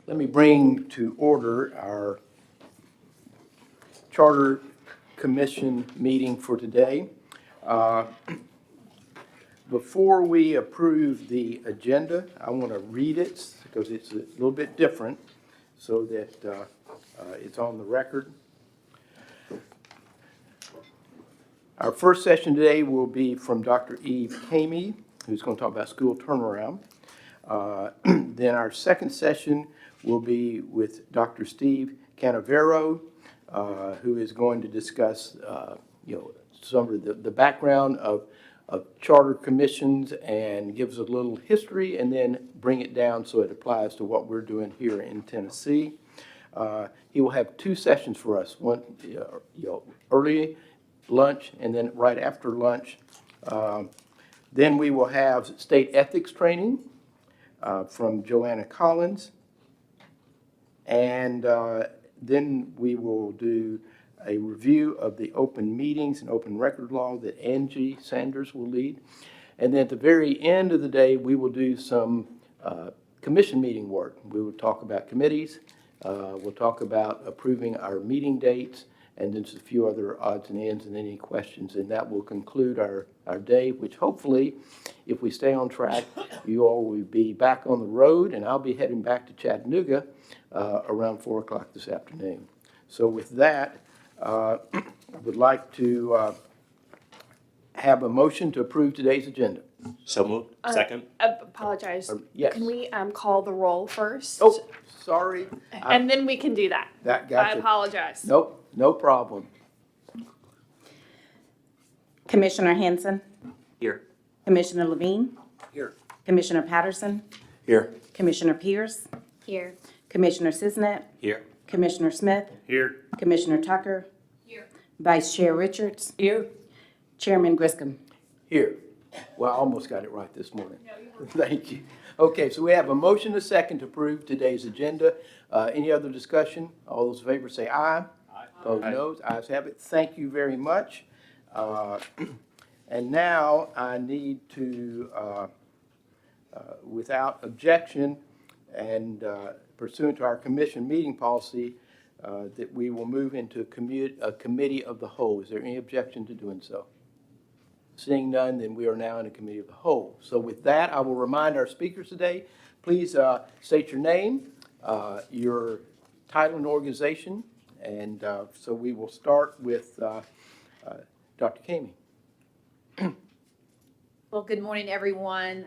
Let me bring to order our Charter Commission meeting for today. Before we approve the agenda, I want to read it because it's a little bit different so that it's on the record. Our first session today will be from Dr. Eve Kamey, who's going to talk about school turnaround. Then our second session will be with Dr. Steve Canavero, who is going to discuss, some of the background of charter commissions and gives a little history and then bring it down so it applies to what we're doing here in Tennessee. He will have two sessions for us, one early lunch and then right after lunch. Then we will have state ethics training from Joanna Collins. And then we will do a review of the open meetings and open record law that Angie Sanders will lead. And then at the very end of the day, we will do some commission meeting work. We will talk about committees. We'll talk about approving our meeting dates, and then just a few other odds and ends and any questions. And that will conclude our day, which hopefully, if we stay on track, you all will be back on the road, and I'll be heading back to Chattanooga around 4 o'clock this afternoon. So with that, I would like to have a motion to approve today's agenda. So moved. Second. Apologize. Yes. Can we call the roll first? Oh, sorry. And then we can do that. That got I you. apologize. Nope, no problem. Commissioner Henson, Here. Commissioner Levine, Here. Commissioner Patterson, Here. Commissioner Pierce, Here. Commissioner Cisnet, Here. Commissioner Smith, Here. Commissioner Tucker, Here. Vice Chair Richards, Here. Chairman Griscom. Here. Well, I almost got it right this morning. Thank you. Okay, so we have a motion and a second to approve today's agenda. Any other discussion? All those in favor say aye. Aye. Opposed, no. Ayes have it. Thank you very much. And now I need to, without objection and pursuant to our commission meeting policy, that we will move into a committee of the whole. Is there any objection to doing so? Seeing none, then we are now in a committee of the whole. So with that, I will remind our speakers today, please state your name, your title and organization, and so we will start with Dr. Kamey. Well, good morning, everyone.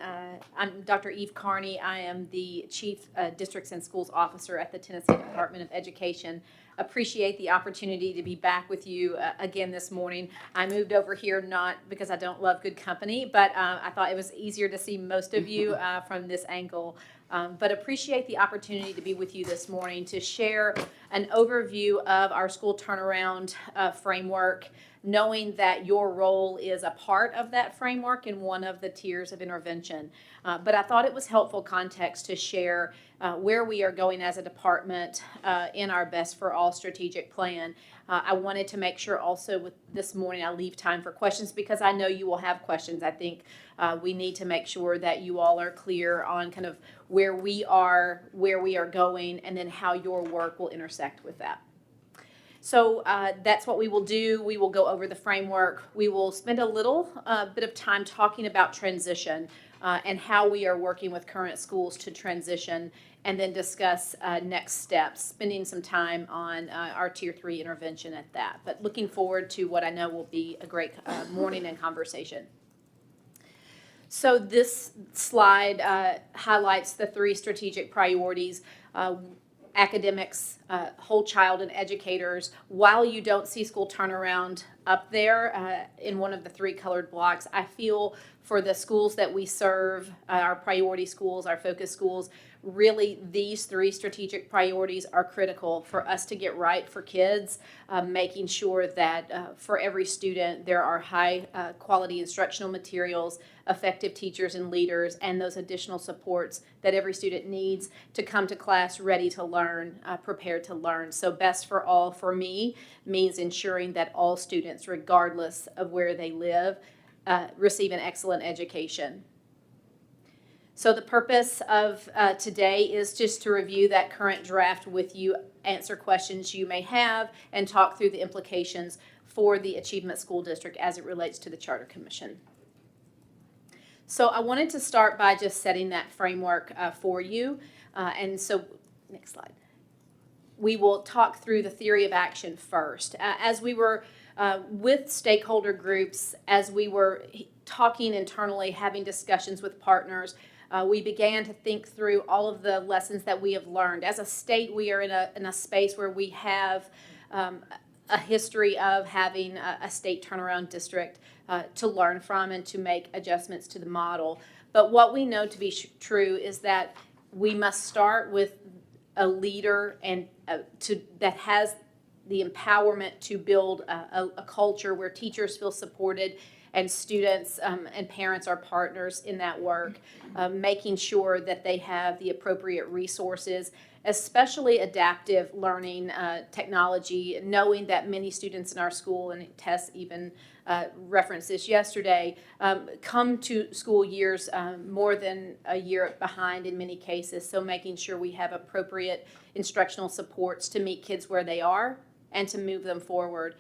I'm Dr. Eve Carney. I am the Chief Districts and Schools Officer at the Tennessee Department of Education. Appreciate the opportunity to be back with you again this morning. I moved over here not because I don't love good company, but I thought it was easier to see most of you from this angle. But appreciate the opportunity to be with you this morning to share an overview of our school turnaround framework, knowing that your role is a part of that framework in one of the tiers of intervention. But I thought it was helpful context to share where we are going as a department in our Best for All strategic plan. I wanted to make sure also with this morning I leave time for questions because I know you will have questions. I think we need to make sure that you all are clear on kind of where we are going, and then how your work will intersect with that. So that's what we will do. We will go over the framework. We will spend a little bit of time talking about transition and how we are working with current schools to transition, and then discuss next steps, spending some time on our Tier 3 intervention at that. But looking forward to what I know will be a great morning and conversation. So this slide highlights the 3 strategic priorities. Academics, whole child, and educators. While you don't see school turnaround up there in one of the 3 colored blocks, I feel for the schools that we serve, our priority schools, our focus schools, really these 3 strategic priorities are critical for us to get right for kids, making sure that for every student there are high quality instructional materials, effective teachers and leaders, and those additional supports that every student needs to come to class ready to learn, prepared to learn. So Best for All for me means ensuring that all students, regardless of where they live, receive an excellent education. So the purpose of today is just to review that current draft with you, answer questions you may have, and talk through the implications for the Achievement School District as it relates to the Charter Commission. So I wanted to start by just setting that framework for you. And so, next slide. We will talk through the theory of action first. As we were with stakeholder groups, as we were talking internally, having discussions with partners, we began to think through all of the lessons that we have learned. As a state, we are in a space where we have a history of having a state turnaround district to learn from and to make adjustments to the model. But what we know to be true is that we must start with a leader and that has the empowerment to build a culture where teachers feel supported and students and parents are partners in that work, making sure that they have the appropriate resources, especially adaptive learning technology, knowing that many students in our school, and Tess even referenced this yesterday, come to school years more than a year behind in many cases, so making sure we have appropriate instructional supports to meet kids where they are and to move them forward.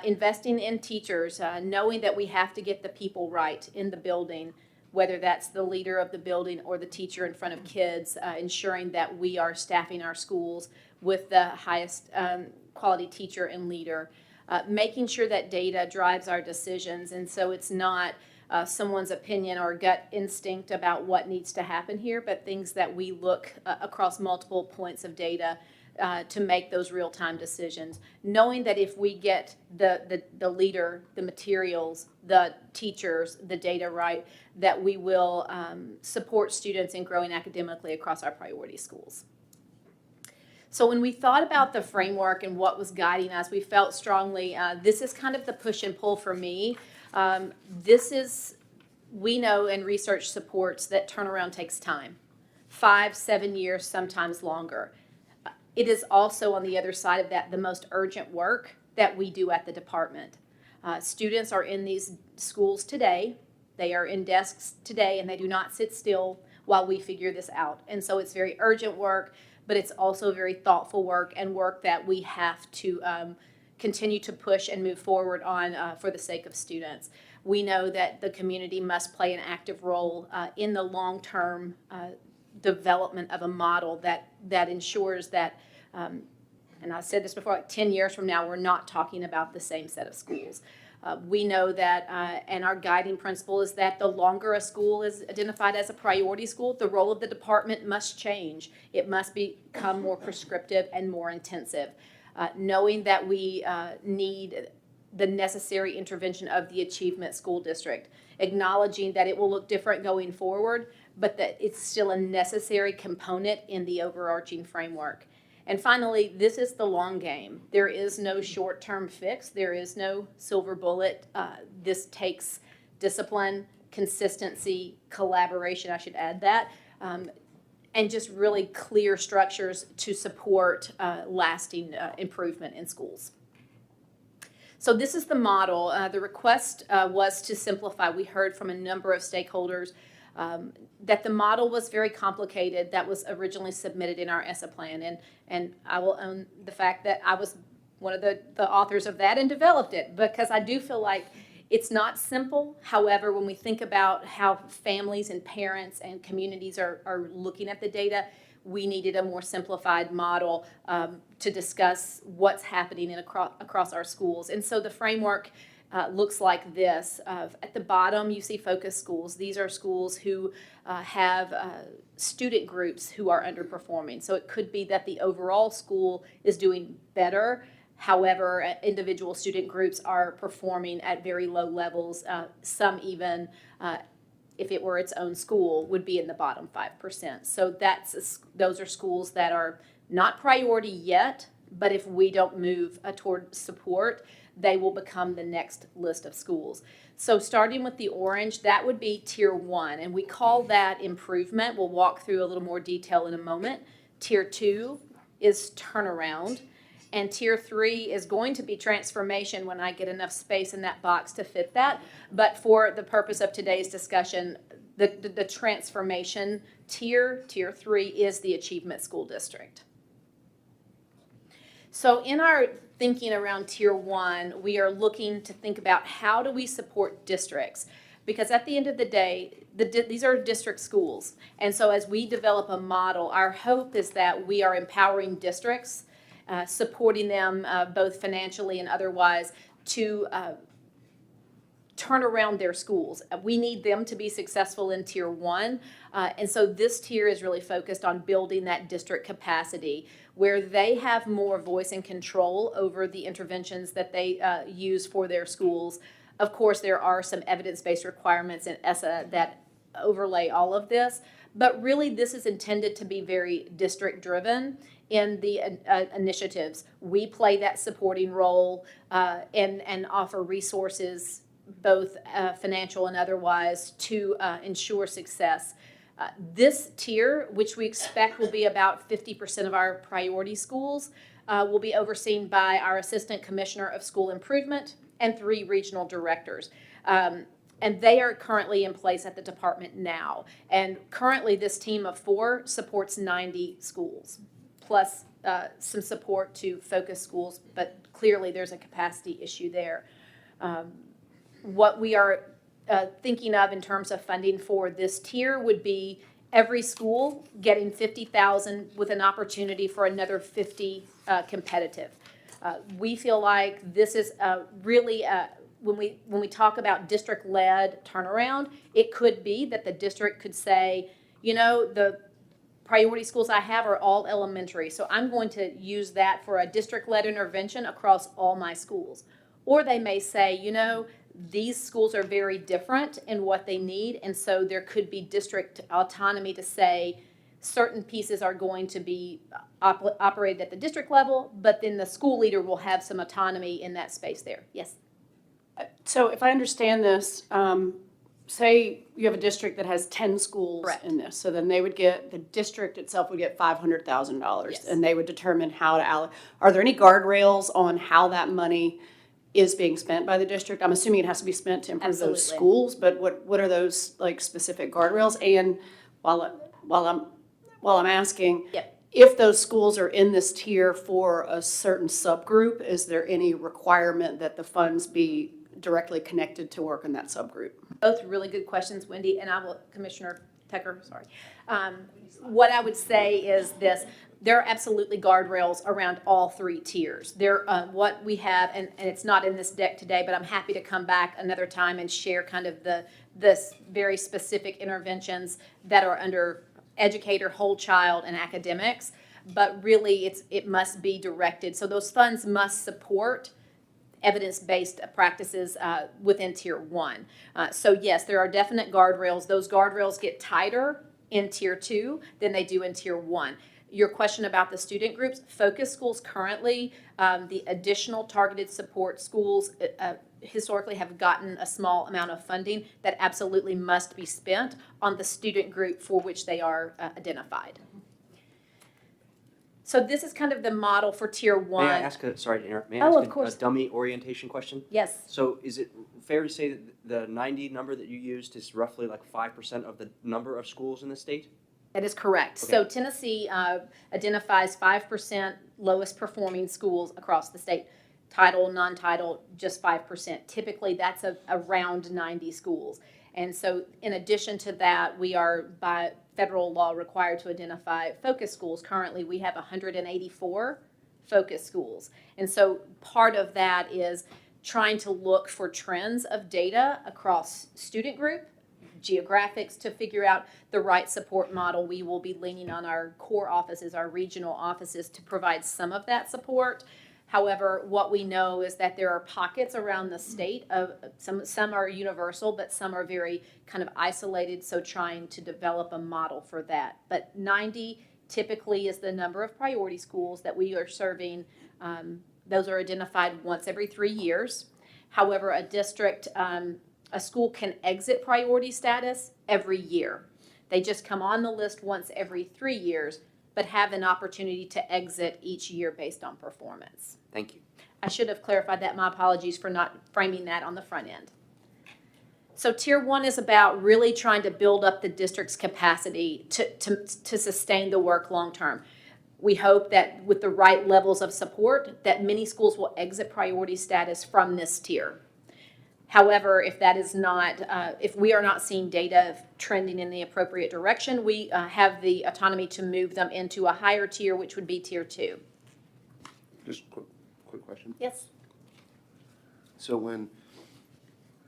Investing in teachers, knowing that we have to get the people right in the building, whether that's the leader of the building or the teacher in front of kids, ensuring that we are staffing our schools with the highest quality teacher and leader, making sure that data drives our decisions, and so it's not someone's opinion or gut instinct about what needs to happen here, but things that we look across multiple points of data to make those real-time decisions, knowing that if we get the leader, the materials, the teachers, the data right, that we will support students in growing academically across our priority schools. So when we thought about the framework and what was guiding us, we felt strongly, this is kind of the push and pull for me. We know and research supports that turnaround takes time, 5-7 years, sometimes longer. It is also, on the other side of that, the most urgent work that we do at the department. Students are in these schools today. They are in desks today, and they do not sit still while we figure this out. And so it's very urgent work, but it's also very thoughtful work and work that we have to continue to push and move forward on for the sake of students. We know that the community must play an active role in the long-term development of a model that ensures that, and I said this before, like 10 years from now, we're not talking about the same set of schools. We know that, and our guiding principle is that the longer a school is identified as a priority school, the role of the department must change. It must become more prescriptive and more intensive. Knowing that we need the necessary intervention of the Achievement School District, acknowledging that it will look different going forward, but that it's still a necessary component in the overarching framework. And finally, this is the long game. There is no short-term fix. There is no silver bullet. This takes discipline, consistency, collaboration, I should add that, and just really clear structures to support lasting improvement in schools. So this is the model. The request was to simplify. We heard from a number of stakeholders that the model was very complicated that was originally submitted in our ESSA plan. And I will own the fact that I was one of the authors of that and developed it, because I do feel like it's not simple. However, when we think about how families and parents and communities are looking at the data, we needed a more simplified model to discuss what's happening across our schools. And so the framework looks like this. At the bottom, you see focus schools. These are schools who have student groups who are underperforming. So it could be that the overall school is doing better. However, individual student groups are performing at very low levels. Some even, if it were its own school, would be in the bottom 5%. So those are schools that are not priority yet, but if we don't move toward support, they will become the next list of schools. So starting with the orange, that would be Tier 1, and we call that improvement. We'll walk through a little more detail in a moment. Tier 2 is turnaround, and Tier 3 is going to be transformation when I get enough space in that box to fit that. But for the purpose of today's discussion, The transformation tier, tier 3, is the achievement school district. So in our thinking around tier 1, we are looking to think about how do we support districts? Because at the end of the day, these are district schools. And so as we develop a model, our hope is that we are empowering districts, supporting them both financially and otherwise to turn around their schools. We need them to be successful in tier 1. And so this tier is really focused on building that district capacity where they have more voice and control over the interventions that they use for their schools. Of course, there are some evidence-based requirements in ESSA that overlay all of this, but really this is intended to be very district-driven in the initiatives. We play that supporting role and offer resources, both financial and otherwise, to ensure success. This tier, which we expect will be about 50% of our priority schools, will be overseen by our Assistant Commissioner of School Improvement and 3 regional directors. And they are currently in place at the department now. And currently this team of 4 supports 90 schools, plus some support to focus schools, but clearly there's a capacity issue there. What we are thinking of in terms of funding for this tier would be every school getting $50,000 with an opportunity for another 50 competitive. We feel like this is really when we talk about district-led turnaround, it could be that the district could say, you know, the priority schools I have are all elementary, so I'm going to use that for a district-led intervention across all my schools. Or they may say, you know, these schools are very different in what they need, and so there could be district autonomy to say certain pieces are going to be operated at the district level, but then the school leader will have some autonomy in that space there. Yes? So if I understand this, say you have a district that has 10 schools Correct. in this, so then they would get, the district itself would get $500,000. Yes. And they would determine how to allocate. Are there any guardrails on how that money is being spent by the district? I'm assuming it has to be spent to improve those Absolutely. schools, but what are those like specific guardrails? And while I'm asking, Yep. if those schools are in this tier for a certain subgroup, is there any requirement that the funds be directly connected to work in that subgroup? Both really good questions, Wendy, and I will, Commissioner Pecker, sorry. What I would say is this: there are absolutely guardrails around all 3 tiers. There, what we have, and it's not in this deck today, but I'm happy to come back another time and share kind of the very specific interventions that are under educator, whole child, and academics. But really, it must be directed. So those funds must support evidence-based practices within tier 1. So yes, there are definite guardrails. Those guardrails get tighter in tier 2 than they do in tier 1. Your question about the student groups, focus schools currently, the additional targeted support schools historically have gotten a small amount of funding that absolutely must be spent on the student group for which they are identified. So this is kind of the model for tier 1. May I ask sorry to interrupt, may I Oh, ask of course. a dummy orientation question? Yes. So is it fair to say that the 90 number that you used is roughly like 5% of the number of schools in the state? That is correct. Okay. So Tennessee identifies 5% lowest performing schools across the state. Title, non-title, just 5%. Typically, that's around 90 schools. And so in addition to that, we are by federal law required to identify focus schools. Currently, we have 184 focus schools. And so part of that is trying to look for trends of data across student group, geographics, to figure out the right support model. We will be leaning on our core offices, our regional offices, to provide some of that support. However, what we know is that there are pockets around the state of some are universal, but some are very kind of isolated, so trying to develop a model for that. But 90 typically is the number of priority schools that we are serving. Those are identified once every 3 years. However, a school can exit priority status every year. They just come on the list once every 3 years, but have an opportunity to exit each year based on performance. Thank you. I should have clarified that. My apologies for not framing that on the front end. So tier one is about really trying to build up the district's capacity to sustain the work long-term. We hope that with the right levels of support, that many schools will exit priority status from this tier. However, if that is not, if we are not seeing data trending in the appropriate direction, we have the autonomy to move them into a higher tier, which would be tier two. Just quick question. Yes. So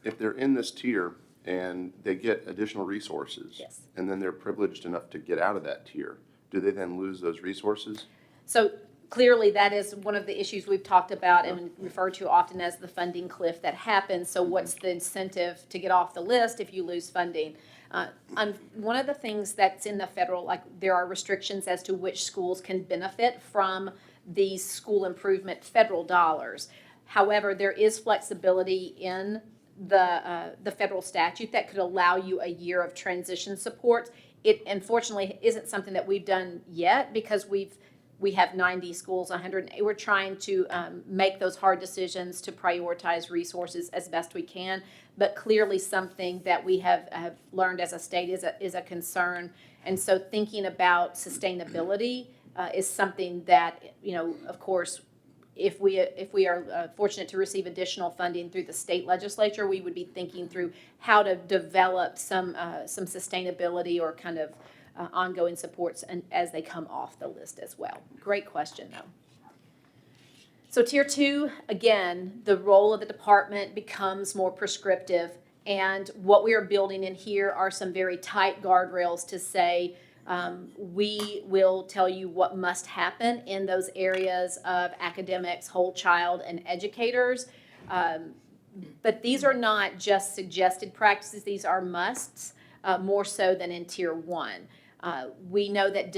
if they're in this tier and they get additional resources. Yes. And then they're privileged enough to get out of that tier, do they then lose those resources? So clearly, that is one of the issues we've talked about and referred to often as the funding cliff that happens. So what's the incentive to get off the list if you lose funding? One of the things that's in the federal, like there are restrictions as to which schools can benefit from these school improvement federal dollars. However, there is flexibility in the federal statute that could allow you a year of transition support. It unfortunately isn't something that we've done yet because we have 90 schools, 100. We're trying to make those hard decisions to prioritize resources as best we can. But clearly, something that we have learned as a state is a concern. And so, thinking about sustainability is something that, you know, of course, if we are fortunate to receive additional funding through the state legislature, we would be thinking through how to develop some sustainability or kind of ongoing supports and as they come off the list as well. Great question, though. So tier two, again, the role of the department becomes more prescriptive, and what we are building in here are some very tight guardrails to say we will tell you what must happen in those areas of academics, whole child, and educators. But these are not just suggested practices, these are musts, more so than in tier one. We know that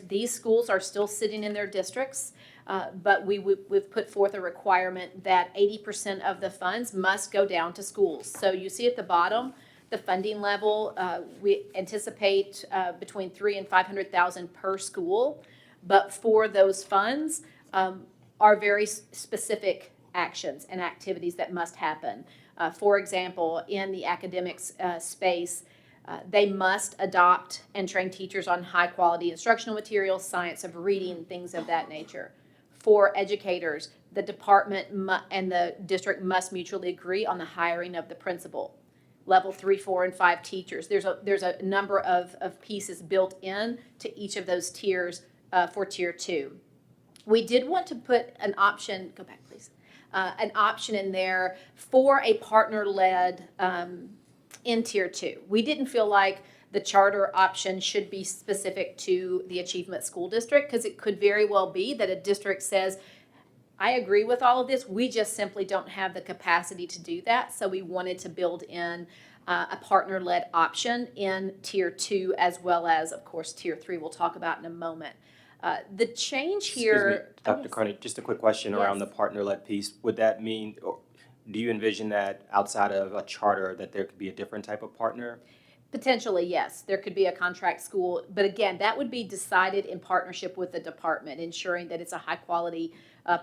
these schools are still sitting in their districts, but we've put forth a requirement that 80% of the funds must go down to schools. So you see at the bottom, the funding level, we anticipate between $300,000 and $500,000 per school, but for those funds are very specific actions and activities that must happen. For example, in the academics space, they must adopt and train teachers on high-quality instructional materials, science of reading, things of that nature. For educators, the department and the district must mutually agree on the hiring of the principal. Level 3, 4, and 5 teachers. There's a number of pieces built in to each of those tiers for tier two. We did want to put an option, go back please, an option in there for a partner-led in tier two. We didn't feel like the charter option should be specific to the Achievement School District because it could very well be that a district says, I agree with all of this, we just simply don't have the capacity to do that. So we wanted to build in a partner-led option in tier two as well as, of course, tier three we'll talk about in a moment. The change here. Excuse me, Dr. Carney, just a quick question around Yes. the partner-led piece. Would that mean, or do you envision that outside of a charter that there could be a different type of partner? Potentially, yes. There could be a contract school, but again, that would be decided in partnership with the department, ensuring that it's a high-quality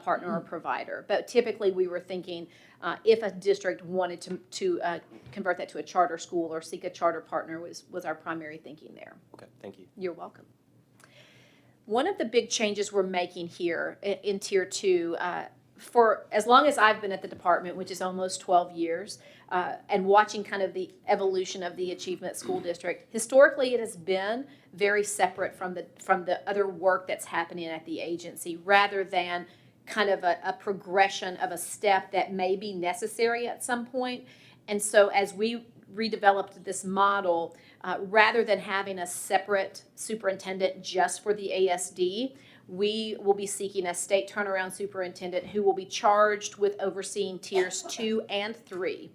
partner or provider. But typically, we were thinking if a district wanted to convert that to a charter school or seek a charter partner was our primary thinking there. Okay, thank you. You're welcome. One of the big changes we're making here in tier two, for as long as I've been at the department, which is almost 12 years, and watching kind of the evolution of the Achievement School District, historically it has been very separate from the other work that's happening at the agency, rather than kind of a progression of a step that may be necessary at some point. And so as we redeveloped this model, rather than having a separate superintendent just for the ASD, we will be seeking a state turnaround superintendent who will be charged with overseeing tiers 2 and 3.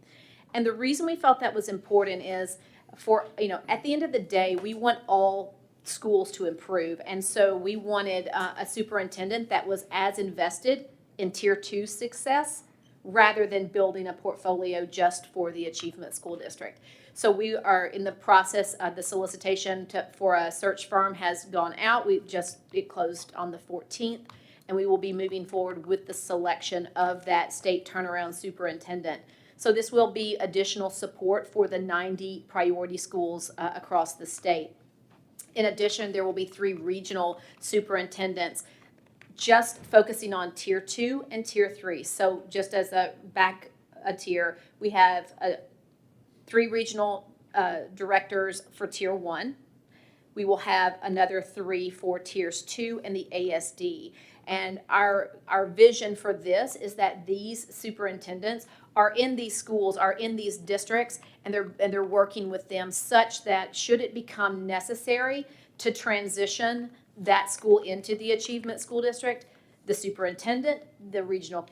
And the reason we felt that was important is at the end of the day, we want all schools to improve. And so we wanted a superintendent that was as invested in tier 2 success rather than building a portfolio just for the Achievement School District. So we are in the process of the solicitation for a search firm has gone out. It closed on the 14th, and we will be moving forward with the selection of that state turnaround superintendent. So this will be additional support for the 90 priority schools across the state. In addition, there will be 3 regional superintendents just focusing on Tier 2 and Tier 3. So just as a tier, we have 3 regional directors for Tier 1. We will have another 3 for Tiers 2 and the ASD. And our vision for this is that these superintendents are in these schools, are in these districts, and they're working with them such that should it become necessary to transition that school into the Achievement School District, the superintendent, the regional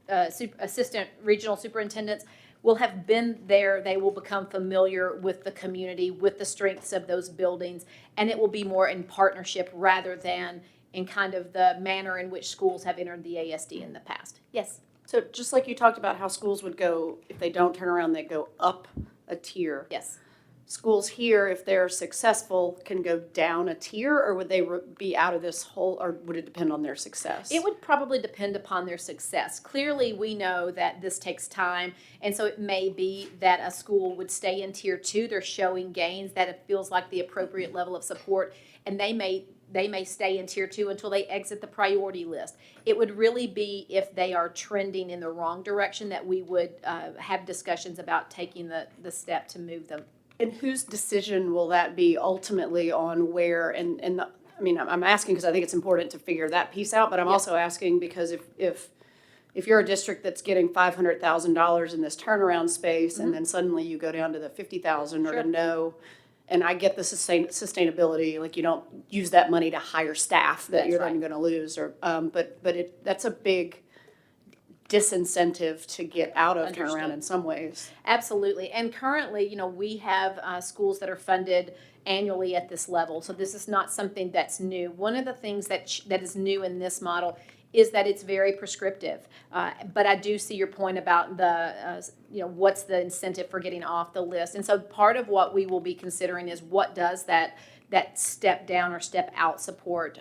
assistant regional superintendents will have been there. They will become familiar with the community, with the strengths of those buildings, and it will be more in partnership rather than in kind of the manner in which schools have entered the ASD in the past. Yes? So just like you talked about how schools would go, if they don't turn around, they go up a tier. Yes. Schools here, if they're successful, can go down a tier, or would they be out of this whole, or would it depend on their success? It would probably depend upon their success. Clearly, we know that this takes time, and so it may be that a school would stay in Tier 2. They're showing gains that it feels like the appropriate level of support, and they may stay in Tier 2 until they exit the priority list. It would really be if they are trending in the wrong direction that we would have discussions about taking the step to move them. And whose decision will that be ultimately on where, I mean, I'm asking because I think it's important to figure that piece out, but I'm also asking because if you're a district that's getting $500,000 in this turnaround space, and then suddenly you go down to the 50,000 or Sure. to no, and I get the sustainability, like you don't use that money to hire staff that That's you're right. then gonna lose, or, that's a big disincentive to get out of Understood. turnaround in some ways. Absolutely. And currently, we have schools that are funded annually at this level. So this is not something that's new. One of the things that is new in this model is that it's very prescriptive. But I do see your point about what's the incentive for getting off the list. And so part of what we will be considering is what does that step down or step out support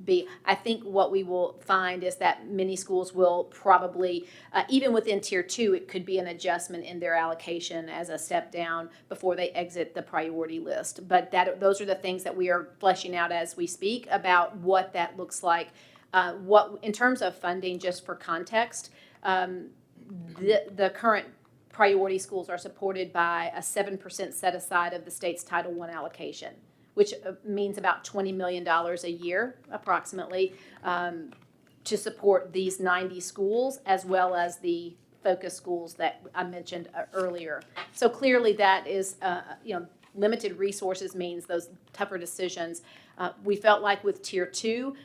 be. I think what we will find is that many schools will probably, even within Tier 2, it could be an adjustment in their allocation as a step down before they exit the priority list. But those are the things that we are fleshing out as we speak about what that looks like. What in terms of funding, just for context, the current priority schools are supported by a 7% set aside of the state's Title I allocation, which means about $20 million a year, approximately, to support these 90 schools, as well as the focus schools that I mentioned earlier. So clearly that is, limited resources means those tougher decisions. We felt like with Tier 2,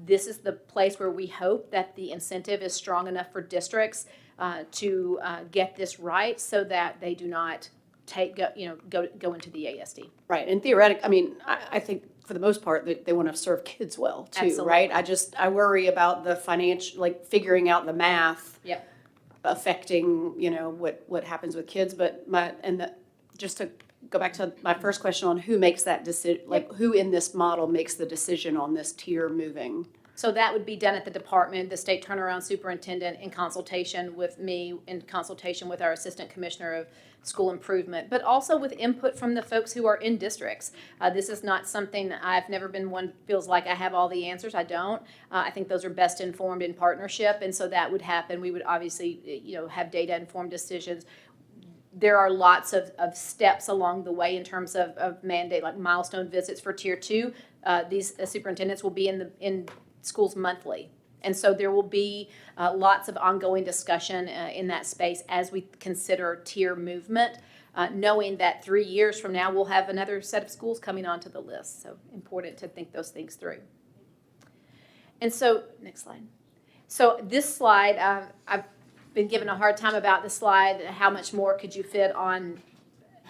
this is the place where we hope that the incentive is strong enough for districts to get this right so that they do not go into the ASD. Right, and theoretically, I mean, I think for the most part, they want to serve kids well too, Absolutely. right? I worry about the financial, like figuring out the math Yep. affecting, what happens with kids, but just to go back to my first question on who makes that decision, like who in this model makes the decision on this tier moving? So that would be done at the department, the state turnaround superintendent in consultation with me, in consultation with our assistant commissioner of school improvement, but also with input from the folks who are in districts. This is not something that I've never been one feels like I have all the answers. I don't. I think those are best informed in partnership, and so that would happen. We would obviously, have data informed decisions. There are lots of steps along the way in terms of mandate, like milestone visits for Tier 2. These superintendents will be in schools monthly. And so there will be lots of ongoing discussion in that space as we consider tier movement, knowing that 3 years from now we'll have another set of schools coming onto the list. So important to think those things through. And so, next slide. So this slide, I've been given a hard time about this slide. How much more could you fit on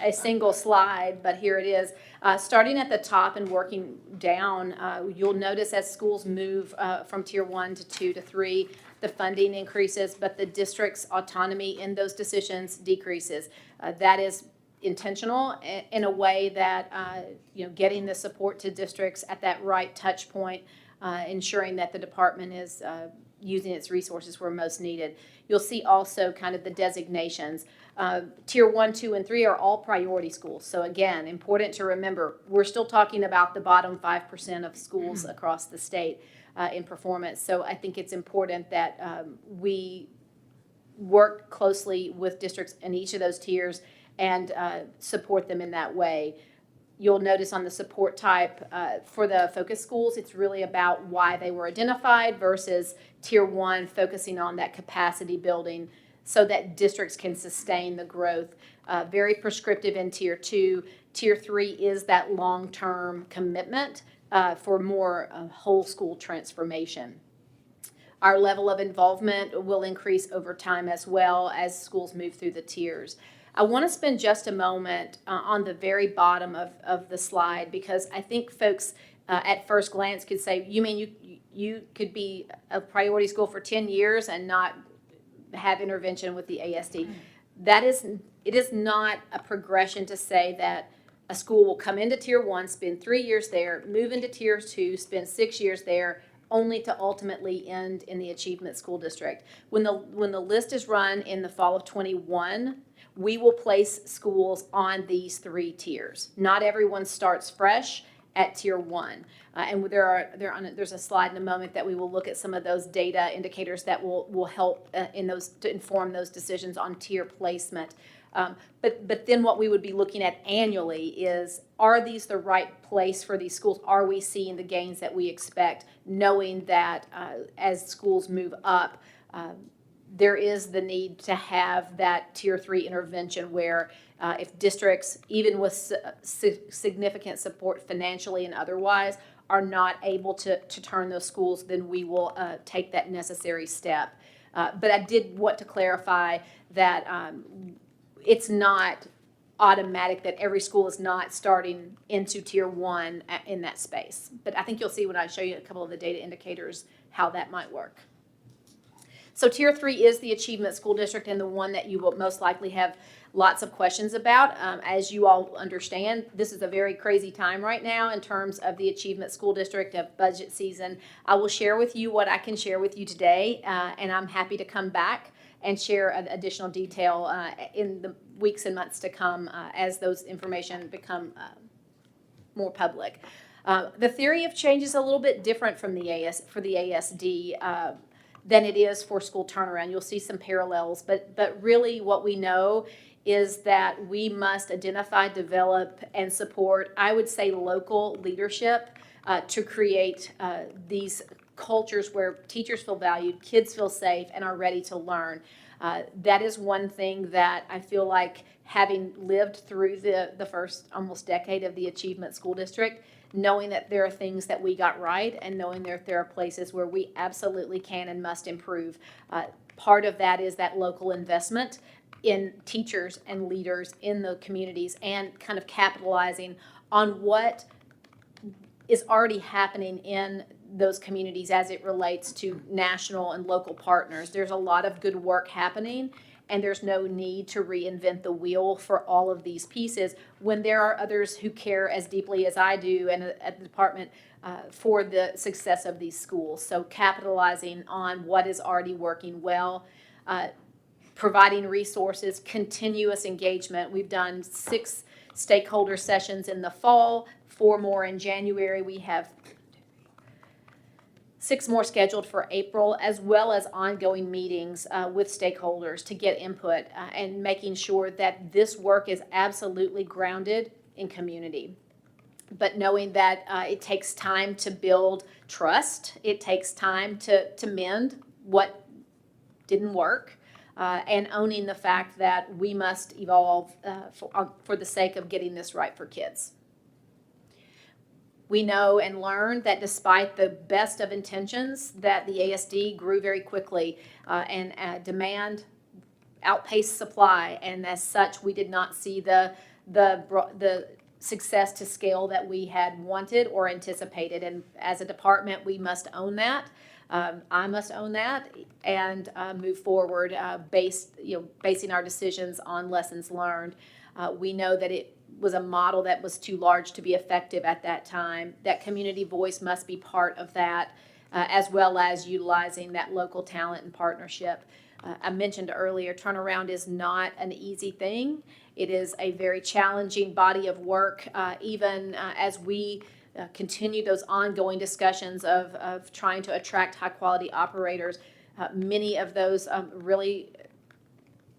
a single slide, but here it is. Starting at the top and working down, you'll notice as schools move from Tier 1 to 2 to 3, the funding increases, but the district's autonomy in those decisions decreases. That is intentional in a way that, getting the support to districts at that right touch point, ensuring that the department is using its resources where most needed. You'll see also kind of the designations. Tier 1, 2, and 3 are all priority schools. So again, important to remember, we're still talking about the bottom 5% of schools across the state in performance. So I think it's important that we work closely with districts in each of those tiers and support them in that way. You'll notice on the support type for the focus schools, it's really about why they were identified versus Tier 1 focusing on that capacity building so that districts can sustain the growth. Very prescriptive in Tier 2. Tier 3 is that long-term commitment for more whole school transformation. Our level of involvement will increase over time as well as schools move through the tiers. I want to spend just a moment on the very bottom of the slide because I think folks at first glance could say, you mean you could be a priority school for 10 years and not have intervention with the ASD? It is not a progression to say that a school will come into Tier 1, spend 3 years there, move into Tier 2, spend 6 years there, only to ultimately end in the Achievement School District. When the list is run in the fall of 21, we will place schools on these 3 tiers. Not everyone starts fresh at Tier 1. And there's a slide in a moment that we will look at some of those data indicators that will help to inform those decisions on tier placement. But then what we would be looking at annually is, are these the right place for these schools? Are we seeing the gains that we expect, knowing that as schools move up, there is the need to have that Tier 3 intervention where if districts, even with significant support financially and otherwise, are not able to turn those schools, then we will take that necessary step. But I did want to clarify that it's not automatic that every school is not starting into Tier 1 in that space. But I think you'll see when I show you a couple of the data indicators how that might work. So Tier 3 is the Achievement School District and the one that you will most likely have lots of questions about. As you all understand, this is a very crazy time right now in terms of the Achievement School District of budget season. I will share with you what I can share with you today, and I'm happy to come back and share additional detail in the weeks and months to come as those information become more public. The theory of change is a little bit different from the ASD than it is for school turnaround. You'll see some parallels, but really what we know is that we must identify, develop, and support, I would say, local leadership to create these cultures where teachers feel valued, kids feel safe, and are ready to learn. That is one thing that I feel like, having lived through the first almost decade of the Achievement School District, knowing that there are things that we got right and knowing that there are places where we absolutely can and must improve. Part of that is that local investment in teachers and leaders in the communities and kind of capitalizing on what is already happening in those communities as it relates to national and local partners. There's a lot of good work happening, and there's no need to reinvent the wheel for all of these pieces when there are others who care as deeply as I do and at the department for the success of these schools. So capitalizing on what is already working well, providing resources, continuous engagement. We've done 6 stakeholder sessions in the fall, 4 more in January. We have 6 more scheduled for April, as well as ongoing meetings with stakeholders to get input and making sure that this work is absolutely grounded in community. But knowing that it takes time to build trust, it takes time to mend what didn't work, and owning the fact that we must evolve for the sake of getting this right for kids. We know and learn that despite the best of intentions, that the ASD grew very quickly and demand outpaced supply, and as such, we did not see the success to scale that we had wanted or anticipated. And as a department, we must own that. I must own that and move forward basing our decisions on lessons learned. We know that it was a model that was too large to be effective at that time, that community voice must be part of that, as well as utilizing that local talent and partnership. I mentioned earlier, turnaround is not an easy thing. It is a very challenging body of work, even as we continue those ongoing discussions of trying to attract high-quality operators. Many of those really,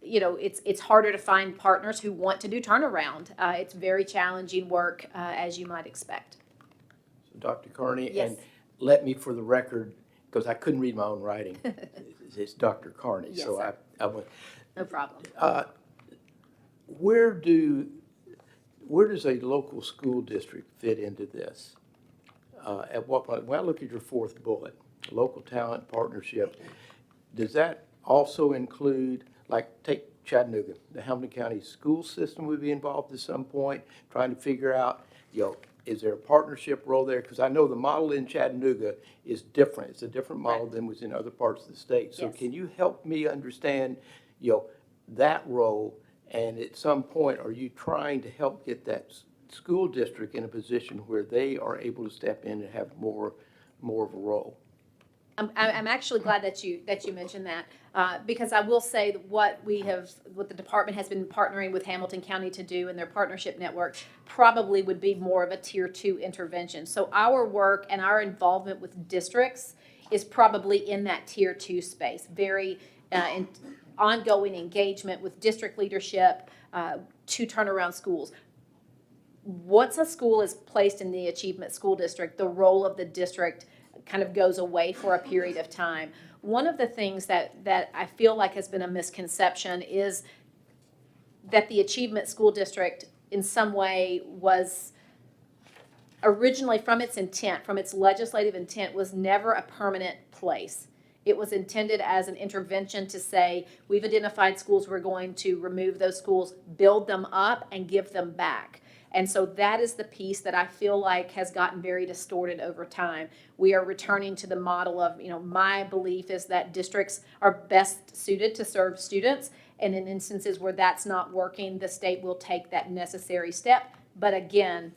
it's harder to find partners who want to do turnaround. It's very challenging work, as you might expect. So Dr. Carney, Yes. and let me, for the record, because I couldn't read my own writing, it's Dr. Carney. Yes, So sir. I went, No problem. where does a local school district fit into this? At what point, when I look at your fourth bullet, local talent partnership, does that also include, like, take Chattanooga, the Hamilton County school system would be involved at some point, trying to figure out, is there a partnership role there? Because I know the model in Chattanooga is different. It's a different model than was in other parts of the state. So Yes. can you help me understand, that role? And at some point, are you trying to help get that school district in a position where they are able to step in and have more of a role? I'm actually glad that you mentioned that, because I will say that what the department has been partnering with Hamilton County to do in their partnership network probably would be more of a tier 2 intervention. So our work and our involvement with districts is probably in that tier 2 space, very ongoing engagement with district leadership to turn around schools. Once a school is placed in the achievement school district, the role of the district kind of goes away for a period of time. One of the things that I feel like has been a misconception is that the achievement school district in some way was originally, from its intent, from its legislative intent, was never a permanent place. It was intended as an intervention to say, we've identified schools, we're going to remove those schools, build them up, and give them back. And so that is the piece that I feel like has gotten very distorted over time. We are returning to the model of, my belief is that districts are best suited to serve students, and in instances where that's not working, the state will take that necessary step. But again,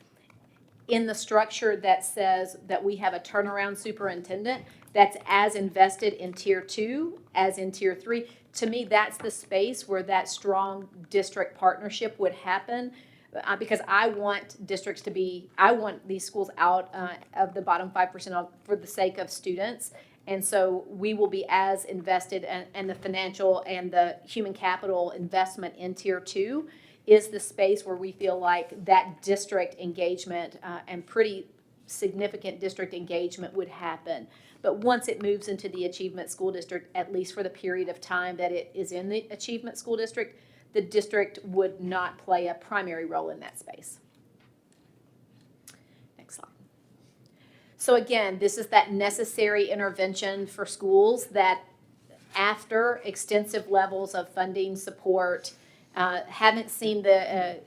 in the structure that says that we have a turnaround superintendent that's as invested in tier 2 as in tier 3, to me, that's the space where that strong district partnership would happen. Because I want districts I want these schools out of the bottom 5% for the sake of students. And so we will be as invested, and the financial and the human capital investment in tier 2 is the space where we feel like that district engagement and pretty significant district engagement would happen. But once it moves into the achievement school district, at least for the period of time that it is in the achievement school district, the district would not play a primary role in that space. Next slide. So again, this is that necessary intervention for schools that after extensive levels of funding support, haven't seen the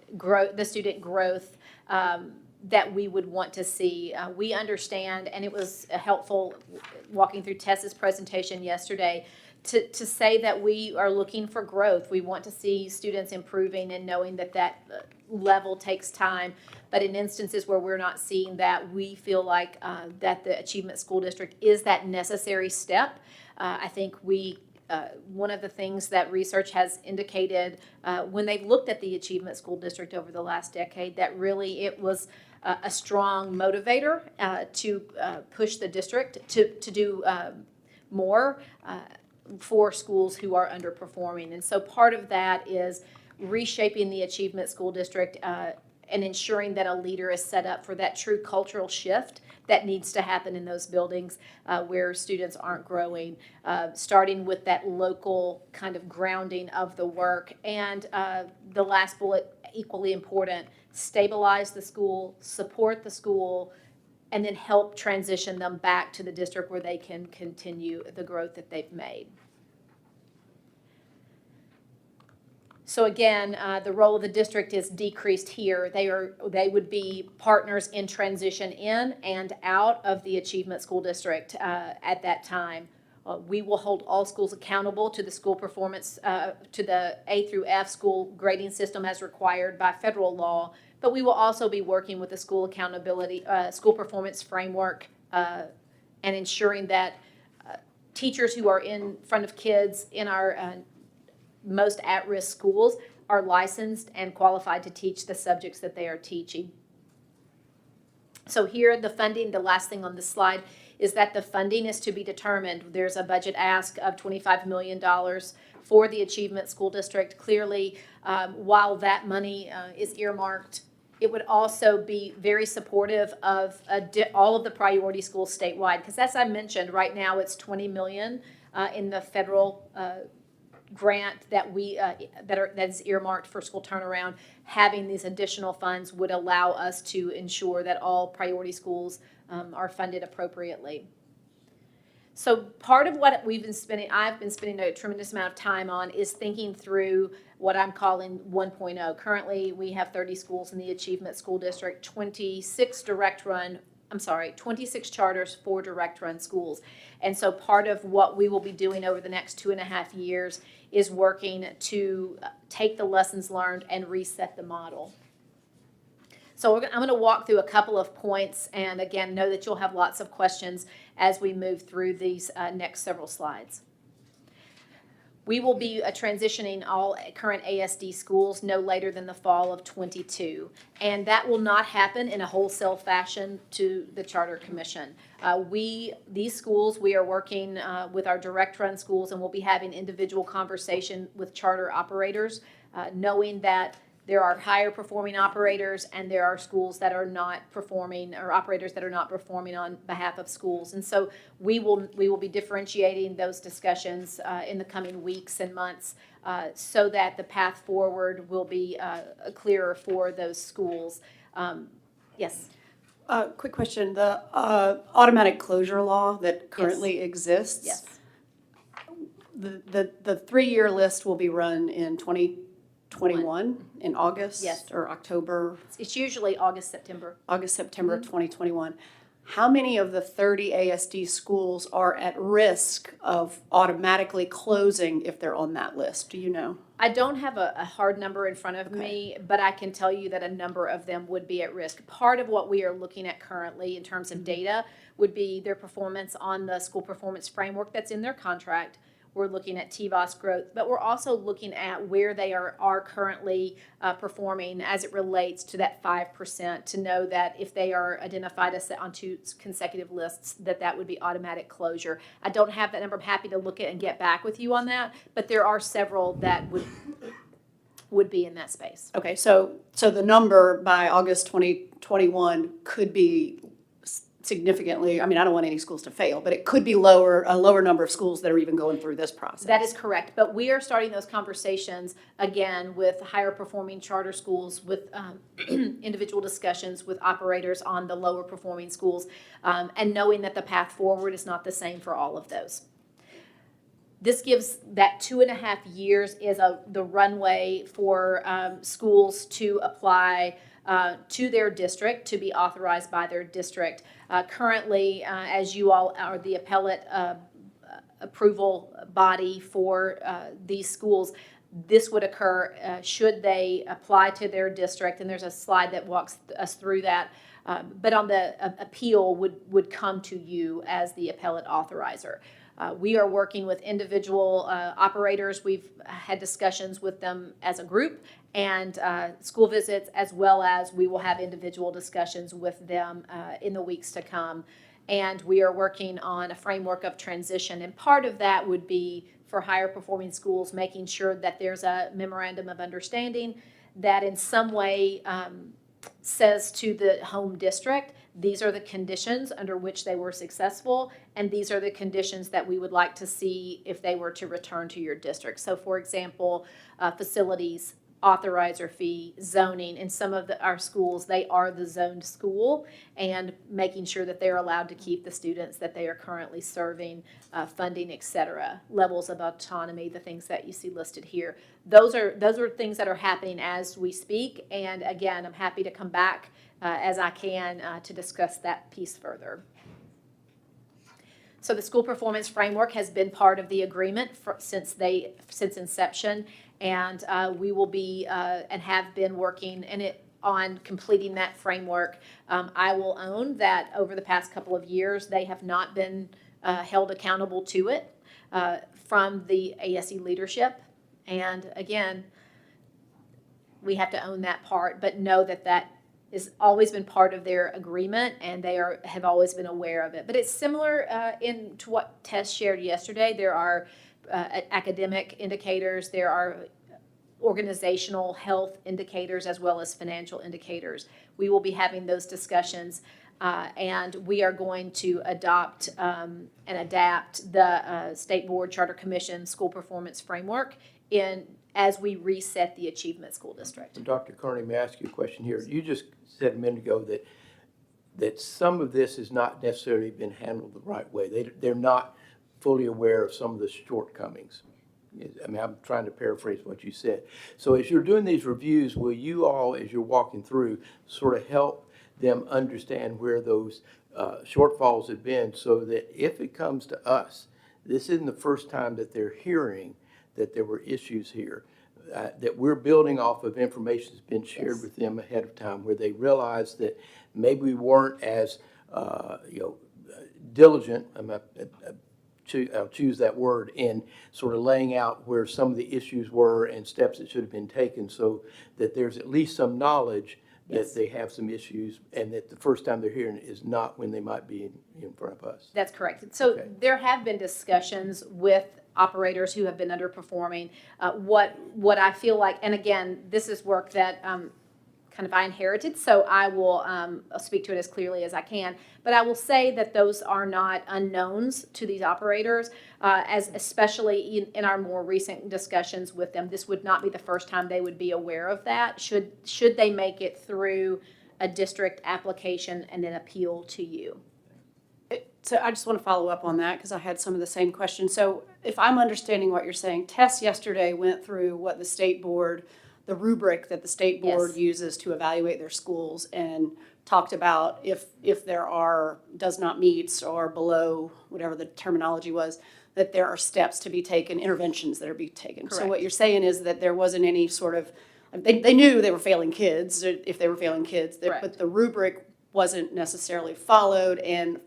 student growth that we would want to see. We understand, and it was helpful walking through Tessa's presentation yesterday, to say that we are looking for growth. We want to see students improving and knowing that level takes time. But in instances where we're not seeing that, we feel like that the Achievement School District is that necessary step. I think one of the things that research has indicated when they've looked at the Achievement School District over the last decade, that really it was a strong motivator to push the district to do more for schools who are underperforming. And so part of that is reshaping the Achievement School District and ensuring that a leader is set up for that true cultural shift that needs to happen in those buildings where students aren't growing, starting with that local kind of grounding of the work. And the last bullet, equally important, stabilize the school, support the school, and then help transition them back to the district where they can continue the growth that they've made. So again, the role of the district is decreased here. They would be partners in transition in and out of the Achievement School District at that time. We will hold all schools accountable to the school performance, to the A through F school grading system as required by federal law, but we will also be working with the school accountability, school performance framework and ensuring that teachers who are in front of kids in our most at-risk schools are licensed and qualified to teach the subjects that they are teaching. So here, the funding, the last thing on this slide, is that the funding is to be determined. There's a budget ask of $25 million for the Achievement School District. Clearly, while that money is earmarked, it would also be very supportive of all of the priority schools statewide. Because as I mentioned, right now it's $20 million in the federal grant that that is earmarked for school turnaround. Having these additional funds would allow us to ensure that all priority schools are funded appropriately. So part of what I've been spending a tremendous amount of time on is thinking through what I'm calling 1.0. Currently, we have 30 schools in the Achievement School District, 26 charters, 4 direct run schools. And so part of what we will be doing over the next 2.5 years is working to take the lessons learned and reset the model. So I'm going to walk through a couple of points, and again, know that you'll have lots of questions as we move through these next several slides. We will be transitioning all current ASD schools no later than the fall of '22, and that will not happen in a wholesale fashion to the Charter Commission. These schools, we are working with our direct run schools, and we'll be having individual conversation with charter operators, knowing that there are higher performing operators and there are schools that are not performing, or operators that are not performing on behalf of schools. And so we will be differentiating those discussions in the coming weeks and months so that the path forward will be clearer for those schools. Yes? Quick question, the automatic closure law that currently exists. Yes. The 3-year list will be run in 2021, in August? Yes. Or October? It's usually August, September. August, September of 2021. How many of the 30 ASD schools are at risk of automatically closing if they're on that list? Do you know? I don't have a hard number in front of me, but I can tell you that a number of them would be at risk. Part of what we are looking at currently in terms of data would be their performance on the school performance framework that's in their contract. We're looking at TVOS growth, but we're also looking at where they are currently performing as it relates to that 5%, to know that if they are identified as on 2 consecutive lists, that would be automatic closure. I don't have that number. I'm happy to look at and get back with you on that, but there are several that would be in that space. Okay, so the number by August 2021 could be significantly, I mean, I don't want any schools to fail, but it could be a lower number of schools that are even going through this process. That is correct, but we are starting those conversations again with higher performing charter schools, with individual discussions with operators on the lower performing schools, and knowing that the path forward is not the same for all of those. This gives that 2.5 years is the runway for schools to apply to their district, to be authorized by their district. Currently, as you all are the appellate approval body for these schools, this would occur should they apply to their district, and there's a slide that walks us through that. But on the appeal would come to you as the appellate authorizer. We are working with individual operators. We've had discussions with them as a group and school visits, as well as we will have individual discussions with them in the weeks to come. And we are working on a framework of transition. And part of that would be for higher performing schools, making sure that there's a memorandum of understanding that in some way says to the home district, these are the conditions under which they were successful, and these are the conditions that we would like to see if they were to return to your district. So for example, facilities, authorizer fee, zoning. In some of our schools, they are the zoned school, and making sure that they're allowed to keep the students that they are currently serving, funding, et cetera, levels of autonomy, the things that you see listed here. Those are things that are happening as we speak, and again, I'm happy to come back as I can to discuss that piece further. So the school performance framework has been part of the agreement since inception, and we will be and have been working, and on completing that framework. I will own that over the past couple of years, they have not been held accountable to it from the ASE leadership. And again, we have to own that part, but know that that has always been part of their agreement, and they have always been aware of it. But it's similar to what Tess shared yesterday. There are academic indicators, there are organizational health indicators, as well as financial indicators. We will be having those discussions, and we are going to adopt and adapt the State Board Charter Commission School Performance Framework as we reset the Achievement School District. Dr. Carney, may I ask you a question here? You just said a minute ago that some of this has not necessarily been handled the right way. They're not fully aware of some of the shortcomings. I mean, I'm trying to paraphrase what you said. So as you're doing these reviews, will you all, as you're walking through, sort of help them understand where those shortfalls have been, so that if it comes to us, this isn't the first time that they're hearing that there were issues here, that we're building off of information that's been shared with them ahead of time, where they realize that maybe we weren't as diligent. I'll choose that word, in sort of laying out where some of the issues were and steps that should have been taken, so that there's at least some knowledge that they have some issues, and that the first time they're hearing it is not when they might be in front of us. That's correct. So Okay. there have been discussions with operators who have been underperforming. What I feel like, and again, this is work that kind of I inherited, so I will speak to it as clearly as I can. But I will say that those are not unknowns to these operators, as especially in our more recent discussions with them. This would not be the first time they would be aware of that. Should they make it through a district application and then appeal to you? So I just want to follow up on that because I had some of the same questions. So if I'm understanding what you're saying, Tess yesterday went through what the state board, the rubric that the state board Yes. uses to evaluate their schools, and talked about if there are does not meets or below, whatever the terminology was, that there are steps to be taken, interventions that are being taken. So Correct. what you're saying is that there wasn't any sort of, they knew they were failing kids, if they were failing kids, Correct. but the rubric wasn't necessarily followed, and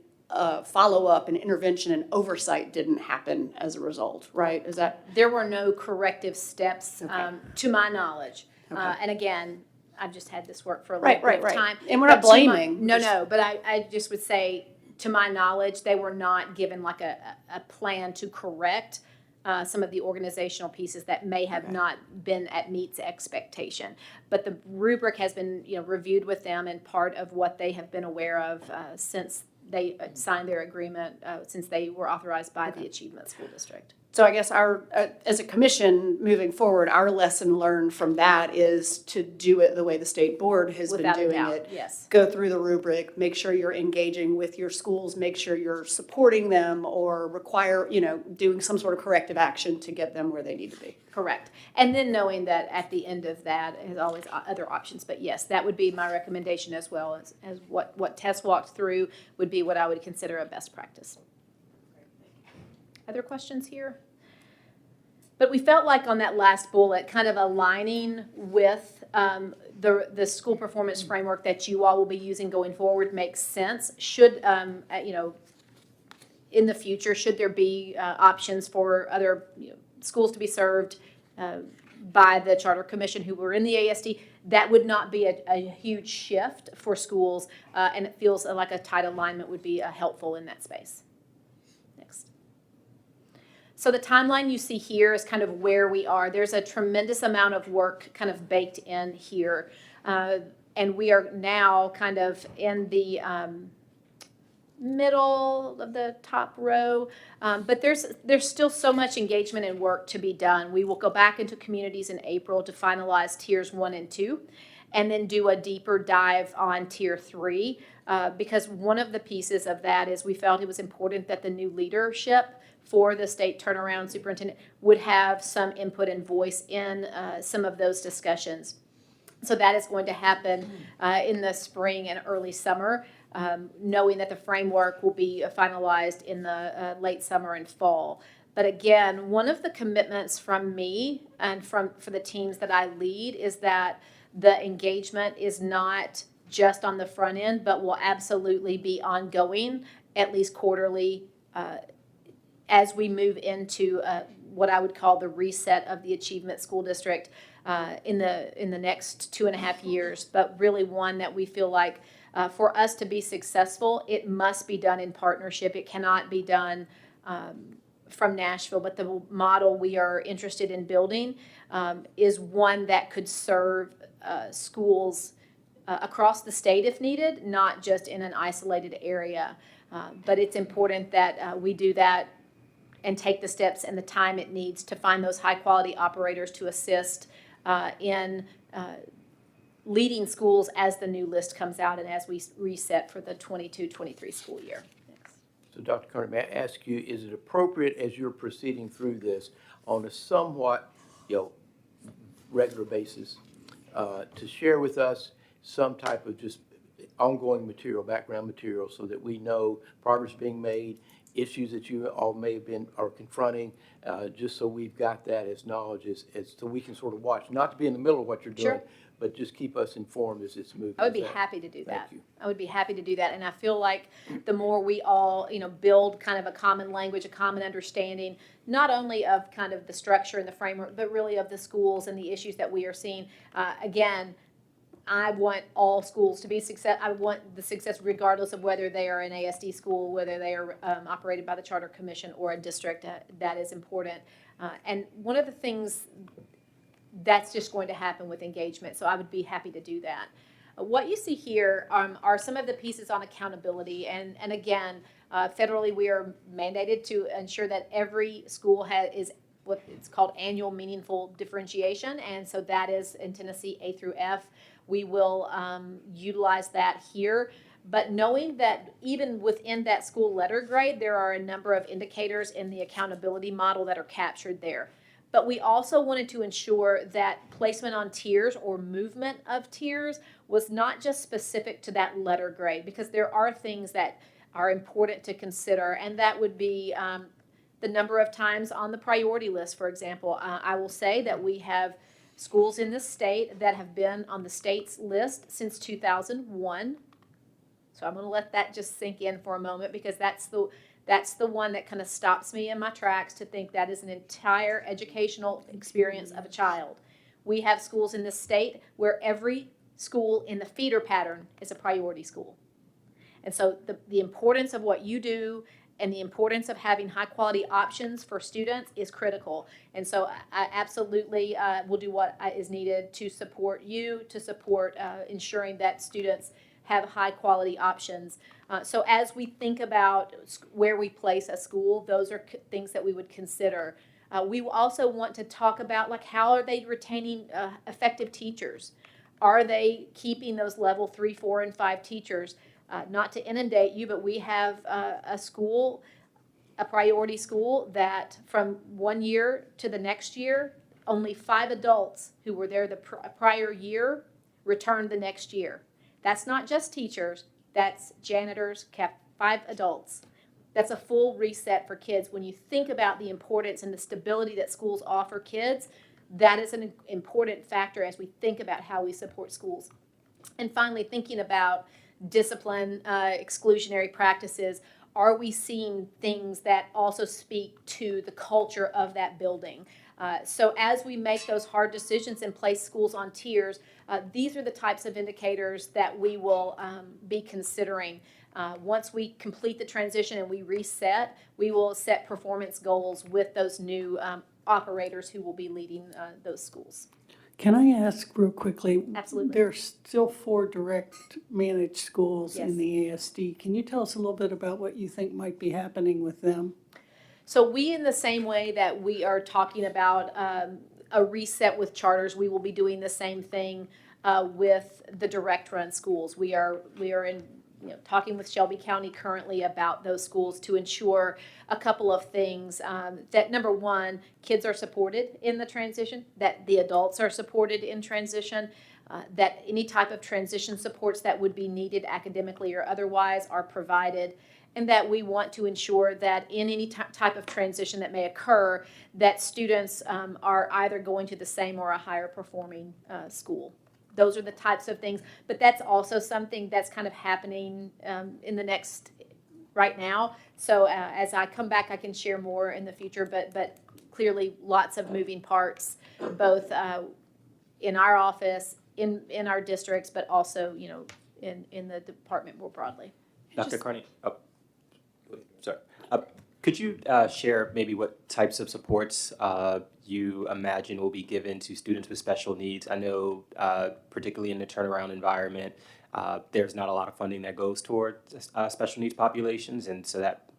follow-up and intervention and oversight didn't happen as a result, right? Is that? There were no corrective steps, Okay. to my knowledge. Okay. And again, I've just had this work for a Right, little bit of right, right. time. And we're not But to my- blaming. No, but I just would say, to my knowledge, they were not given like a plan to correct some of the organizational pieces that may have not been at meets expectation. But the rubric has been, reviewed with them, and part of what they have been aware of since they signed their agreement, since they were authorized by the Achievement School District. So I guess our, as a commission moving forward, our lesson learned from that is to do it the way the state board has been Without a doing doubt, it. yes. Go through the rubric, make sure you're engaging with your schools, make sure you're supporting them, or require, doing some sort of corrective action to get them where they need to be. Correct. And then knowing that at the end of that is always other options. But yes, that would be my recommendation, as well as what Tess walked through would be what I would consider a best practice. Other questions here? But we felt like on that last bullet, kind of aligning with the school performance framework that you all will be using going forward makes sense. Should, in the future, should there be options for other schools to be served by the Charter Commission who were in the ASD, that would not be a huge shift for schools, and it feels like a tight alignment would be helpful in that space. Next. So the timeline you see here is kind of where we are. There's a tremendous amount of work kind of baked in here, and we are now kind of in the middle of the top row, but there's still so much engagement and work to be done. We will go back into communities in April to finalize tiers 1 and 2, and then do a deeper dive on tier 3, because one of the pieces of that is we felt it was important that the new leadership for the state turnaround superintendent would have some input and voice in some of those discussions. So that is going to happen in the spring and early summer, knowing that the framework will be finalized in the late summer and fall. But again, one of the commitments from me and for the teams that I lead is that the engagement is not just on the front end, but will absolutely be ongoing, at least quarterly, as we move into what I would call the reset of the Achievement School District in the next 2.5 years, but really one that we feel like for us to be successful, it must be done in partnership. It cannot be done from Nashville, but the model we are interested in building is one that could serve schools across the state if needed, not just in an isolated area. But it's important that we do that and take the steps and the time it needs to find those high-quality operators to assist in leading schools as the new list comes out and as we reset for the 22-23 school year. So Dr. Carney, may I ask you, is it appropriate as you're proceeding through this on a somewhat, regular basis, to share with us some type of just ongoing material, background material, so that we know progress being made, issues that you all may have been, are confronting, just so we've got that as knowledge, as so we can sort of watch, not to be in the middle of what you're doing, Sure. but just keep us informed as it's moving. I would be Is that- happy to do that. Thank you. I would be happy to do that. And I feel like the more we all, build kind of a common language, a common understanding, not only of kind of the structure and the framework, but really of the schools and the issues that we are seeing. Again, I want all schools to be success. I want the success regardless of whether they are an ASD school, whether they are operated by the Charter Commission or a district. That is important. And one of the things that's just going to happen with engagement, so I would be happy to do that. What you see here are some of the pieces on accountability, and again, federally we are mandated to ensure that every school is what it's called annual meaningful differentiation, and so that is in Tennessee A through F. We will utilize that here, but knowing that even within that school letter grade, there are a number of indicators in the accountability model that are captured there. But we also wanted to ensure that placement on tiers or movement of tiers was not just specific to that letter grade, because there are things that are important to consider, and that would be the number of times on the priority list, for example. I will say that we have schools in this state that have been on the state's list since 2001. So I'm going to let that just sink in for a moment, because that's the one that kind of stops me in my tracks to think that is an entire educational experience of a child. We have schools in this state where every school in the feeder pattern is a priority school. And so the importance of what you do and the importance of having high quality options for students is critical. And so I absolutely will do what is needed to support you, to support ensuring that students have high quality options. So as we think about where we place a school, those are things that we would consider. We also want to talk about, like, how are they retaining effective teachers? Are they keeping those level 3, 4, and 5 teachers? Not to inundate you, but we have a school, a priority school, that from one year to the next year, only 5 adults who were there the prior year returned the next year. That's not just teachers, that's janitors, 5 adults. That's a full reset for kids. When you think about the importance and the stability that schools offer kids, that is an important factor as we think about how we support schools. And finally, thinking about discipline, exclusionary practices, are we seeing things that also speak to the culture of that building? So as we make those hard decisions and place schools on tiers, these are the types of indicators that we will be considering. Once we complete the transition and we reset, we will set performance goals with those new operators who will be leading those schools. Can I ask real quickly? Absolutely. There's still 4 direct managed schools Yes. in the ASD. Can you tell us a little bit about what you think might be happening with them? So we, in the same way that we are talking about a reset with charters, we will be doing the same thing with the direct run schools. We are in talking with Shelby County currently about those schools to ensure a couple of things. That number one, kids are supported in the transition, that the adults are supported in transition, that any type of transition supports that would be needed academically or otherwise are provided, and that we want to ensure that in any type of transition that may occur, that students are either going to the same or a higher performing school. those are the types of things. But that's also something that's kind of happening in the next, right now. So as I come back, I can share more in the future, but clearly lots of moving parts, both in our office, in our districts, but also, in the department more broadly. Dr. Carney, sorry. Could you share maybe what types of supports you imagine will be given to students with special needs? I know, particularly in the turnaround environment, there's not a lot of funding that goes toward special needs populations, and so that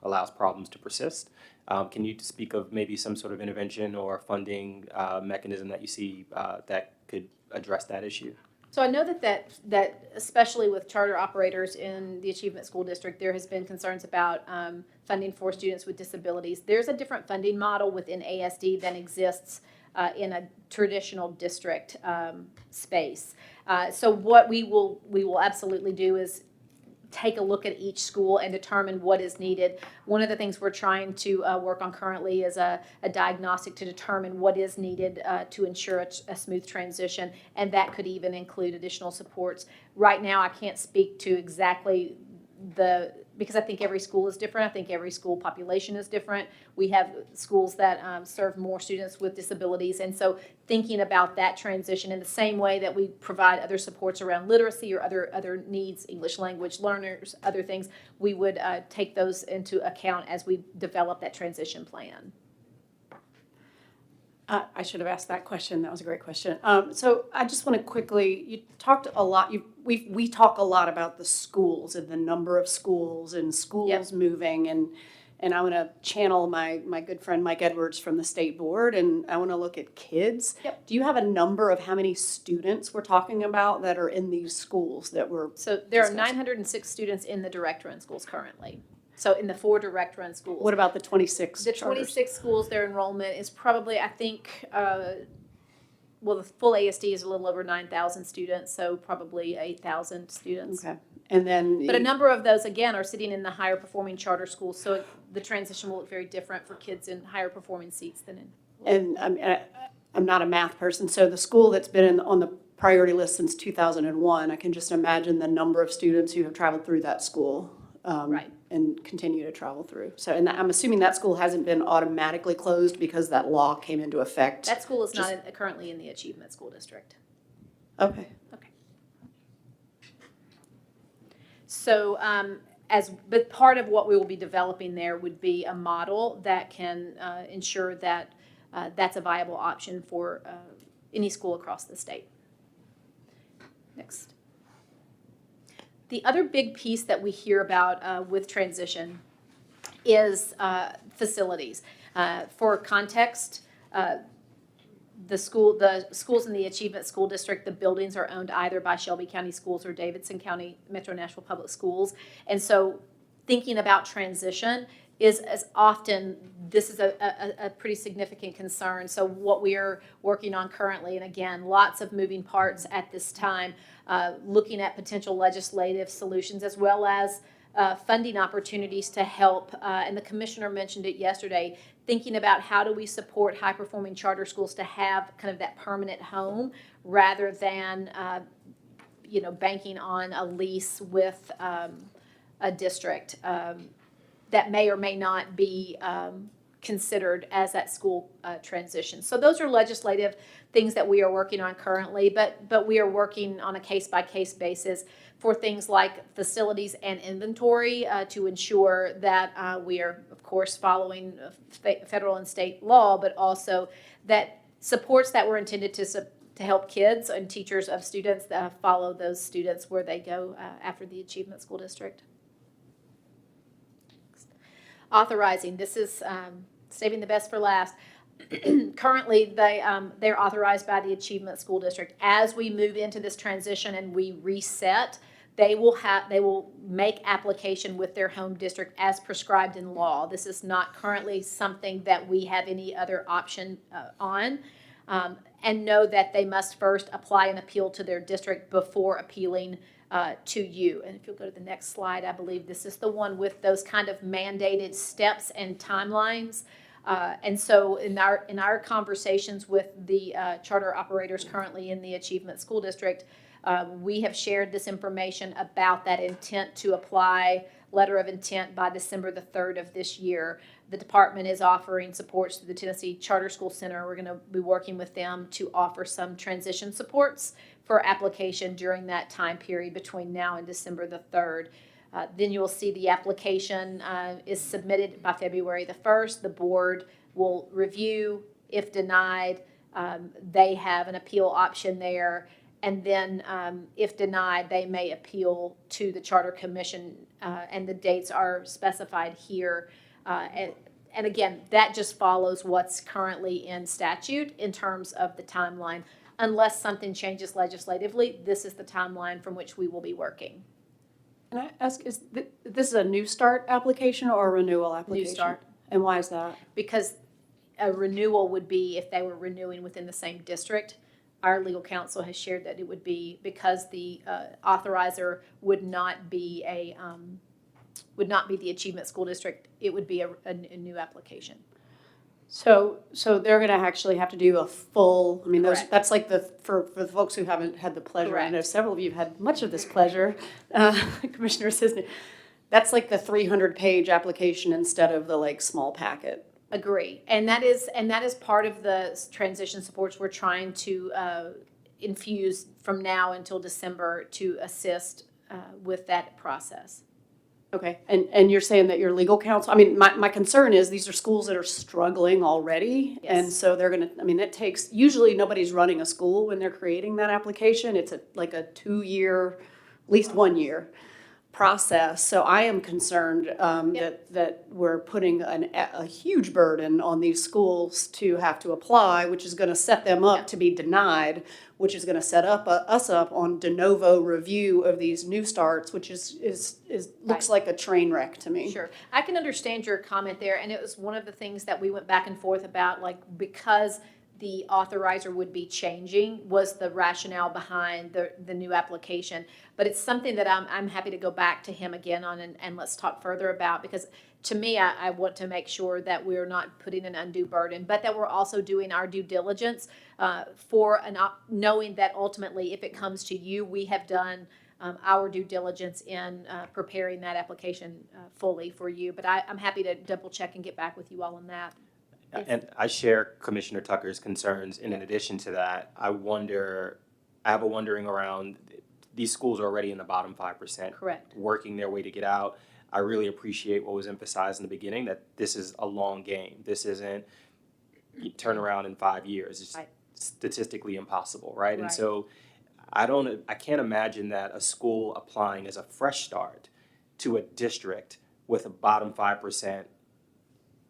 allows problems to persist. Can you speak of maybe some sort of intervention or funding mechanism that you see that could address that issue? So I know that especially with charter operators in the Achievement School District, there has been concerns about funding for students with disabilities. There's a different funding model within ASD than exists in a traditional district space. So what we will absolutely do is take a look at each school and determine what is needed. One of the things we're trying to work on currently is a diagnostic to determine what is needed to ensure a smooth transition, and that could even include additional supports. Right now, I can't speak to exactly because I think every school is different. I think every school population is different. We have schools that serve more students with disabilities, and so thinking about that transition in the same way that we provide other supports around literacy or other needs, English language learners, other things, we would take those into account as we develop that transition plan. I should have asked that question. That was a great question. So I just want to quickly, you talked a lot, we talk a lot about the schools and the number of schools and schools moving, and I want to channel my good friend Mike Edwards from the state board, and I want to look at kids. Yep. Do you have a number of how many students we're talking about that are in these schools that we're So there are discussing? 906 students in the direct run schools currently. So in the 4 direct run schools. What about the 26 The charters? 26 schools, their enrollment is probably, I think, the full ASD is a little over 9,000 students, so probably 8,000 students. Okay, and then. But a number of those, again, are sitting in the higher performing charter schools, so the transition will look very different for kids in higher performing seats than in. And I'm not a math person, so the school that's been on the priority list since 2001, I can just imagine the number of students who have traveled through that school. Right. And continue to travel through. So, and I'm assuming that school hasn't been automatically closed because that law came into effect. That school is not currently in the Achievement School District. Okay. Okay. So, but part of what we will be developing there would be a model that can ensure that that's a viable option for any school across the state. Next. The other big piece that we hear about with transition is facilities. For context, the schools in the Achievement School District, the buildings are owned either by Shelby County Schools or Davidson County Metro Nashville Public Schools. And so thinking about transition is as often, this is a pretty significant concern. So what we are working on currently, and again, lots of moving parts at this time, looking at potential legislative solutions as well as funding opportunities to help, and the commissioner mentioned it yesterday, thinking about how do we support high-performing charter schools to have kind of that permanent home rather than, banking on a lease with a district that may or may not be considered as that school transition. So those are legislative things that we are working on currently, but we are working on a case-by-case basis for things like facilities and inventory to ensure that we are, of course, following federal and state law, but also that supports that were intended to help kids and teachers of students follow those students where they go after the Achievement School District. Authorizing, this is saving the best for last. Currently, they're authorized by the Achievement School District. As we move into this transition and we reset, they will make application with their home district as prescribed in law. This is not currently something that we have any other option on. And know that they must first apply an appeal to their district before appealing to you. And if you'll go to the next slide, I believe this is the one with those kind of mandated steps and timelines. And so in our conversations with the charter operators currently in the Achievement School District, we have shared this information about that intent to apply, letter of intent by December the 3rd of this year. The department is offering supports to the Tennessee Charter School Center. We're going to be working with them to offer some transition supports for application during that time period between now and December the 3rd. Then you'll see the application is submitted by February the 1st. The board will review. If denied, they have an appeal option there. And then if denied, they may appeal to the Charter Commission, and the dates are specified here. And again, that just follows what's currently in statute in terms of the timeline. Unless something changes legislatively, this is the timeline from which we will be working. Can I ask, is this is a New Start application or a renewal application? Start. And why is that? Because a renewal would be if they were renewing within the same district. Our legal counsel has shared that it would be because the authorizer would not be the Achievement School District. It would be a new application. So they're going to actually have to do a full, I mean, Correct. that's like for the folks who haven't had the pleasure, I know Correct. several of you have had much of this pleasure, Commissioner Assistant, that's like the 300-page application instead of the like small packet. Agree, and that is part of the transition supports we're trying to infuse from now until December to assist with that process. Okay, and you're saying that your legal counsel, I mean, my concern is these are schools that are struggling already. And Yes. so they're gonna, I mean, it takes, usually nobody's running a school when they're creating that application. It's like a 2-year, at least 1 year process. So I am concerned that we're putting a huge burden on these schools to have to apply, which is gonna set them up to be denied, which is gonna set us up on de novo review of these new starts, which is looks like a train wreck to me. Sure. I can understand your comment there, and it was one of the things that we went back and forth about, like, because the authorizer would be changing was the rationale behind the new application. But it's something that I'm happy to go back to him again on and let's talk further about, because to me, I want to make sure that we're not putting an undue burden, but that we're also doing our due diligence knowing that ultimately, if it comes to you, we have done our due diligence in preparing that application fully for you. But I'm happy to double check and get back with you all on that. And I share Commissioner Tucker's concerns. And in addition to that, I have a wondering around, these schools are already in the bottom 5%. Correct. Working their way to get out. I really appreciate what was emphasized in the beginning, that this is a long game. This isn't you turn around in 5 years. It's Right. statistically impossible, right? And Right. so I can't imagine that a school applying as a fresh start to a district with a bottom 5%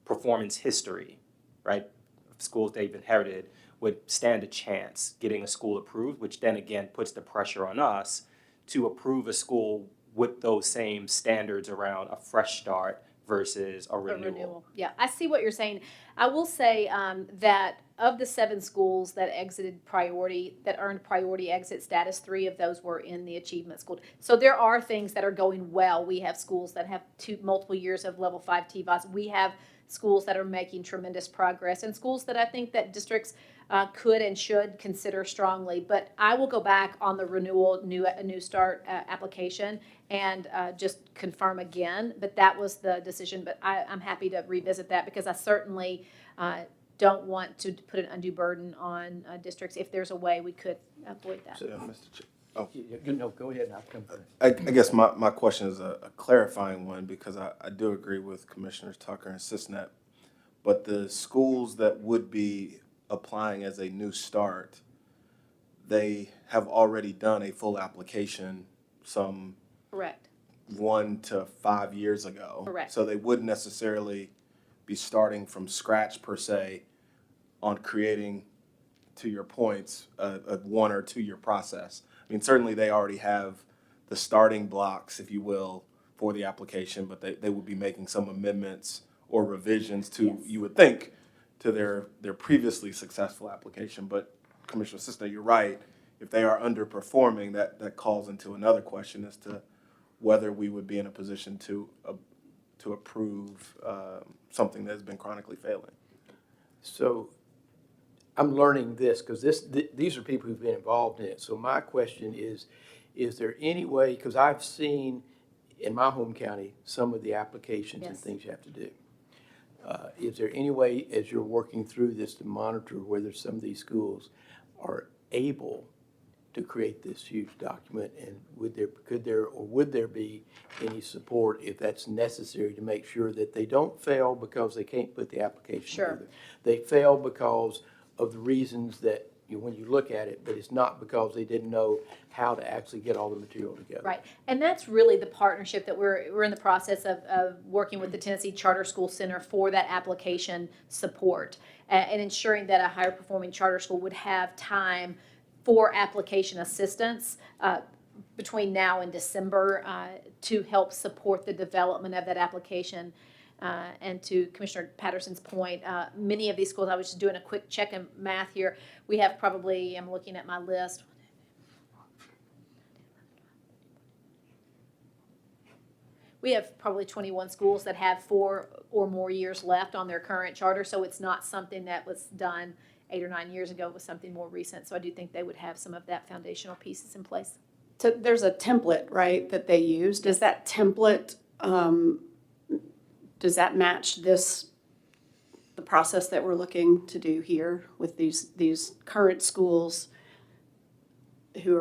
performance history, right, of schools they've inherited, would stand a chance getting a school approved, which then again puts the pressure on us to approve a school with those same standards around a fresh start versus a renewal. Yeah, I see what you're saying. I will say that of the 7 schools that earned priority exit status, 3 of those were in the Achievement School. So there are things that are going well. We have schools that have multiple years of level 5 TVOS. We have schools that are making tremendous progress, and schools that I think that districts could and should consider strongly. But I will go back on the renewal new start application and just confirm again. But that was the decision. But I'm happy to revisit that, because I certainly don't want to put an undue burden on districts. If there's a way we could avoid that. So, Mr. Chair. No, go ahead, and I'll come back. I guess my question is a clarifying one, because I do agree with Commissioners Tucker and Sisnet, but the schools that would be applying as a new start, they have already done a full application some Correct. 1 to 5 years ago. Correct. So they wouldn't necessarily be starting from scratch per se on creating, to your points, a 1 or 2 year process. I mean, certainly they already have the starting blocks, if you will, for the application, but they would be making some amendments or revisions to, Yes. you would think, to their previously successful application. But Commissioner Sister, you're right. If they are underperforming, that calls into another question as to whether we would be in a position to approve something that's been chronically failing. So I'm learning this because these are people who've been involved in it. So my question is there any way, because I've seen in my home county some of the applications and Yes. things you have to do. Is there any way, as you're working through this, to monitor whether some of these schools are able to create this huge document? And would there be any support if that's necessary to make sure that they don't fail because they can't put the application Sure. together? They fail because of the reasons that when you look at it, but it's not because they didn't know how to actually get all the material together. Right, and that's really the partnership that we're in the process of working with the Tennessee Charter School Center for that application support and ensuring that a higher performing charter school would have time for application assistance between now and December to help support the development of that application. And to Commissioner Patterson's point, many of these schools, I was just doing a quick check and math here. We have probably, I'm looking at my list. We have probably 21 schools that have 4 or more years left on their current charter, so it's not something that was done 8 or 9 years ago. It was something more recent, so I do think they would have some of that foundational pieces in place. So there's a template, right, that they use. Does that template, does that match the process that we're looking to do here with these current schools who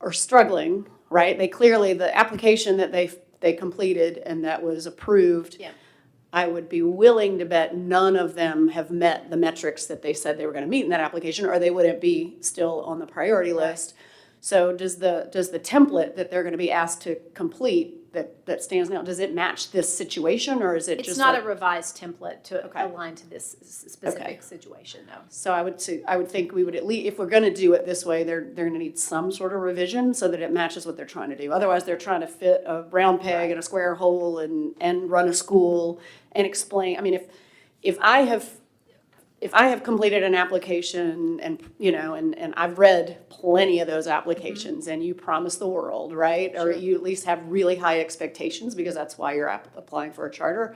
are struggling, right? They clearly, the application that they completed and that was approved, Yeah. I would be willing to bet none of them have met the metrics that they said they were going to meet in that application, or they wouldn't be still on the priority list. So does the template that they're going to be asked to complete that stands now, does it match this situation, or is it just It's not like, a revised template to Okay. align to this specific Okay. situation, no. So I would think we would at least, if we're going to do it this way, they're going to need some sort of revision so that it matches what they're trying to do. Otherwise, they're trying to fit a round peg in a square hole and run a school and explain. I mean, if I have completed an application and, and I've read plenty of those applications and you promise the world, right? Or you at least have really high expectations because that's why you're applying for a charter.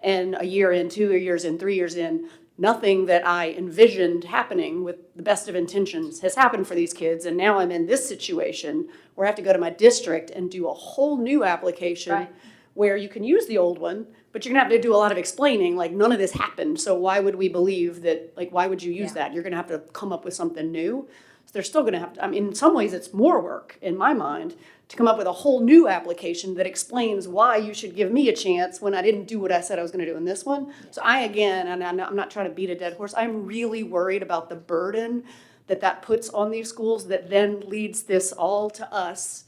And a year in, 2 years in, 3 years in, nothing that I envisioned happening with the best of intentions has happened for these kids. And now I'm in this situation where I have to go to my district and do a whole new application Right. where you can use the old one, but you're gonna have to do a lot of explaining, like none of this happened, so why would we believe that, like why would you use that? You're gonna have to come up with something new. So they're still gonna have to, I mean, in some ways it's more work, in my mind, to come up with a whole new application that explains why you should give me a chance when I didn't do what I said I was gonna do in this one. So and I'm not trying to beat a dead horse, I'm really worried about the burden that puts on these schools that then leads this all to us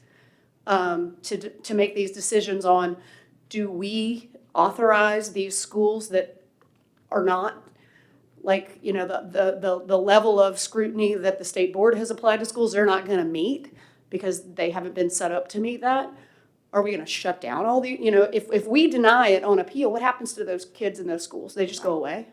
to make these decisions on, do we authorize these schools that are not, like, the level of scrutiny that the state board has applied to schools, they're not gonna meet because they haven't been set up to meet that? Are we gonna shut down all the, if we deny it on appeal, what happens to those kids in those schools? They just go away?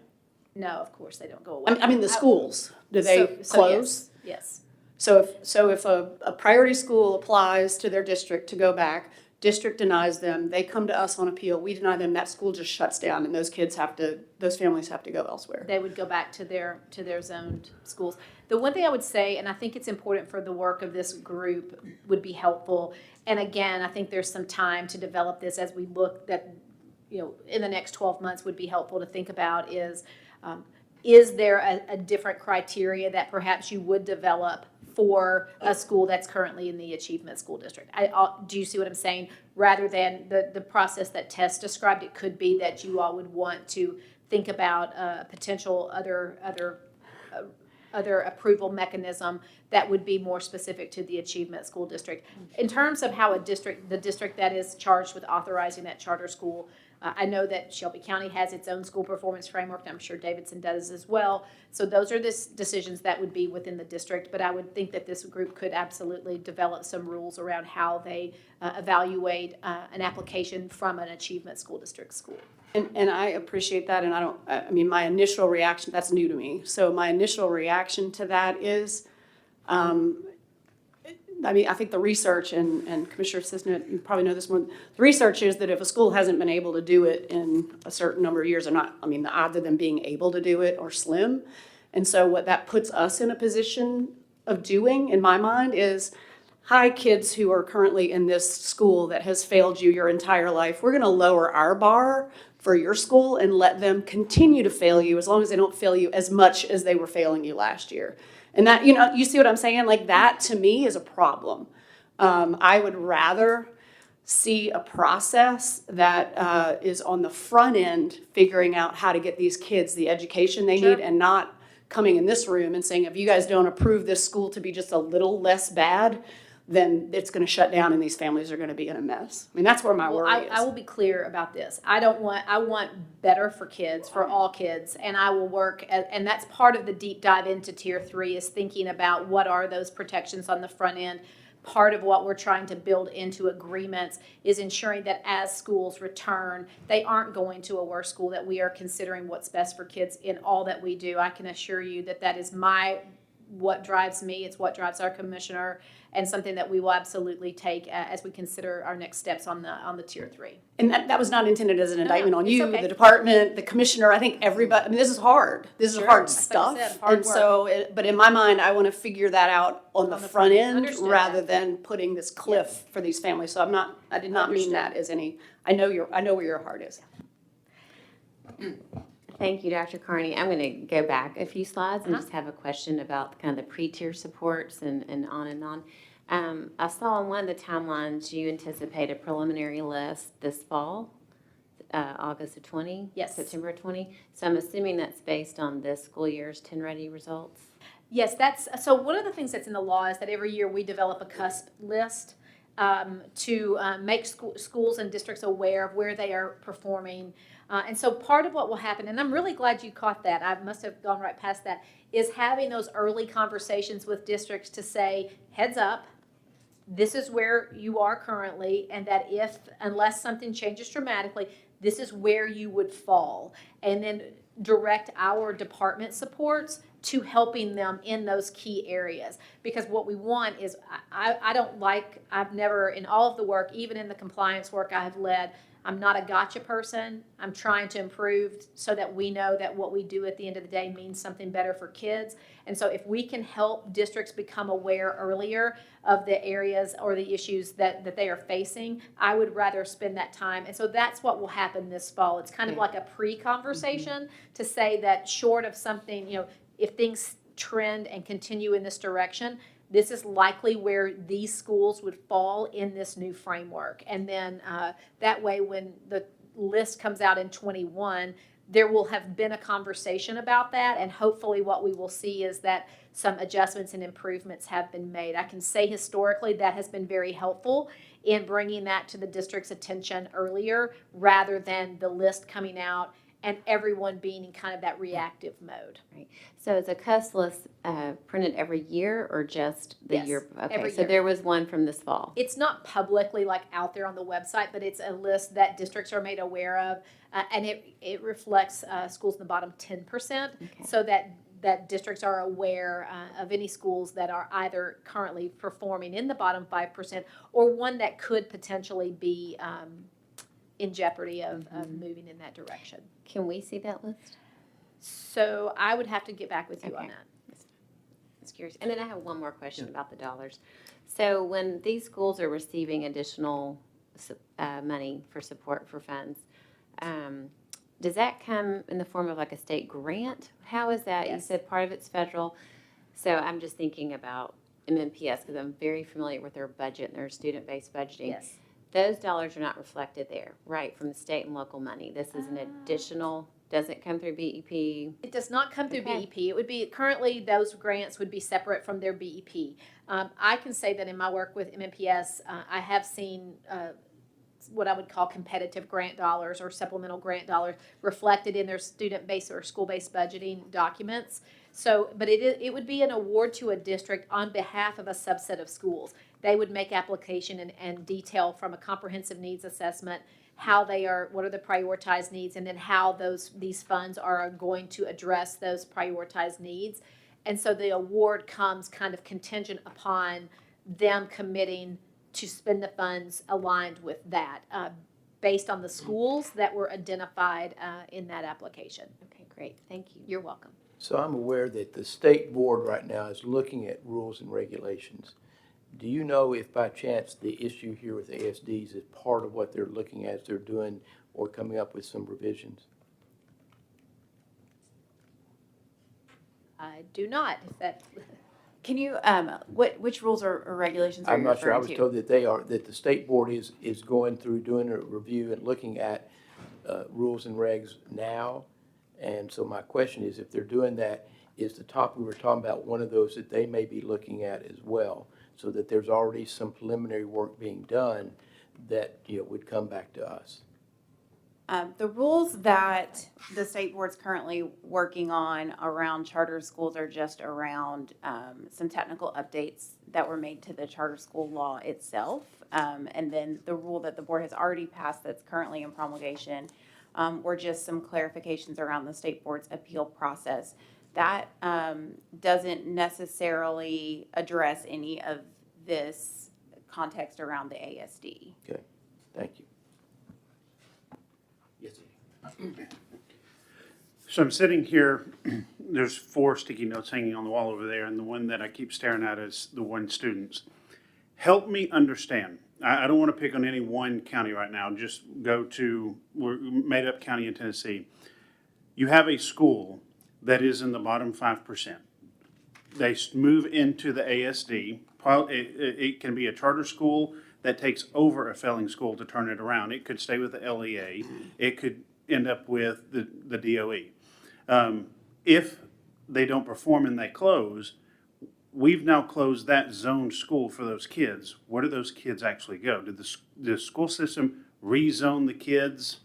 No, of course, they don't go away. I mean, the schools, do they So close? Yes. So if a priority school applies to their district to go back, district denies them, they come to us on appeal, we deny them, that school just shuts down and those families have to go elsewhere. They would go back to their zoned schools. The one thing I would say, and I think it's important for the work of this group, would be helpful. And again, I think there's some time to develop this as we look that, in the next 12 months would be helpful to think about is there a different criteria that perhaps you would develop for a school that's currently in the achievement school district? Do you see what I'm saying? Rather than the process that Tess described, it could be that you all would want to think about a potential other approval mechanism that would be more specific to the achievement school district. In terms of how the district that is charged with authorizing that charter school, I know that Shelby County has its own school performance framework, and I'm sure Davidson does as well. So those are the decisions that would be within the district, but I would think that this group could absolutely develop some rules around how they evaluate an application from an achievement school district school. And I appreciate that, and my initial reaction, that's new to me, so my initial reaction to that is, I mean, I think the research, and Commissioner Cisnet, you probably know this more, the research is that if a school hasn't been able to do it in a certain number of years, or not, I mean, the odds of them being able to do it are slim. And so what that puts us in a position of doing, in my mind, is, hi, kids who are currently in this school that has failed you your entire life, we're gonna lower our bar for your school and let them continue to fail you as long as they don't fail you as much as they were failing you last year. And that, you see what I'm saying? Like, that to me is a problem. I would rather see a process that is on the front end, figuring out how to get these kids the education they need, and not coming in this room and saying, if you guys don't approve this school to be just a little less bad, then it's going to shut down and these families are going to be in a mess. I mean, that's where my Well, worry is. I will be clear about this. I want better for kids, for all kids, and I will work, and that's part of the deep dive into Tier 3 is thinking about what are those protections on the front end. Part of what we're trying to build into agreements is ensuring that as schools return, they aren't going to a worse school, that we are considering what's best for kids in all that we do. I can assure you that that is what drives me, it's what drives our commissioner, and something that we will absolutely take as we consider our next steps on the Tier 3. And that was not intended as an indictment on it's you, okay. the department, the commissioner. I think everybody, I mean, this is hard. This is Sure, hard that's stuff. what I said, hard And so, but in my mind, I want to figure that out on the front end Understood rather that. than putting this cliff for these families. So I did not mean that as any, I know where your heart is. Thank you, Dr. Carney. I'm going to go back a few slides and just have a question about kind of the pre-tier supports and on and on. I saw on one of the timelines you anticipate a preliminary list this fall, August of 20, Yes. September of 20. So I'm assuming that's based on this school year's 10 Ready results. Yes, so one of the things that's in the law is that every year we develop a CUSP list to make schools and districts aware of where they are performing. And so part of what will happen, and I'm really glad you caught that, I must have gone right past that, is having those early conversations with districts to say, heads up, this is where you are currently, and that unless something changes dramatically, this is where you would fall. And then direct our department supports to helping them in those key areas. Because what we want is, I've never, in all of the work, even in the compliance work I have led, I'm not a gotcha person. I'm trying to improve so that we know that what we do at the end of the day means something better for kids. And so if we can help districts become aware earlier of the areas or the issues that they are facing, I would rather spend that time. And so that's what will happen this fall. It's kind of like a pre-conversation to say that short of something, if things trend and continue in this direction, this is likely where these schools would fall in this new framework. And then that way, when the list comes out in 21, there will have been a conversation about that. And hopefully what we will see is that some adjustments and improvements have been made. I can say historically that has been very helpful in bringing that to the district's attention earlier rather than the list coming out and everyone being in kind of that reactive mode. Right. So is a CUS list printed every year or just the Yes, year? Okay, every so year. there was one from this fall. It's not publicly out there on the website, but it's a list that districts are made aware of, and it reflects schools in the bottom 10%, so that districts are aware of any schools that are either currently performing in the bottom 5% or one that could potentially be in jeopardy of moving in that direction. Can we see that list? So I would have to get back with you on Okay. that. Just curious. And then I have one more question about the dollars. So when these schools are receiving additional money for support for funds, does that come in the form of a state grant? How is that? Yes. You said part of it's federal. So I'm just thinking about MMPS because I'm very familiar with their budget and their student-based budgeting. Yes. Those dollars are not reflected there, right, from the state and local money. This is an additional, doesn't come through BEP. It does not come through Okay. BEP. It would be, currently, those grants would be separate from their BEP. I can say that in my work with MMPS, I have seen what I would call competitive grant dollars or supplemental grant dollars reflected in their student-based or school-based budgeting documents. So, but it would be an award to a district on behalf of a subset of schools. They would make application and detail from a comprehensive needs assessment how they are, what are the prioritized needs, and then how these funds are going to address those prioritized needs. And so the award comes kind of contingent upon them committing to spend the funds aligned with that, based on the schools that were identified in that application. Okay, great, thank you. You're welcome. So I'm aware that the state board right now is looking at rules and regulations. Do you know if by chance the issue here with ASDs is part of what they're looking at as they're doing or coming up with some revisions? I do not, if that, Can you, which rules or regulations are I'm you not sure. I referring was to? told that the state board is going through doing a review and looking at rules and regs now. And so my question is, if they're doing that, is the topic we were talking about one of those that they may be looking at as well? So that there's already some preliminary work being done that, would come back to us. The rules that the state board's currently working on around charter schools are just around some technical updates that were made to the charter school law itself. And then the rule that the board has already passed that's currently in promulgation were just some clarifications around the state board's appeal process. That doesn't necessarily address any of this context around the ASD. Okay, thank you. Yes, sir. So I'm sitting here, there's 4 sticky notes hanging on the wall over there, and the one that I keep staring at is the one students. Help me understand. I don't want to pick on any one county right now, just go to, we're made up county in Tennessee. You have a school that is in the bottom 5%. They move into the ASD. It can be a charter school that takes over a failing school to turn it around. It could stay with the LEA. It could end up with the DOE. If they don't perform and they close, we've now closed that zoned school for those kids. Where do those kids actually go? Did the school system rezone the kids?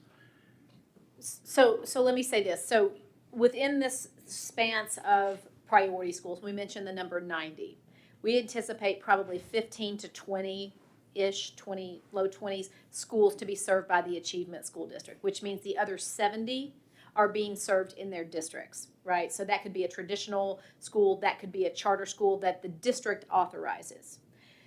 so let me say this. So within this span of priority schools, we mentioned the number 90. We anticipate probably 15 to 20-ish, low 20s schools to be served by the Achievement School District, which means the other 70 are being served in their districts, right? So that could be a traditional school, that could be a charter school that the district authorizes.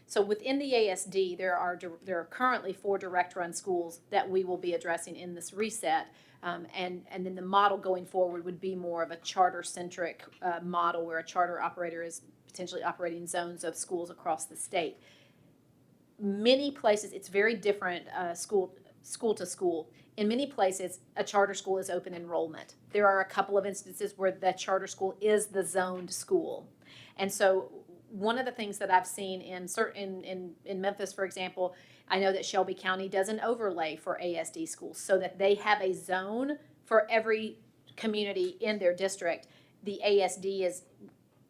So within the ASD, there are currently 4 direct-run schools that we will be addressing in this reset. And then the model going forward would be more of a charter-centric model where a charter operator is potentially operating zones of schools across the state. Many places, it's very different school to school. In many places, a charter school is open enrollment. There are a couple of instances where the charter school is the zoned school. And so one of the things that I've seen in Memphis, for example, I know that Shelby County does an overlay for ASD schools so that they have a zone for every community in their district. The ASD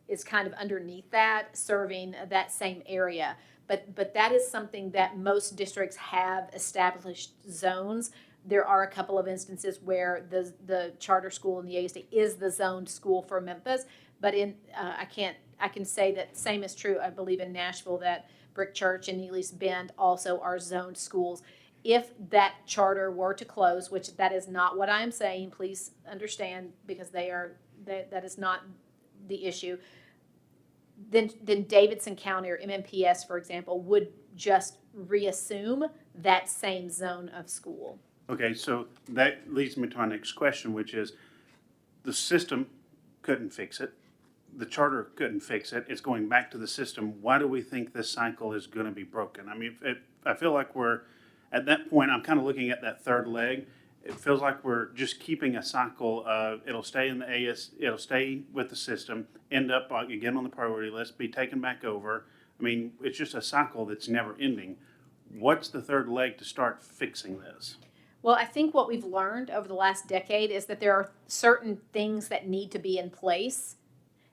is kind of underneath that, serving that same area. But that is something that most districts have established zones. There are a couple of instances where the charter school in the ASD is the zoned school for Memphis, but I can say that same is true, I believe, in Nashville, that Brick Church and Neely's Bend also are zoned schools. If that charter were to close, which that is not what I am saying, please understand, because that is not the issue, then Davidson County or MMPS, for example, would just reassume that same zone of school. Okay, so that leads me to my next question, which is the system couldn't fix it. The charter couldn't fix it. It's going back to the system. Why do we think this cycle is going to be broken? I mean, I feel like we're at that point. I'm kind of looking at that third leg. It feels like we're just keeping a cycle of it'll stay in the it'll stay with the system, end up again on the priority list, be taken back over. I mean, it's just a cycle that's never ending. What's the third leg to start fixing this? Well, I think what we've learned over the last decade is that there are certain things that need to be in place.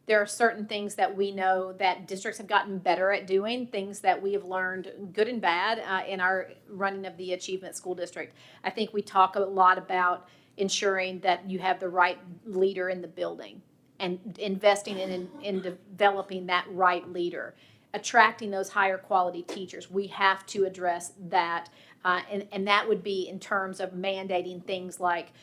There are certain things that we know that districts have gotten better at doing, things that we have learned, good and bad, in our running of the Achievement School District. I think we talk a lot about ensuring that you have the right leader in the building and investing in developing that right leader, attracting those higher quality teachers. We have to address that, and that would be in terms of mandating things like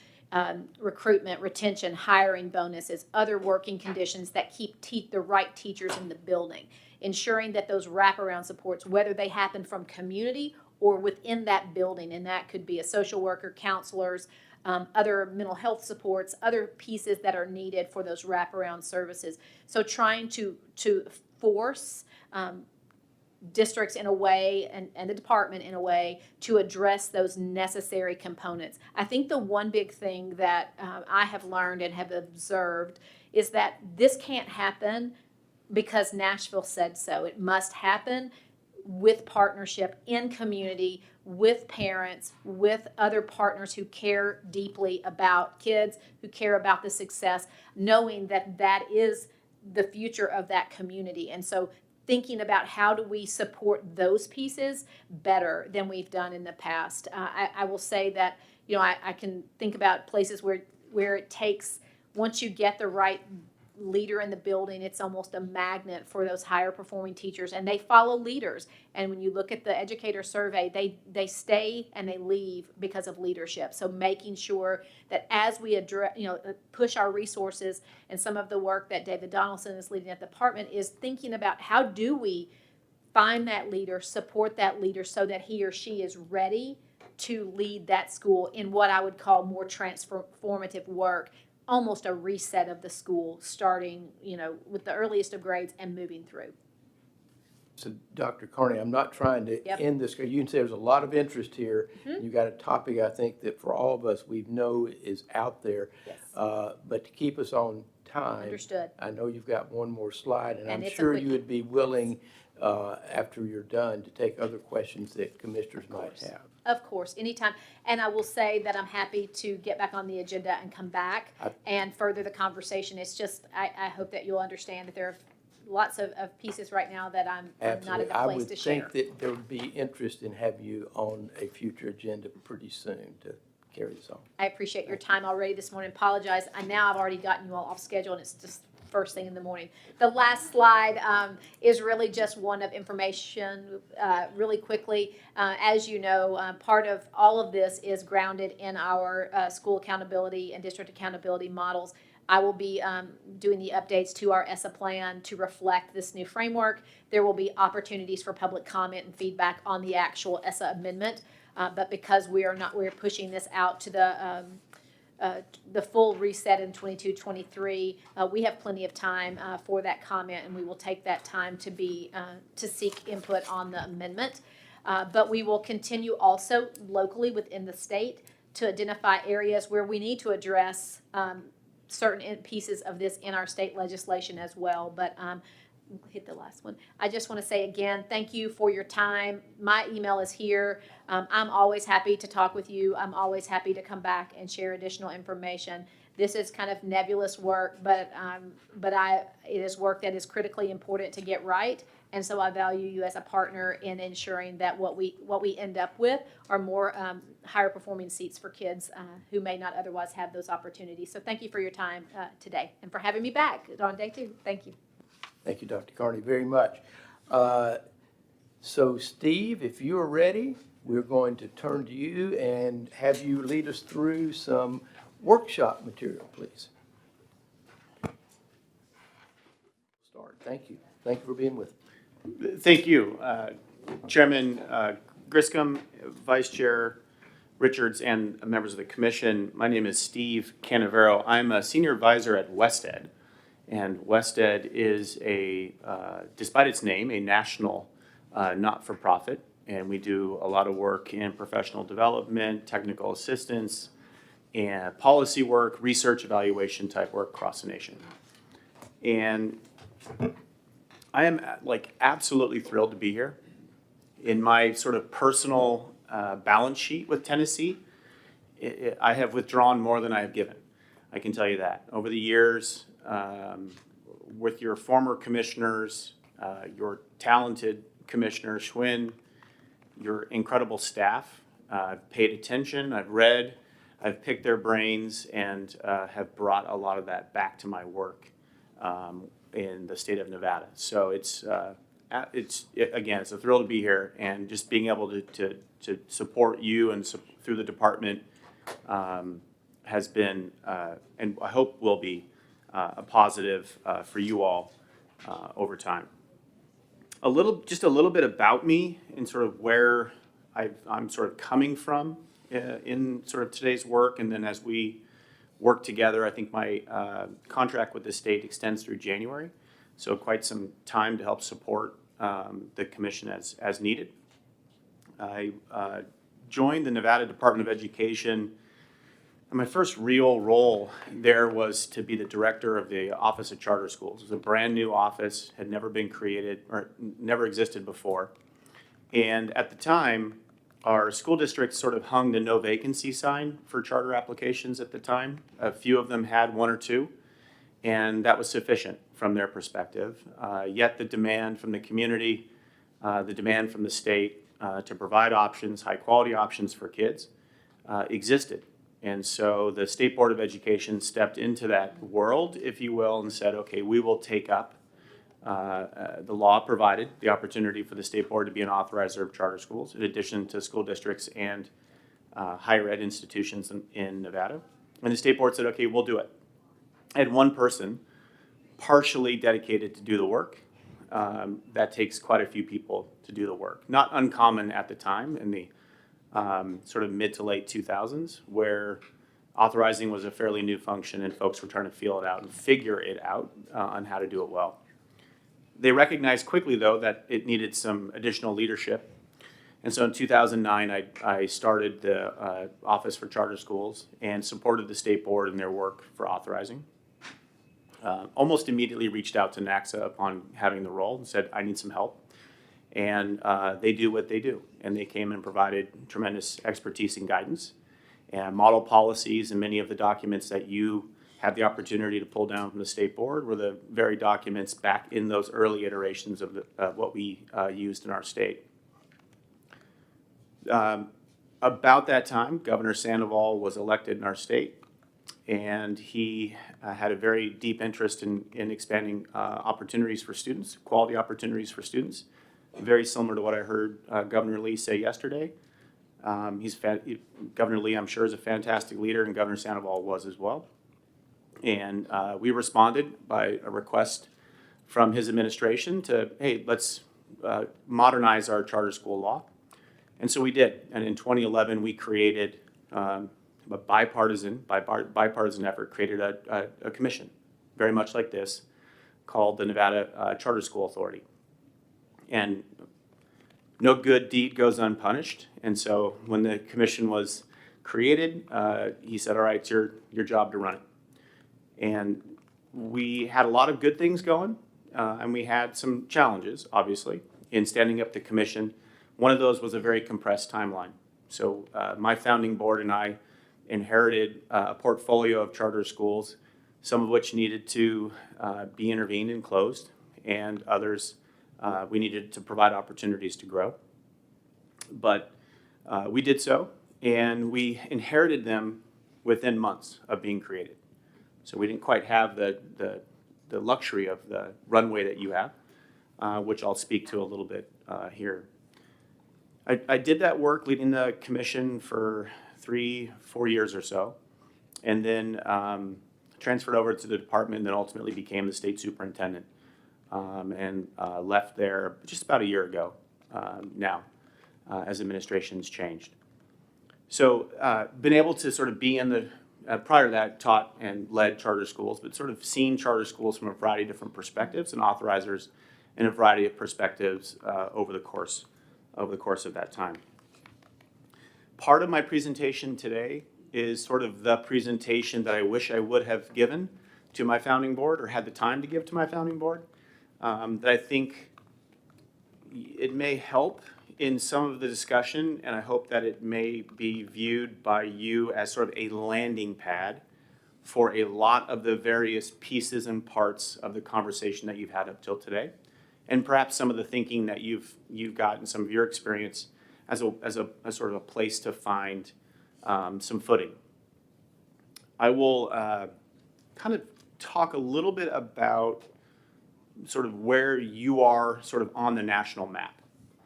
recruitment, retention, hiring bonuses, other working conditions that keep the right teachers in the building. ensuring that those wraparound supports, whether they happen from community or within that building, and that could be a social worker, counselors, other mental health supports, other pieces that are needed for those wraparound services. So trying to force districts in a way and the department in a way to address those necessary components. I think the one big thing that I have learned and have observed is that this can't happen because Nashville said so. It must happen with partnership in community, with parents, with other partners who care deeply about kids, who care about the success, knowing that that is the future of that community. And so thinking about how do we support those pieces better than we've done in the past. I will say that, I can think about places where it takes, once you get the right leader in the building, it's almost a magnet for those higher performing teachers, and they follow leaders. And when you look at the educator survey, they stay and they leave because of leadership. So making sure that as we address, push our resources, and some of the work that David Donaldson is leading at the department is thinking about how do we find that leader, support that leader so that he or she is ready to lead that school in what I would call more transformative work, almost a reset of the school, starting, with the earliest of grades and moving through. So, Dr. Carney, I'm not trying to Yep. end this. You can say there's a lot of interest here. You got a topic I think that for all of us we know is out there. Yes. But to keep us on time, Understood. I know you've got one more slide, and And I'm it's a sure quick- you would be willing, after you're done, to take other questions that commissioners might have. Of course, anytime. And I will say that I'm happy to get back on the agenda and come back and further the conversation. It's just, I hope that you'll understand that there are lots of pieces right now that I'm not in Absolutely. the I place would to share. think that there would be interest in having you on a future agenda pretty soon to carry this on. I appreciate your time already this morning. Apologize. I've already gotten you all off schedule, and it's just first thing in the morning. The last slide is really just one of information really quickly. As you know, part of all of this is grounded in our school accountability and district accountability models. I will be doing the updates to our ESSA plan to reflect this new framework. There will be opportunities for public comment and feedback on the actual ESSA amendment. But because we're pushing this out to the full reset in 22-23, we have plenty of time for that comment, and we will take that time to seek input on the amendment. But we will continue also locally within the state to identify areas where we need to address certain pieces of this in our state legislation as well. But hit the last one. I just want to say again, thank you for your time. My email is here. I'm always happy to talk with you. I'm always happy to come back and share additional information. This is kind of nebulous work, but it is work that is critically important to get right. And so I value you as a partner in ensuring that what we end up with are more higher performing seats for kids who may not otherwise have those opportunities. So thank you for your time today and for having me back on day 2. Thank you. Thank you, Dr. Carney, very much. So, Steve, if you are ready, we're going to turn to you and have you lead us through some workshop material, please. Start. Thank you. Thank you for being with us. Thank you, Chairman Griscom, Vice Chair Richards, and members of the commission. My name is Steve Canavero. I'm a senior advisor at WestEd. And WestEd is despite its name, a national not-for-profit. And we do a lot of work in professional development, technical assistance, and policy work, research evaluation type work across the nation. And I am absolutely thrilled to be here. In my sort of personal balance sheet with Tennessee, I have withdrawn more than I have given. I can tell you that. Over the years, with your former commissioners, your talented Commissioner Schwinn, your incredible staff, I've paid attention, I've read, I've picked their brains, and have brought a lot of that back to my work in the state of Nevada. So it's a thrill to be here, and just being able to support you and through the department has been, and I hope will be, a positive for you all over time. just a little bit about me and sort of where I'm sort of coming from in sort of today's work. And then as we work together, I think my contract with the state extends through January. So quite some time to help support the commission as needed. I joined the Nevada Department of Education. And my first real role there was to be the director of the Office of Charter Schools. It was a brand new office, had never been created or never existed before. And at the time, our school districts sort of hung the no vacancy sign for charter applications at the time. A few of them had one or two, and that was sufficient from their perspective. Yet the demand from the community, the demand from the state to provide options, high quality options for kids existed. And so the State Board of Education stepped into that world, if you will, and said, okay, we will take up the law provided the opportunity for the State Board to be an authorizer of charter schools, in addition to school districts and higher ed institutions in Nevada. And the State Board said, okay, we'll do it. I had one person partially dedicated to do the work. That takes quite a few people to do the work. Not uncommon at the time in the sort of mid to late 2000s, where authorizing was a fairly new function and folks were trying to feel it out and figure it out on how to do it well. They recognized quickly, though, that it needed some additional leadership. And so in 2009, I started the Office for Charter Schools and supported the State Board in their work for authorizing. Almost immediately reached out to NACSA upon having the role and said, I need some help. And they do what they do. And they came and provided tremendous expertise and guidance and model policies, and many of the documents that you had the opportunity to pull down from the State Board were the very documents back in those early iterations of what we used in our state. About that time, Governor Sandoval was elected in our state, and he had a very deep interest in expanding opportunities for students, quality opportunities for students. Very similar to what I heard Governor Lee say yesterday. Governor Lee, I'm sure, is a fantastic leader, and Governor Sandoval was as well. And we responded by a request from his administration to, hey, let's modernize our charter school law. And so we did. And in 2011, we created a bipartisan effort, created a commission, very much like this, called the Nevada Charter School Authority. And no good deed goes unpunished. And so when the commission was created, he said, all right, it's your job to run it. And we had a lot of good things going, and we had some challenges, obviously, in standing up the commission. One of those was a very compressed timeline. So my founding board and I inherited a portfolio of charter schools, some of which needed to be intervened and closed, and others we needed to provide opportunities to grow. But we did so, and we inherited them within months of being created. So we didn't quite have the luxury of the runway that you have, which I'll speak to a little bit here. I did that work leading the commission for 3-4 years or so, and then transferred over to the department and then ultimately became the state superintendent. And left there just about a year ago now, as administration's changed. So been able to sort of be in the, prior to that, taught and led charter schools, but sort of seen charter schools from a variety of different perspectives and authorizers in a variety of perspectives over the course of that time. Part of my presentation today is sort of the presentation that I wish I would have given to my founding board or had the time to give to my founding board. That I think it may help in some of the discussion, and I hope that it may be viewed by you as sort of a landing pad for a lot of the various pieces and parts of the conversation that you've had up till today, and perhaps some of the thinking that you've gotten, some of your experience as a sort of a place to find some footing. I will kind of talk a little bit about sort of where you are sort of on the national map,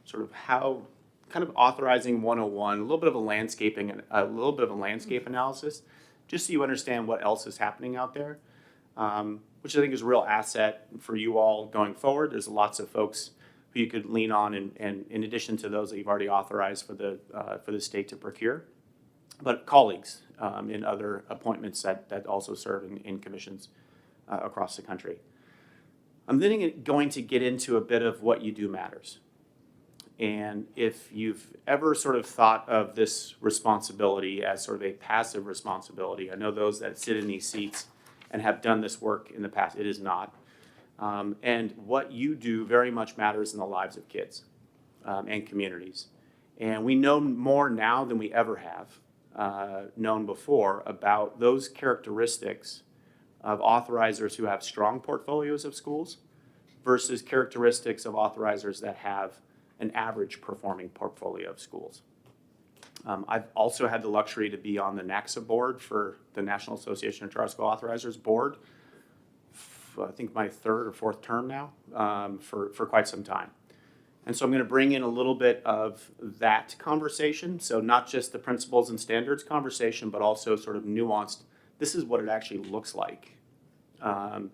sort of how, kind of authorizing 101, a little bit of a landscape analysis, just so you understand what else is happening out there, which I think is a real asset for you all going forward. There's lots of folks who you could lean on, and in addition to those that you've already authorized for the state to procure, but colleagues in other appointments that also serve in commissions across the country. I'm then going to get into a bit of what you do matters. And if you've ever sort of thought of this responsibility as sort of a passive responsibility, I know those that sit in these seats and have done this work in the past, it is not. And what you do very much matters in the lives of kids and communities. And we know more now than we ever have known before about those characteristics of authorizers who have strong portfolios of schools versus characteristics of authorizers that have an average performing portfolio of schools. I've also had the luxury to be on the NACSA board for the National Association of Charter School Authorizers board, I think my third or fourth term now, for quite some time. And so I'm going to bring in a little bit of that conversation. So not just the principles and standards conversation, but also sort of nuanced, this is what it actually looks like. And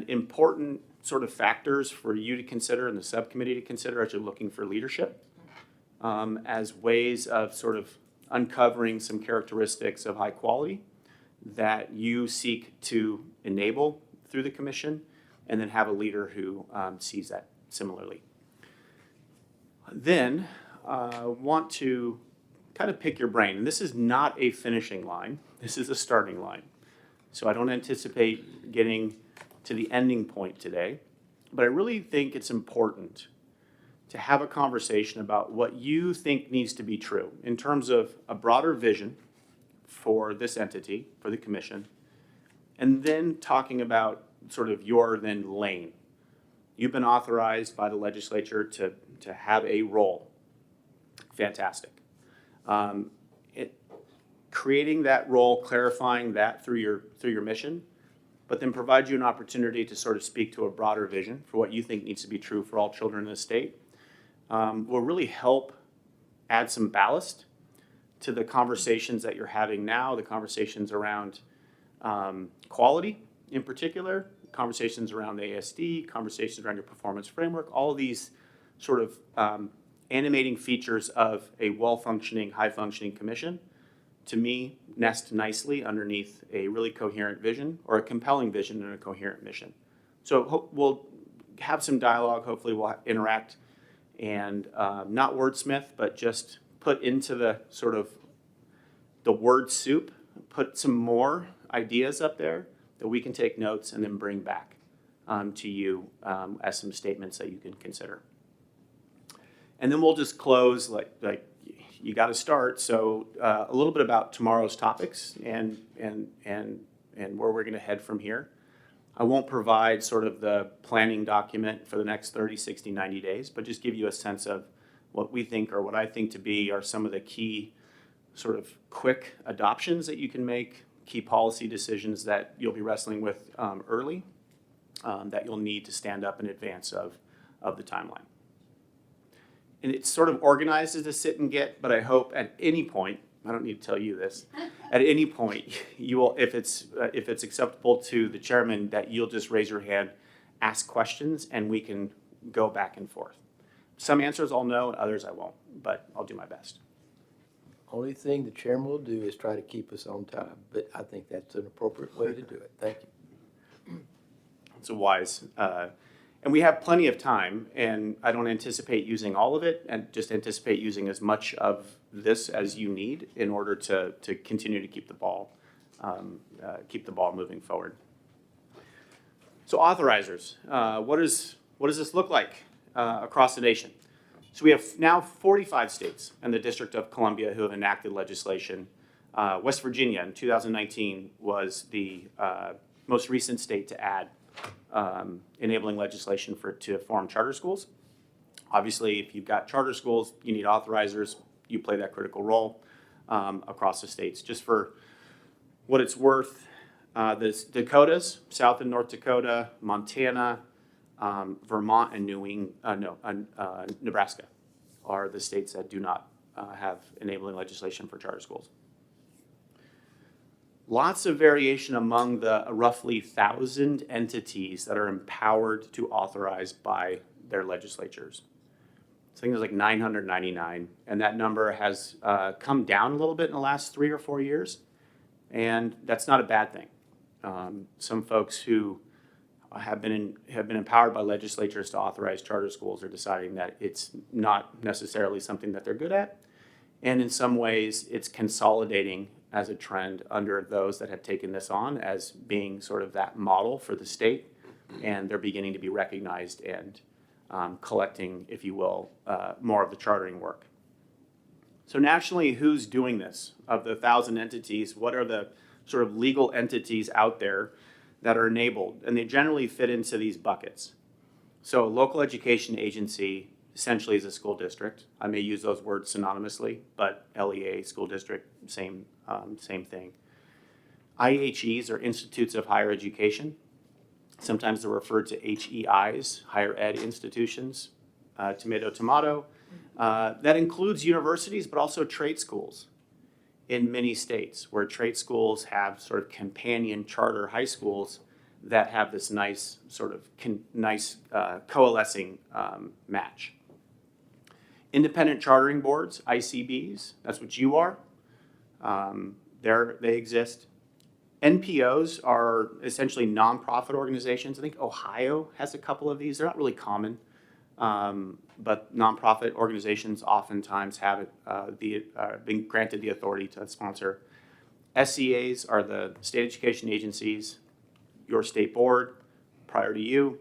important sort of factors for you to consider and the subcommittee to consider as you're looking for leadership, as ways of sort of uncovering some characteristics of high quality that you seek to enable through the commission, and then have a leader who sees that similarly. Then want to kind of pick your brain. And this is not a finishing line. This is a starting line. So I don't anticipate getting to the ending point today. But I really think it's important to have a conversation about what you think needs to be true in terms of a broader vision for this entity, for the commission, and then talking about sort of your then lane. You've been authorized by the legislature to have a role. Fantastic. Creating that role, clarifying that through your mission, but then provide you an opportunity to sort of speak to a broader vision for what you think needs to be true for all children in the state, will really help add some ballast to the conversations that you're having now, the conversations around quality in particular, conversations around the ASD, conversations around your performance framework, all of these sort of animating features of a well-functioning, high-functioning commission, to me, nest nicely underneath a really coherent vision or a compelling vision and a coherent mission. So we'll have some dialogue, hopefully we'll interact and not wordsmith, but just put into the sort of the word soup, put some more ideas up there that we can take notes and then bring back to you as some statements that you can consider. And then we'll just close like you got to start. So a little bit about tomorrow's topics and where we're going to head from here. I won't provide sort of the planning document for the next 30, 60, 90 days, but just give you a sense of what we think or what I think to be are some of the key sort of quick adoptions that you can make, key policy decisions that you'll be wrestling with early, that you'll need to stand up in advance of the timeline. And it's sort of organized as a sit and get, but I hope at any point, I don't need to tell you this, at any point you will, if it's acceptable to the chairman, that you'll just raise your hand, ask questions, and we can go back and forth. Some answers I'll know, and others I won't, but I'll do my best. Only thing the chairman will do is try to keep us on time, but I think that's an appropriate way to do it. Thank you. It's a wise, and we have plenty of time, and I don't anticipate using all of it, and just anticipate using as much of this as you need in order to continue to keep the ball moving forward. So authorizers, what does this look like across the nation? So we have now 45 states and the District of Columbia who have enacted legislation. West Virginia in 2019 was the most recent state to add enabling legislation to form charter schools. Obviously, if you've got charter schools, you need authorizers. You play that critical role across the states. Just for what it's worth, the Dakotas, South and North Dakota, Montana, Vermont, and Nebraska are the states that do not have enabling legislation for charter schools. Lots of variation among the roughly 1,000 entities that are empowered to authorize by their legislatures. I think it was like 999, and that number has come down a little bit in the last 3 or 4 years, and that's not a bad thing. Some folks who have been empowered by legislatures to authorize charter schools are deciding that it's not necessarily something that they're good at, and in some ways it's consolidating as a trend under those that have taken this on as being sort of that model for the state, and they're beginning to be recognized and collecting, if you will, more of the chartering work. So nationally, who's doing this? Of the 1,000 entities, what are the sort of legal entities out there that are enabled? And they generally fit into these buckets. So a local education agency essentially is a school district. I may use those words synonymously, but LEA, school district, same thing. IHEs are institutes of higher education. Sometimes they're referred to HEIs, higher ed institutions, tomato, tomato. That includes universities, but also trade schools in many states, where trade schools have sort of companion charter high schools that have this nice sort of coalescing match. Independent chartering boards, ICBs, that's what you are. They exist. NPOs are essentially nonprofit organizations. I think Ohio has a couple of these. They're not really common, but nonprofit organizations oftentimes have been granted the authority to sponsor. SEAs are the state education agencies, your state board, prior to you,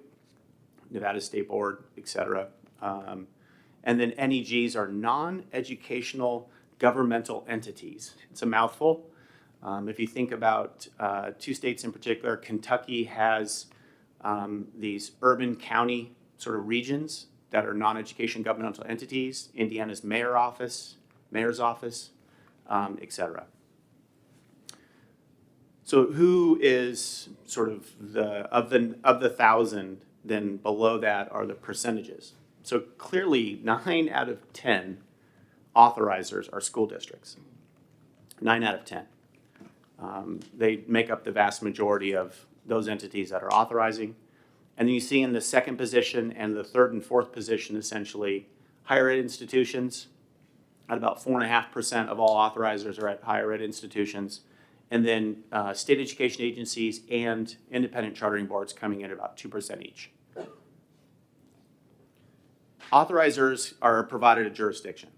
Nevada State Board, et cetera. And then NEGs are non-educational governmental entities. It's a mouthful. If you think about 2 states in particular, Kentucky has these urban county sort of regions that are non-education governmental entities. Indiana's mayor's office, et cetera. So who is sort of of the 1,000? Then below that are the percentages. So clearly, 9 out of 10 authorizers are school districts. 9 out of 10. They make up the vast majority of those entities that are authorizing. And then you see in the second position and the third and fourth position, essentially, higher ed institutions. At about 4.5% of all authorizers are at higher ed institutions. And then state education agencies and independent chartering boards coming in at about 2% each. Authorizers are provided a jurisdiction,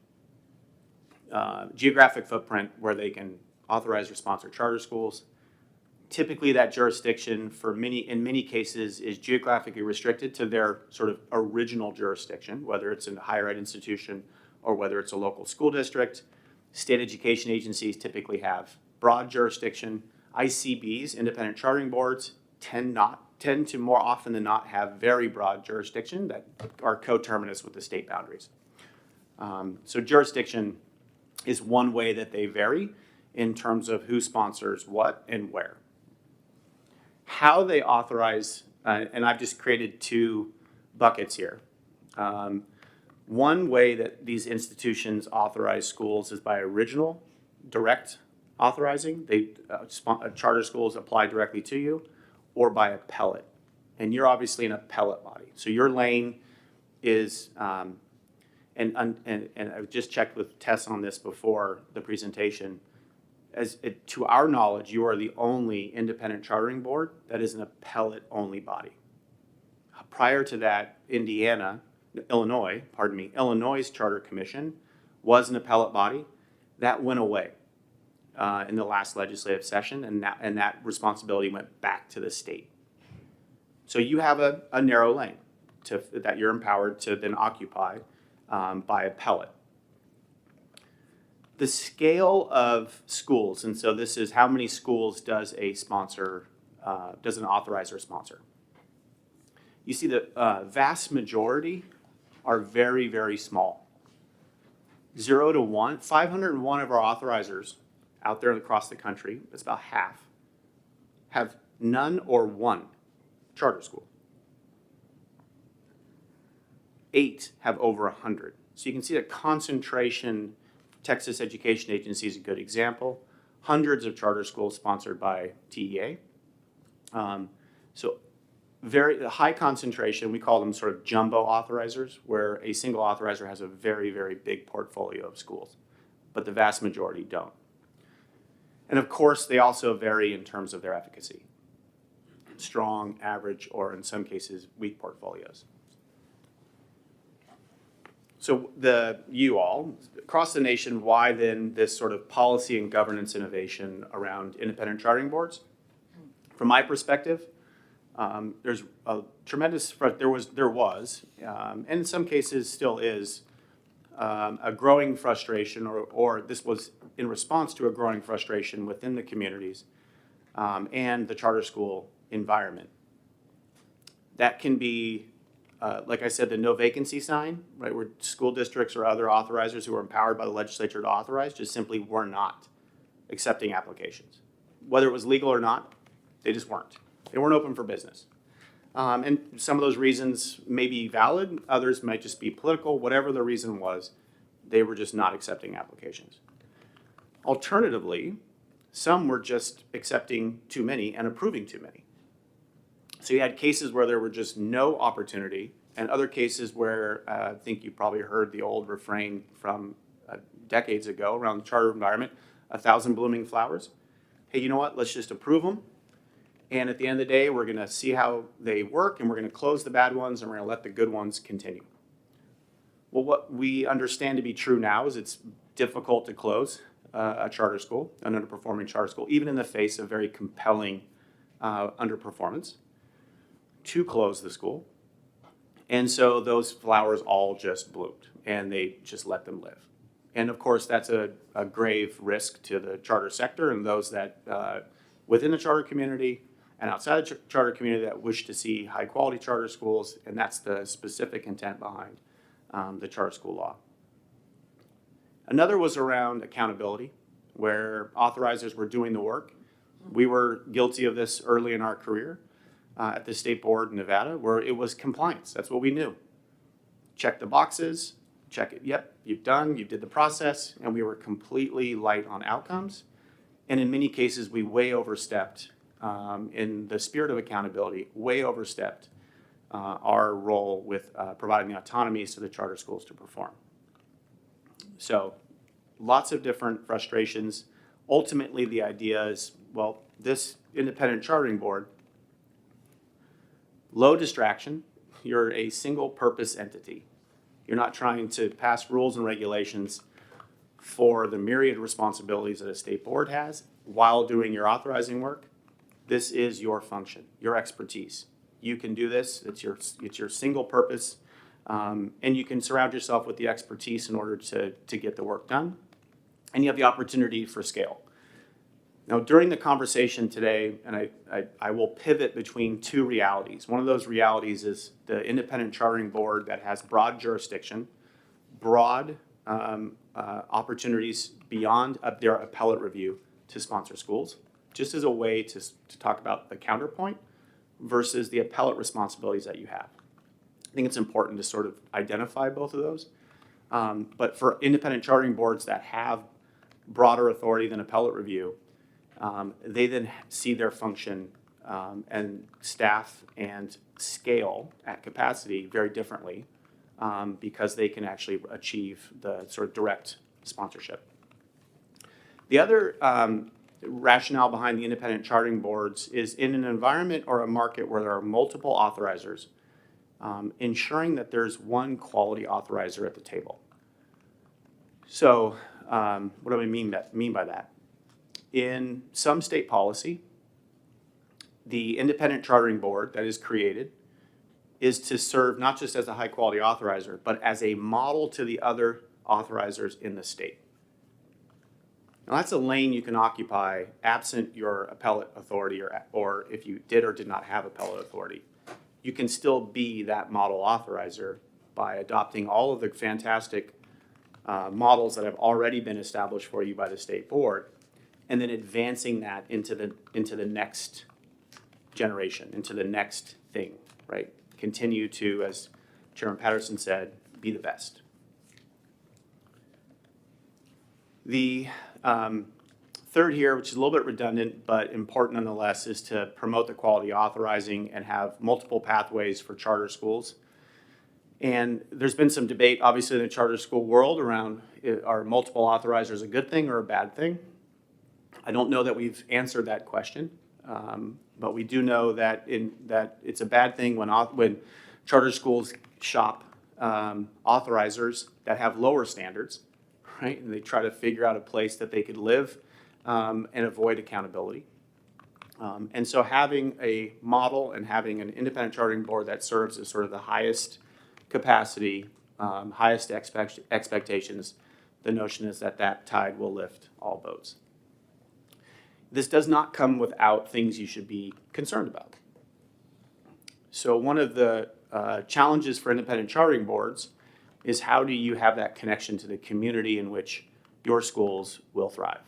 geographic footprint where they can authorize or sponsor charter schools. Typically, that jurisdiction in many cases is geographically restricted to their sort of original jurisdiction, whether it's in a higher ed institution or whether it's a local school district. State education agencies typically have broad jurisdiction. ICBs, independent chartering boards, tend to more often than not have very broad jurisdiction that are coterminous with the state boundaries. So jurisdiction is one way that they vary in terms of who sponsors what and where. How they authorize, and I've just created 2 buckets here. One way that these institutions authorize schools is by original, direct authorizing. Charter schools apply directly to you, or by appellate. And you're obviously an appellate body. So your lane is, and I've just checked with Tess on this before the presentation. To our knowledge, you are the only independent chartering board that is an appellate-only body. Prior to that, Illinois' Charter Commission was an appellate body. That went away in the last legislative session, and that responsibility went back to the state. So you have a narrow lane that you're empowered to then occupy by appellate. The scale of schools, and so this is how many schools does an authorizer sponsor? You see the vast majority are very, very small. 0 to 1, 501 of our authorizers out there across the country, that's about half, have none or one charter school. 8 have over 100. So you can see the concentration. Texas Education Agency is a good example. Hundreds of charter schools sponsored by TEA. So very high concentration, we call them sort of jumbo authorizers, where a single authorizer has a very, very big portfolio of schools, but the vast majority don't. And of course, they also vary in terms of their efficacy. Strong, average, or in some cases, weak portfolios. So you all, across the nation, why then this sort of policy and governance innovation around independent chartering boards? From my perspective, there's a tremendous, and in some cases still is, a growing frustration, or this was in response to a growing frustration within the communities and the charter school environment. That can be, like I said, the no vacancy sign, right, where school districts or other authorizers who are empowered by the legislature to authorize just simply were not accepting applications. Whether it was legal or not, they just weren't. They weren't open for business. And some of those reasons may be valid, others might just be political, whatever the reason was, they were just not accepting applications. Alternatively, some were just accepting too many and approving too many. So you had cases where there were just no opportunity, and other cases where I think you probably heard the old refrain from decades ago around the charter environment, 1,000 blooming flowers. Hey, you know what, let's just approve them. And at the end of the day, we're going to see how they work, and we're going to close the bad ones, and we're going to let the good ones continue. Well, what we understand to be true now is it's difficult to close a charter school, an underperforming charter school, even in the face of very compelling underperformance, to close the school. And so those flowers all just bloomed, and they just let them live. And of course, that's a grave risk to the charter sector and those that within the charter community and outside the charter community that wish to see high quality charter schools, and that's the specific intent behind the charter school law. Another was around accountability, where authorizers were doing the work. We were guilty of this early in our career at the state board in Nevada, where it was compliance. That's what we knew. Check the boxes, check it, yep, you did the process, and we were completely light on outcomes. And in many cases, we way overstepped, in the spirit of accountability, our role with providing the autonomy to the charter schools to perform. So lots of different frustrations. Ultimately, the idea is, well, this independent chartering board, low distraction, you're a single purpose entity. You're not trying to pass rules and regulations for the myriad responsibilities that a state board has while doing your authorizing work. This is your function, your expertise. You can do this, it's your single purpose, and you can surround yourself with the expertise in order to get the work done, and you have the opportunity for scale. Now, during the conversation today, and I will pivot between two realities. One of those realities is the independent chartering board that has broad jurisdiction, broad opportunities beyond their appellate review to sponsor schools, just as a way to talk about the counterpoint versus the appellate responsibilities that you have. I think it's important to sort of identify both of those. But for independent chartering boards that have broader authority than appellate review, they then see their function and staff and scale at capacity very differently because they can actually achieve the sort of direct sponsorship. The other rationale behind the independent chartering boards is in an environment or a market where there are multiple authorizers, ensuring that there's one quality authorizer at the table. So what do I mean by that? In some state policy, the independent chartering board that is created is to serve not just as a high quality authorizer, but as a model to the other authorizers in the state. Now that's a lane you can occupy absent your appellate authority or if you did or did not have appellate authority. You can still be that model authorizer by adopting all of the fantastic models that have already been established for you by the state board, and then advancing that into the next generation, into the next thing, right? Continue to, as Chairman Patterson said, be the best. third here, which is a little bit redundant, but important nonetheless, is to promote the quality authorizing and have multiple pathways for charter schools. And there's been some debate, obviously, in the charter school world around are multiple authorizers a good thing or a bad thing? I don't know that we've answered that question, but we do know that it's a bad thing when charter schools shop authorizers that have lower standards, right? And they try to figure out a place that they could live and avoid accountability. And so having a model and having an independent chartering board that serves as sort of the highest capacity, highest expectations, the notion is that that tide will lift all boats. This does not come without things you should be concerned about. So one of the challenges for independent chartering boards is how do you have that connection to the community in which your schools will thrive?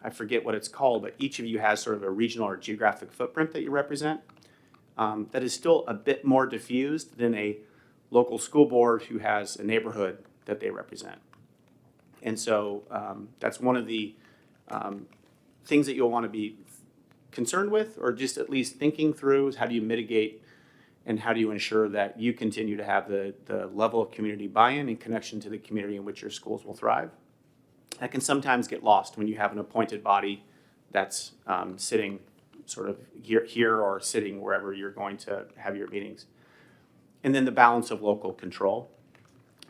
I forget what it's called, but each of you has sort of a regional or geographic footprint that you represent that is still a bit more diffused than a local school board who has a neighborhood that they represent. And so that's one of the things that you'll want to be concerned with, or just at least thinking through, is how do you mitigate and how do you ensure that you continue to have the level of community buy-in and connection to the community in which your schools will thrive. That can sometimes get lost when you have an appointed body that's sitting sort of here or sitting wherever you're going to have your meetings. And then the balance of local control,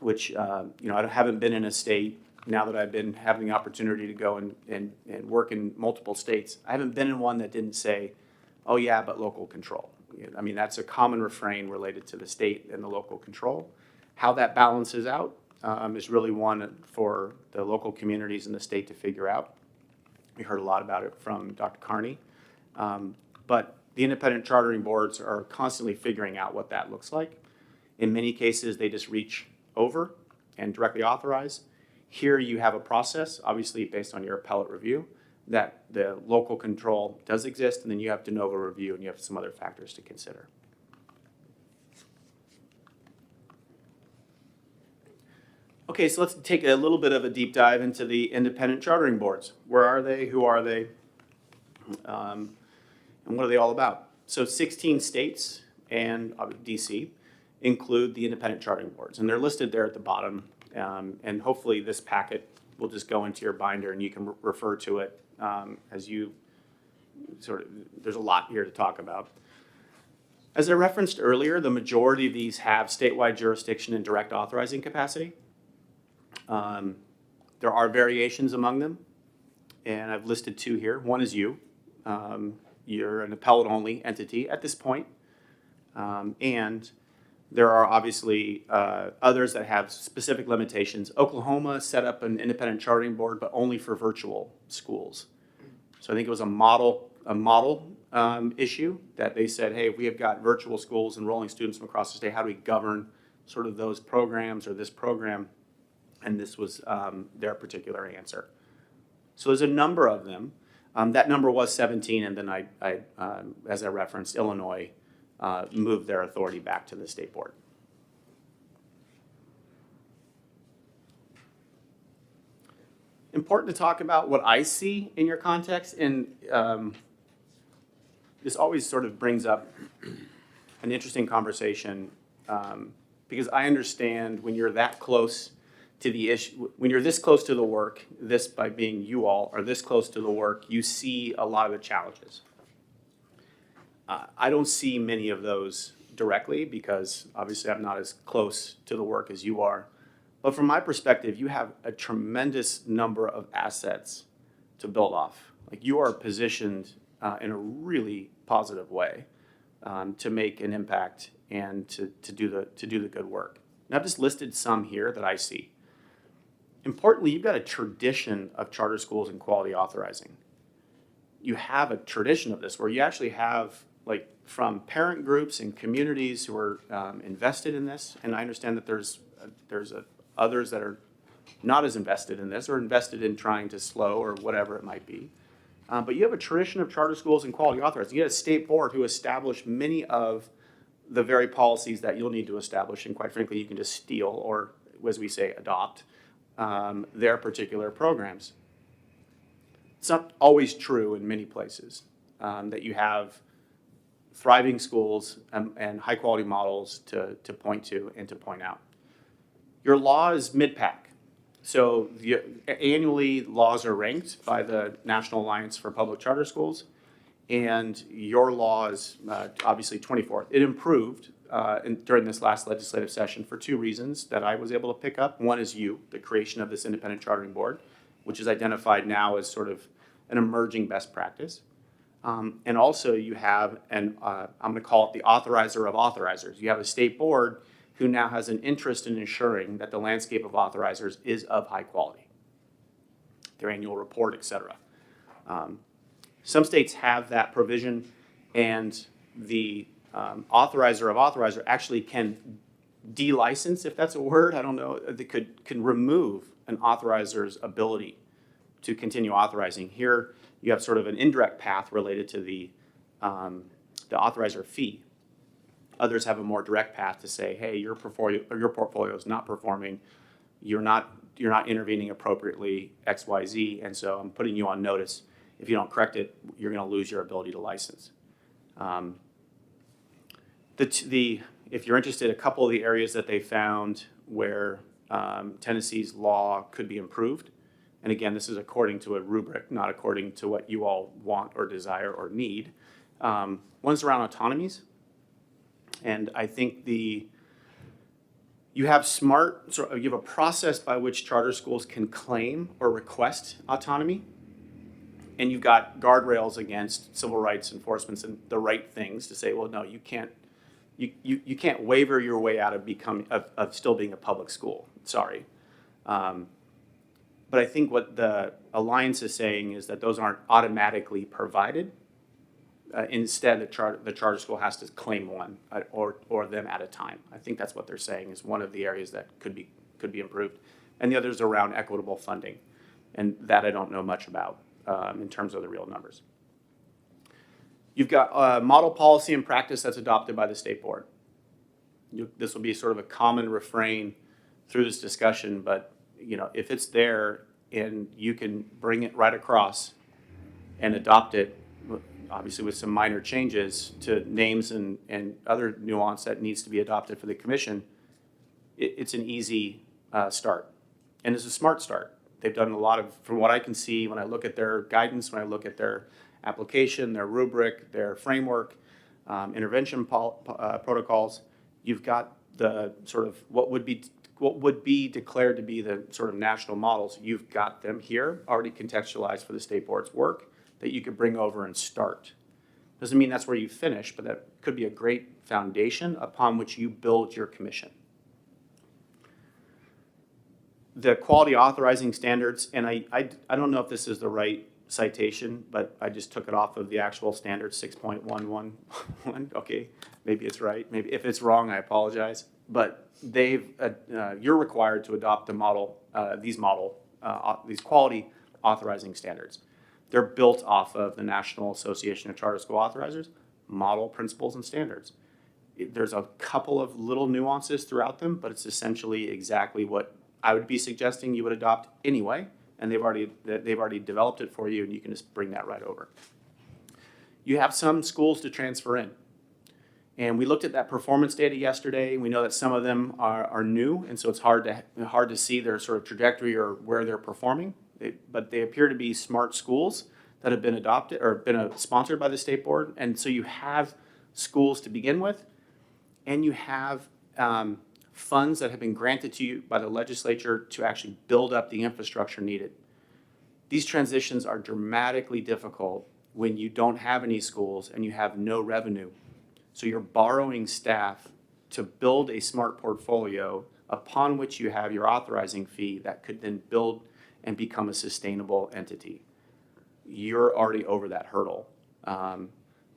which I haven't been in a state, now that I've been having the opportunity to go and work in multiple states, I haven't been in one that didn't say, oh yeah, but local control. I mean, that's a common refrain related to the state and the local control. How that balances out is really one for the local communities in the state to figure out. We heard a lot about it from Dr. Carney. But the independent chartering boards are constantly figuring out what that looks like. In many cases, they just reach over and directly authorize. Here you have a process, obviously based on your appellate review, that the local control does exist, and then you have de novo review and you have some other factors to consider. Okay, so let's take a little bit of a deep dive into the independent chartering boards. Where are they? Who are they? And what are they all about? So 16 states and DC include the independent chartering boards, and they're listed there at the bottom. And hopefully this packet will just go into your binder and you can refer to it as you there's a lot here to talk about. As I referenced earlier, the majority of these have statewide jurisdiction and direct authorizing capacity. There are variations among them, and I've listed two here. One is you. You're an appellate-only entity at this point, and there are obviously others that have specific limitations. Oklahoma set up an independent chartering board, but only for virtual schools. So I think it was a model issue that they said, hey, if we have got virtual schools enrolling students from across the state, how do we govern sort of those programs or this program? And this was their particular answer. So there's a number of them. That number was 17, and then I as I referenced, Illinois moved their authority back to the state board. Important to talk about what I see in your context, and this always sort of brings up an interesting conversation because I understand when you're that close to the issue, when you're this close to the work, this by being you all are this close to the work, you see a lot of the challenges. I don't see many of those directly because obviously I'm not as close to the work as you are. But from my perspective, you have a tremendous number of assets to build off. Like you are positioned in a really positive way to make an impact and to do the good work. And I've just listed some here that I see. Importantly, you've got a tradition of charter schools and quality authorizing. You have a tradition of this where you actually have like from parent groups and communities who are invested in this, and I understand that there's others that are not as invested in this or invested in trying to slow or whatever it might be. But you have a tradition of charter schools and quality authorizing. You had a state board who established many of the very policies that you'll need to establish, and quite frankly, you can just steal or, as we say, adopt their particular programs. It's not always true in many places that you have thriving schools and high-quality models to point to and to point out. Your law is mid-pack. So annually, laws are ranked by the National Alliance for Public Charter Schools, and your law is obviously 24th. It improved during this last legislative session for two reasons that I was able to pick up. One is the creation of this independent chartering board, which is identified now as sort of an emerging best practice. And also you have I'm going to call it the authorizer of authorizers. You have a state board who now has an interest in ensuring that the landscape of authorizers is of high quality, their annual report, et cetera. Some states have that provision, and the authorizer of authorizer actually can de-license, if that's a word, I don't know, they can remove an authorizer's ability to continue authorizing. Here, you have sort of an indirect path related to the authorizer fee. Others have a more direct path to say, hey, your portfolio is not performing, you're not intervening appropriately, X, Y, Z, and so I'm putting you on notice. If you don't correct it, you're going to lose your ability to license. If you're interested, a couple of the areas that they found where Tennessee's law could be improved, and again, this is according to a rubric, not according to what you all want or desire or need. One's around autonomies. And I think you have a process by which charter schools can claim or request autonomy. And you've got guardrails against civil rights enforcement and the right things to say, well, no, you can't waiver your way out of still being a public school. Sorry. But I think what the Alliance is saying is that those aren't automatically provided. Instead, the charter school has to claim one or them at a time. I think that's what they're saying is one of the areas that could be improved. And the other is around equitable funding. And that I don't know much about in terms of the real numbers. You've got model policy and practice that's adopted by the state board. This will be sort of a common refrain through this discussion, but if it's there and you can bring it right across and adopt it, obviously with some minor changes to names and other nuance that needs to be adopted for the commission, it's an easy start. And it's a smart start. They've done a lot of, from what I can see, when I look at their guidance, when I look at their application, their rubric, their framework, intervention protocols, you've got the sort of what would be declared to be the sort of national models. You've got them here, already contextualized for the state board's work, that you could bring over and start. Doesn't mean that's where you finish, but that could be a great foundation upon which you build your commission. The quality authorizing standards, and I don't know if this is the right citation, but I just took it off of the actual standard 6.111. Okay, maybe it's right. Maybe if it's wrong, I apologize. But you're required to adopt the model, these quality authorizing standards. They're built off of the National Association of Charter School Authorizers, model principles and standards. There's a couple of little nuances throughout them, but it's essentially exactly what I would be suggesting you would adopt anyway, and they've already developed it for you, and you can just bring that right over. You have some schools to transfer in, and we looked at that performance data yesterday. We know that some of them are new, and so it's hard to see their sort of trajectory or where they're performing. But they appear to be smart schools that have been adopted or been sponsored by the state board, and so you have schools to begin with, and you have funds that have been granted to you by the legislature to actually build up the infrastructure needed. These transitions are dramatically difficult when you don't have any schools and you have no revenue. So you're borrowing staff to build a smart portfolio upon which you have your authorizing fee that could then build and become a sustainable entity. You're already over that hurdle,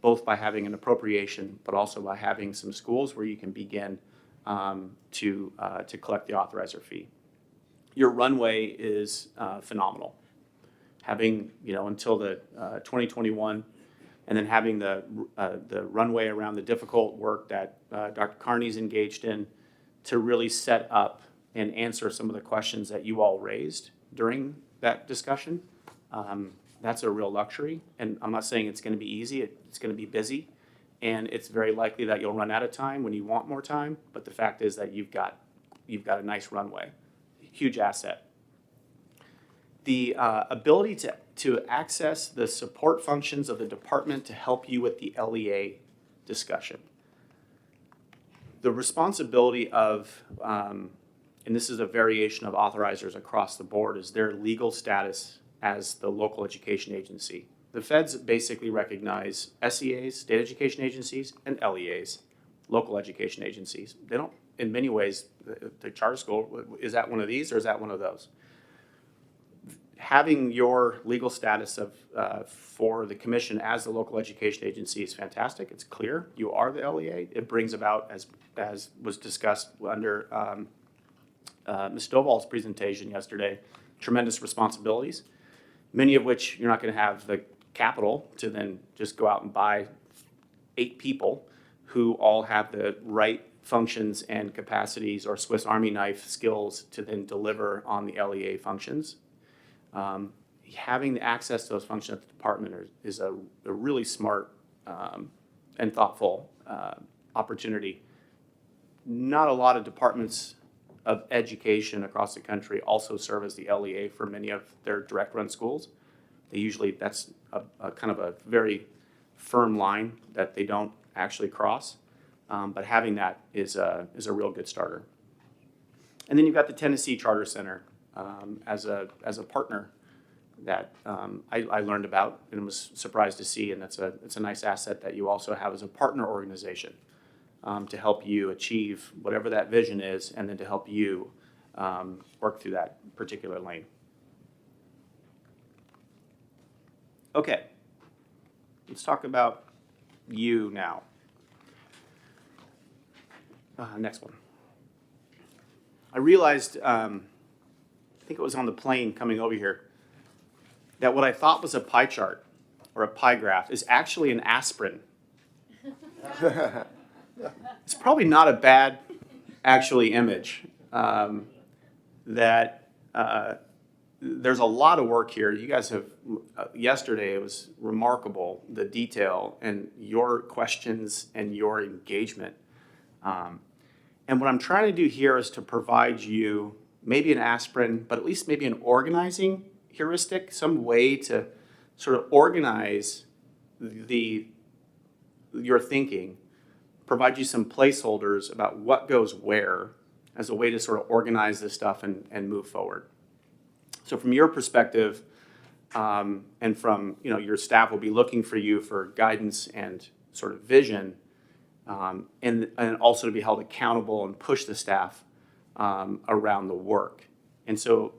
both by having an appropriation, but also by having some schools where you can begin to collect the authorizer fee. Your runway is phenomenal. Having, until the 2021, and then having the runway around the difficult work that Dr. Carney's engaged in to really set up and answer some of the questions that you all raised during that discussion. That's a real luxury, and I'm not saying it's going to be easy. It's going to be busy, and it's very likely that you'll run out of time when you want more time, but the fact is that you've got a nice runway. Huge asset. The ability to access the support functions of the department to help you with the LEA discussion. The responsibility of, and this is a variation of authorizers across the board, is their legal status as the local education agency. The feds basically recognize SEAs, state education agencies, and LEAs, local education agencies. They don't, in many ways, the charter school, is that one of these or is that one of those? Having your legal status for the commission as the local education agency is fantastic. It's clear you are the LEA. It brings about, as was discussed under Ms. Stovall's presentation yesterday, tremendous responsibilities, many of which you're not going to have the capital to then just go out and buy 8 people who all have the right functions and capacities or Swiss Army knife skills to then deliver on the LEA functions. Having the access to those functions at the department is a really smart and thoughtful opportunity. Not a lot of departments of education across the country also serve as the LEA for many of their direct run schools. They usually, that's a kind of a very firm line that they don't actually cross. But having that is a real good starter. And then you've got the Tennessee Charter Center as a partner that I learned about and was surprised to see, and it's a nice asset that you also have as a partner organization to help you achieve whatever that vision is, and then to help you work through that particular lane. Okay, let's talk about you now. Next one. I realized, I think it was on the plane coming over here, that what I thought was a pie chart or a pie graph is actually an aspirin. It's probably not a bad, actually, image. There's a lot of work here. You guys have, yesterday it was remarkable, the detail and your questions and your engagement. And what I'm trying to do here is to provide you maybe an aspirin, but at least maybe an organizing heuristic, some way to sort of organize your thinking, provide you some placeholders about what goes where as a way to sort of organize this stuff and move forward. So from your perspective, and from, your staff will be looking for you for guidance and sort of vision, and also to be held accountable and push the staff around the work. And so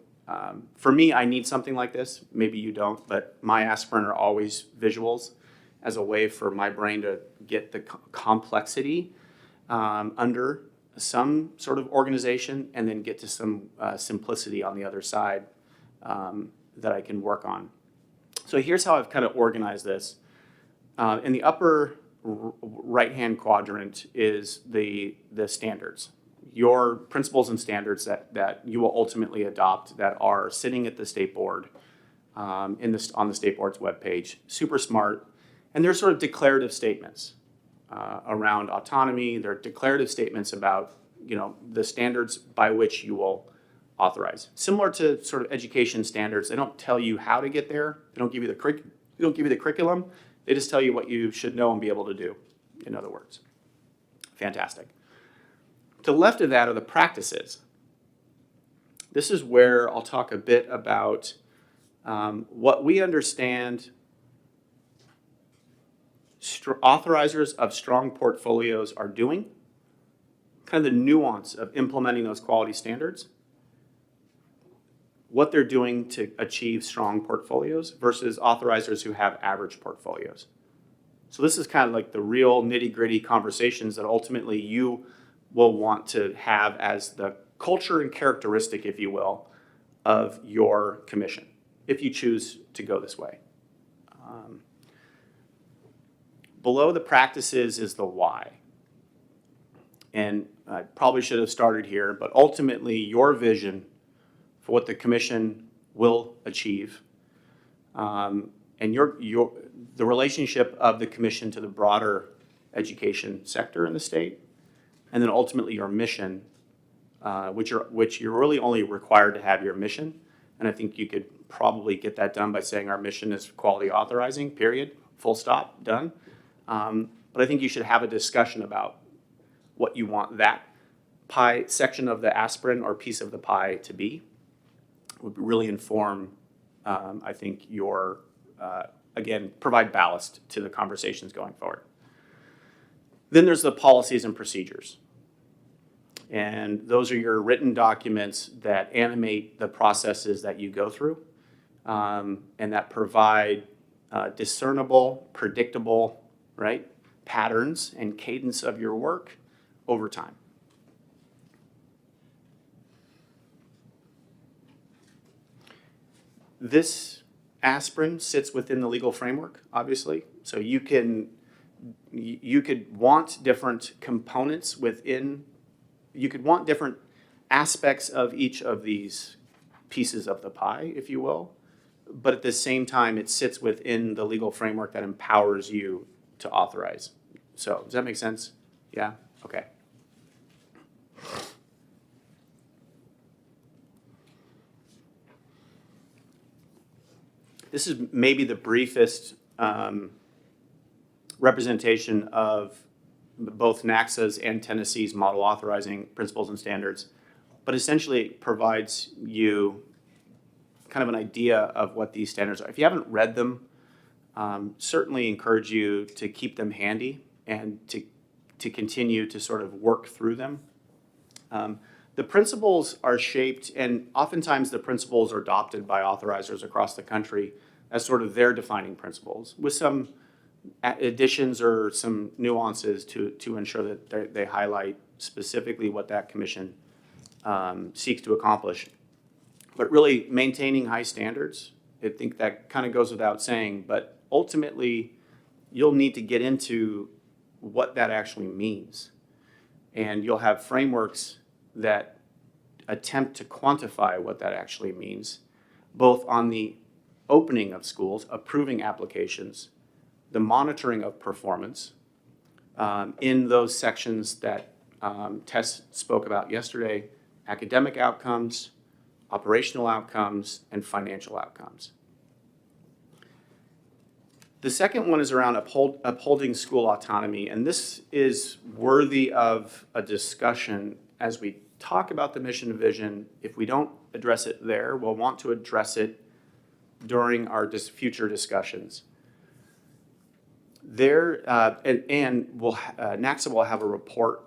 for me, I need something like this. Maybe you don't, but my aspirin are always visuals as a way for my brain to get the complexity under some sort of organization and then get to some simplicity on the other side that I can work on. So here's how I've kind of organized this. In the upper right-hand quadrant is the standards, your principles and standards that you will ultimately adopt that are sitting at the state board on the state board's webpage. Super smart. And they're sort of declarative statements around autonomy. They're declarative statements about the standards by which you will authorize. Similar to sort of education standards, they don't tell you how to get there. They don't give you the curriculum. They just tell you what you should know and be able to do, in other words. Fantastic. To the left of that are the practices. This is where I'll talk a bit about what we understand authorizers of strong portfolios are doing, kind of the nuance of implementing those quality standards, what they're doing to achieve strong portfolios versus authorizers who have average portfolios. So this is kind of like the real nitty-gritty conversations that ultimately you will want to have as the culture and characteristic, if you will, of your commission, if you choose to go this way. Below the practices is the why. and I probably should have started here, but ultimately your vision for what the commission will achieve, and the relationship of the commission to the broader education sector in the state, and then ultimately your mission, which you're really only required to have your mission. And I think you could probably get that done by saying our mission is quality authorizing, period, full stop, done. But I think you should have a discussion about what you want that pie section of the aspirin or piece of the pie to be. Would really inform, I think, your, again, provide ballast to the conversations going forward. Then there's the policies and procedures. And those are your written documents that animate the processes that you go through, and that provide discernible, predictable, right, patterns and cadence of your work over time. This aspirin sits within the legal framework, obviously. So you could want different components within, you could want different aspects of each of these pieces of the pie, if you will. But at the same time, it sits within the legal framework that empowers you to authorize. So does that make sense? Yeah? Okay. This is maybe the briefest representation of both NACSA's and Tennessee's model authorizing principles and standards, but essentially it provides you kind of an idea of what these standards are. If you haven't read them, certainly encourage you to keep them handy and to continue to sort of work through them. The principles are shaped, and oftentimes the principles are adopted by authorizers across the country as sort of their defining principles, with some additions or some nuances to ensure that they highlight specifically what that commission seeks to accomplish. But really maintaining high standards, I think that kind of goes without saying, but ultimately you'll need to get into what that actually means. And you'll have frameworks that attempt to quantify what that actually means, both on the opening of schools, approving applications, the monitoring of performance, in those sections that Tess spoke about yesterday, academic outcomes, operational outcomes, and financial outcomes. The second one is around upholding school autonomy, and this is worthy of a discussion as we talk about the mission and vision. If we don't address it there, we'll want to address it during our future discussions. There, NACSA will have a report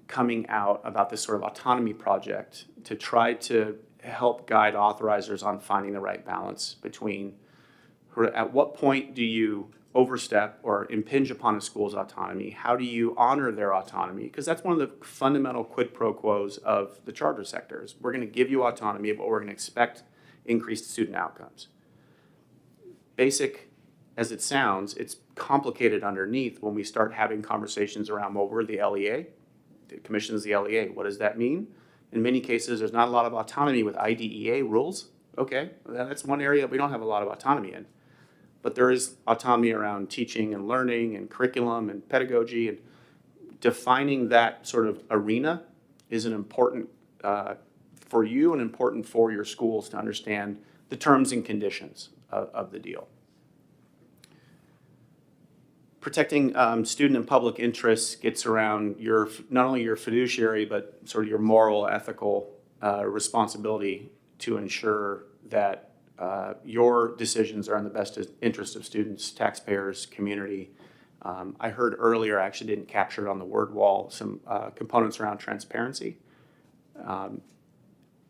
coming out about this sort of autonomy project to try to help guide authorizers on finding the right balance between at what point do you overstep or impinge upon a school's autonomy? How do you honor their autonomy? Because that's one of the fundamental quid pro quos of the charter sectors. We're going to give you autonomy, but we're going to expect increased student outcomes. Basic as it sounds, it's complicated underneath when we start having conversations around, well, we're the LEA, the commission is the LEA. What does that mean? In many cases, there's not a lot of autonomy with IDEA rules. Okay, that's one area we don't have a lot of autonomy in. But there is autonomy around teaching and learning and curriculum and pedagogy, and defining that sort of arena is an important for you and important for your schools to understand the terms and conditions of the deal. Protecting student and public interests gets around your, not only your fiduciary, but sort of your moral, ethical responsibility to ensure that your decisions are in the best interest of students, taxpayers, community. I heard earlier, I actually didn't capture it on the word wall, some components around transparency.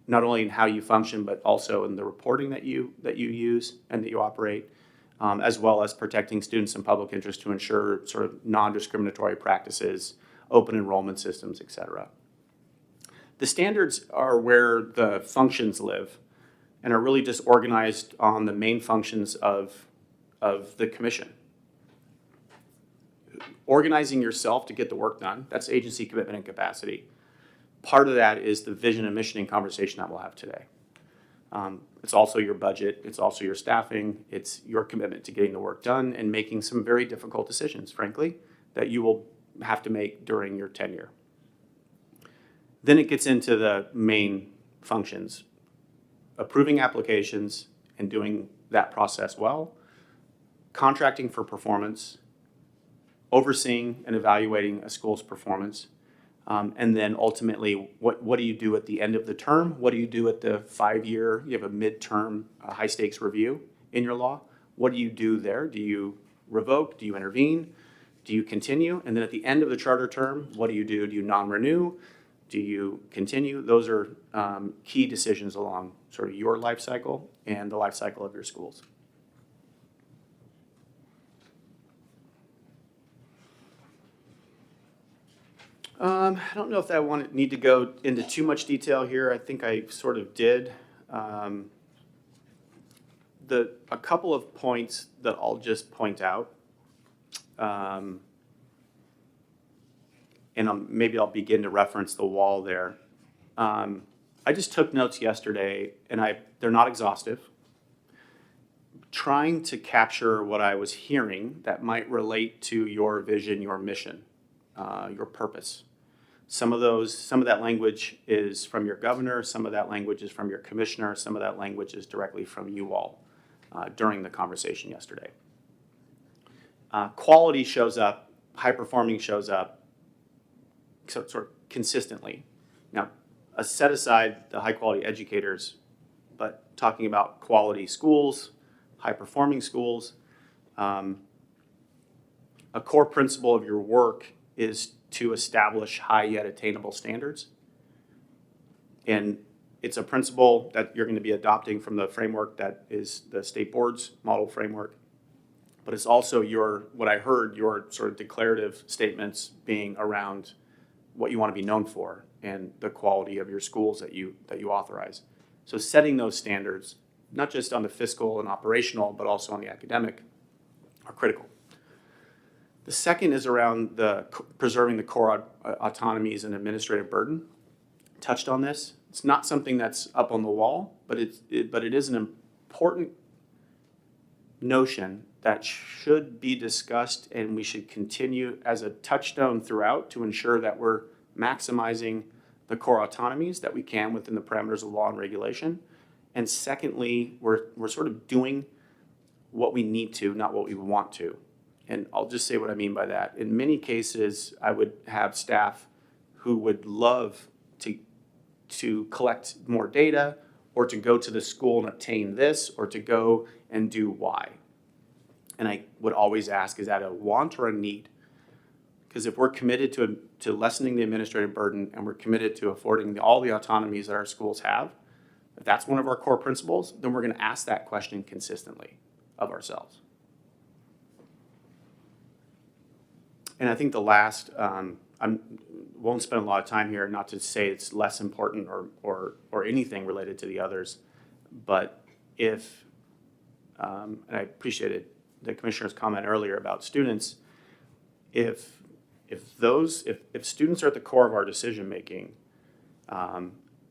Not only in how you function, but also in the reporting that you use and that you operate, as well as protecting students and public interest to ensure sort of non-discriminatory practices, open enrollment systems, et cetera. The standards are where the functions live and are really just organized on the main functions of the commission. organizing yourself to get the work done. That's agency commitment and capacity. Part of that is the vision and missioning conversation that we'll have today. It's also your budget, it's also your staffing, it's your commitment to getting the work done and making some very difficult decisions, frankly, that you will have to make during your tenure. Then it gets into the main functions, approving applications and doing that process well, contracting for performance, overseeing and evaluating a school's performance, and then ultimately, what do you do at the end of the term? What do you do at the 5-year, you have a midterm high-stakes review in your law? What do you do there? Do you revoke? Do you intervene? Do you continue? And then at the end of the charter term, what do you do? Do you non-renew? Do you continue? Those are key decisions along sort of your life cycle and the life cycle of your schools. I don't know if I need to go into too much detail here. I think I sort of did. A couple of points that I'll just point out, and maybe I'll begin to reference the wall there. I just took notes yesterday, and they're not exhaustive. Trying to capture what I was hearing that might relate to your vision, your mission, your purpose. Some of that language is from your governor, some of that language is from your commissioner, some of that language is directly from you all during the conversation yesterday. Quality shows up, high performing shows up sort of consistently. Now, set aside the high quality educators, but talking about quality schools, high performing schools, a core principle of your work is to establish high yet attainable standards. And it's a principle that you're going to be adopting from the framework that is the state board's model framework. But it's also what I heard, your sort of declarative statements being around what you want to be known for and the quality of your schools that you authorize. So setting those standards, not just on the fiscal and operational, but also on the academic, are critical. The second is around preserving the core autonomies and administrative burden. Touched on this. It's not something that's up on the wall, but it is an important notion that should be discussed, and we should continue as a touchstone throughout to ensure that we're maximizing the core autonomies that we can within the parameters of law and regulation. And secondly, we're sort of doing what we need to, not what we want to. And I'll just say what I mean by that. In many cases, I would have staff who would love to collect more data, or to go to the school and obtain this, or to go and do Y. And I would always ask, is that a want or a need? Because if we're committed to lessening the administrative burden and we're committed to affording all the autonomies that our schools have, if that's one of our core principles, then we're going to ask that question consistently of ourselves. And I think the last, I won't spend a lot of time here, not to say it's less important or anything related to the others, but if, and I appreciated the commissioner's comment earlier about students, if students are at the core of our decision making,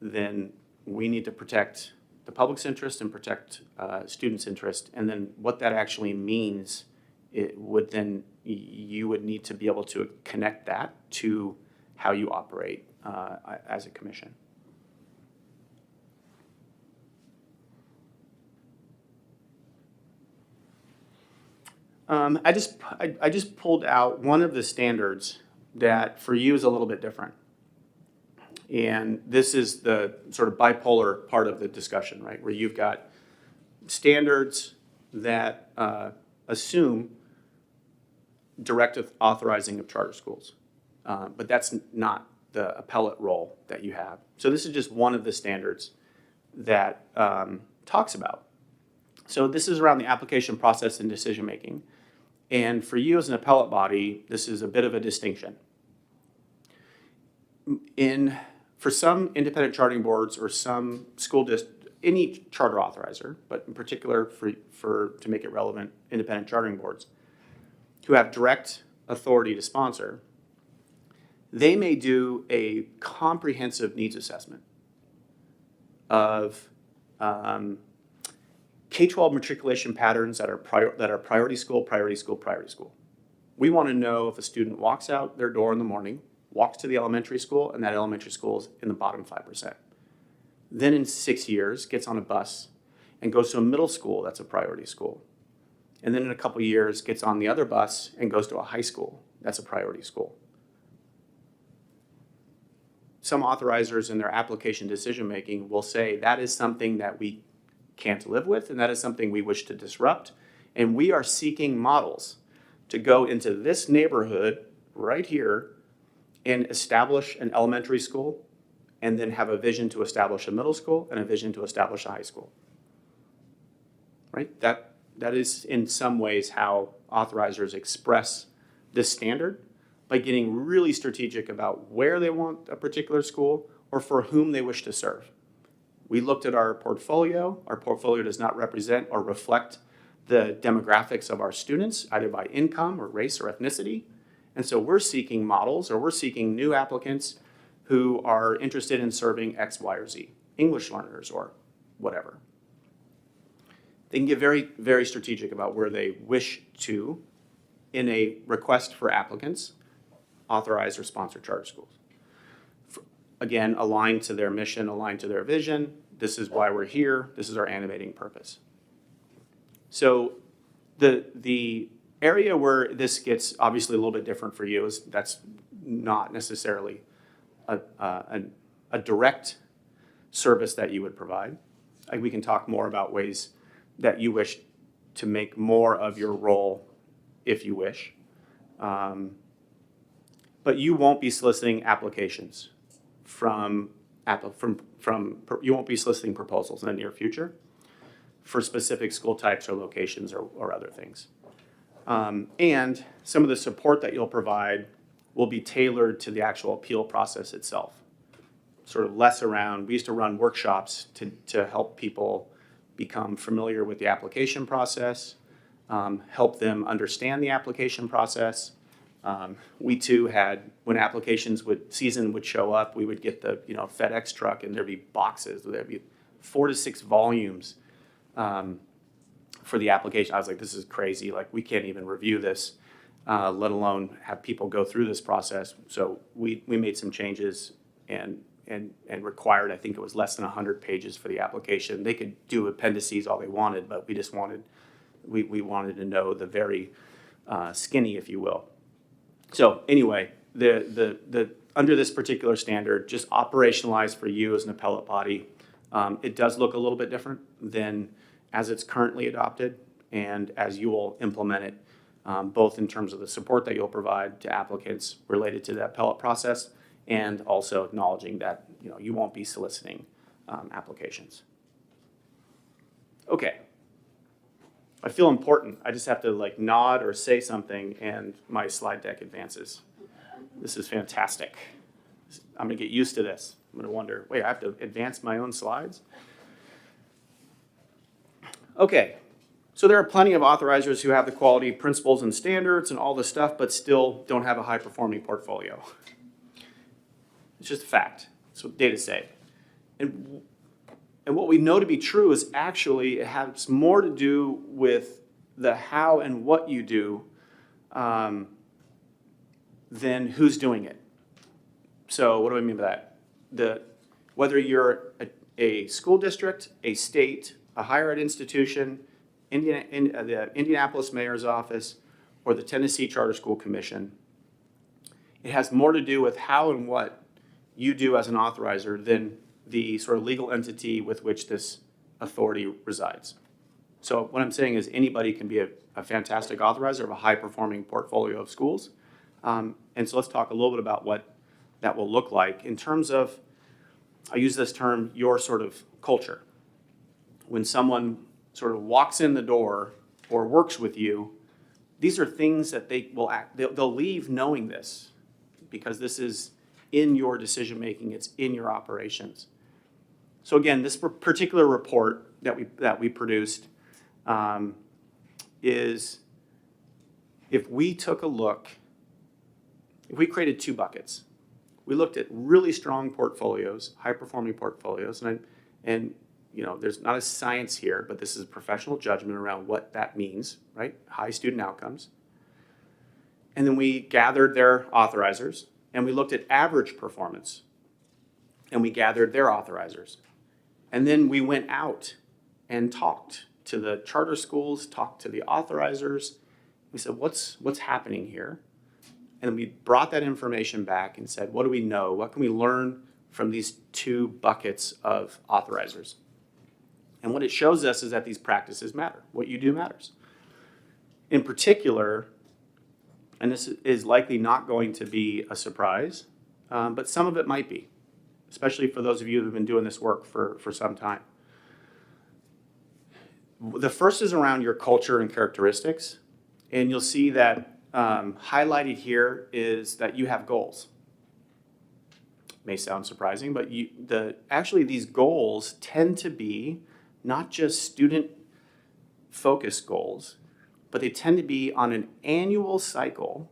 then we need to protect the public's interest and protect students' interest. And then what that actually means, you would need to be able to connect that to how you operate as a commission. I just pulled out one of the standards that for you is a little bit different. And this is the sort of bipolar part of the discussion, right? Where you've got standards that assume direct authorizing of charter schools. But that's not the appellate role that you have. So this is just one of the standards that talks about. So this is around the application process and decision making. And for you as an appellate body, this is a bit of a distinction. For some independent charting boards or some school district, any charter authorizer, but in particular to make it relevant, independent charting boards, who have direct authority to sponsor, they may do a comprehensive needs assessment of K-12 matriculation patterns that are priority school, priority school, priority school. We want to know if a student walks out their door in the morning, walks to the elementary school, and that elementary school is in the bottom 5%. Then in 6 years, gets on a bus and goes to a middle school that's a priority school. And then in a couple years, gets on the other bus and goes to a high school that's a priority school. Some authorizers in their application decision-making will say that is something that we can't live with, and that is something we wish to disrupt. And we are seeking models to go into this neighborhood right here and establish an elementary school, and then have a vision to establish a middle school and a vision to establish a high school. Right? That is in some ways how authorizers express this standard, by getting really strategic about where they want a particular school or for whom they wish to serve. We looked at our portfolio. Our portfolio does not represent or reflect the demographics of our students, either by income or race or ethnicity. And so we're seeking models, or we're seeking new applicants who are interested in serving X, Y, or Z, English learners or whatever. They can get very, very strategic about where they wish to, in a request for applicants, authorize or sponsor charter schools. Again, aligned to their mission, aligned to their vision. This is why we're here. This is our animating purpose. So the area where this gets obviously a little bit different for you is that's not necessarily a direct service that you would provide. We can talk more about ways that you wish to make more of your role if you wish. But you won't be soliciting applications you won't be soliciting proposals in the near future for specific school types or locations or other things. And some of the support that you'll provide will be tailored to the actual appeal process itself. Sort of less around, we used to run workshops to help people become familiar with the application process, help them understand the application process. We too had, when season would show up, we would get the FedEx truck and there'd be boxes, there'd be 4 to 6 volumes for the application. I was like, this is crazy, like we can't even review this, let alone have people go through this process. So we made some changes and required, I think it was less than 100 pages for the application. They could do appendices all they wanted, but we just wanted, we wanted to know the very skinny, if you will. So anyway, the under this particular standard, just operationalized for you as an appellate body, it does look a little bit different than as it's currently adopted and as you will implement it, both in terms of the support that you'll provide to applicants related to the appellate process, and also acknowledging that you won't be soliciting applications. Okay. I feel important. I just have to nod or say something and my slide deck advances. This is fantastic. I'm gonna get used to this. I'm gonna wonder, wait, I have to advance my own slides? Okay, so there are plenty of authorizers who have the quality principles and standards and all this stuff, but still don't have a high-performing portfolio. It's just a fact. That's what data say. And what we know to be true is actually it has more to do with the how and what you do than who's doing it. So what do I mean by that? Whether you're a school district, a state, a higher ed institution, the Indianapolis Mayor's Office, or the Tennessee Charter School Commission, it has more to do with how and what you do as an authorizer than the sort of legal entity with which this authority resides. So what I'm saying is anybody can be a fantastic authorizer of a high-performing portfolio of schools. And so let's talk a little bit about what that will look like in terms of, I use this term, your sort of culture. When someone sort of walks in the door or works with you, these are things that they'll leave knowing this, because this is in your decision-making, it's in your operations. So again, this particular report that we produced is, if we took a look if we created two buckets, we looked at really strong portfolios, high-performing portfolios, and you know, there's not a science here, but this is a professional judgment around what that means, right? High student outcomes. And then we gathered their authorizers, and we looked at average performance, and we gathered their authorizers. And then we went out and talked to the charter schools, talked to the authorizers. We said, what's happening here? And then we brought that information back and said, what do we know? What can we learn from these two buckets of authorizers? And what it shows us is that these practices matter. What you do matters. In particular, and this is likely not going to be a surprise, but some of it might be, especially for those of you who have been doing this work for some time. The first is around your culture and characteristics, and you'll see that highlighted here is that you have goals. May sound surprising, but actually these goals tend to be not just student-focused goals, but they tend to be on an annual cycle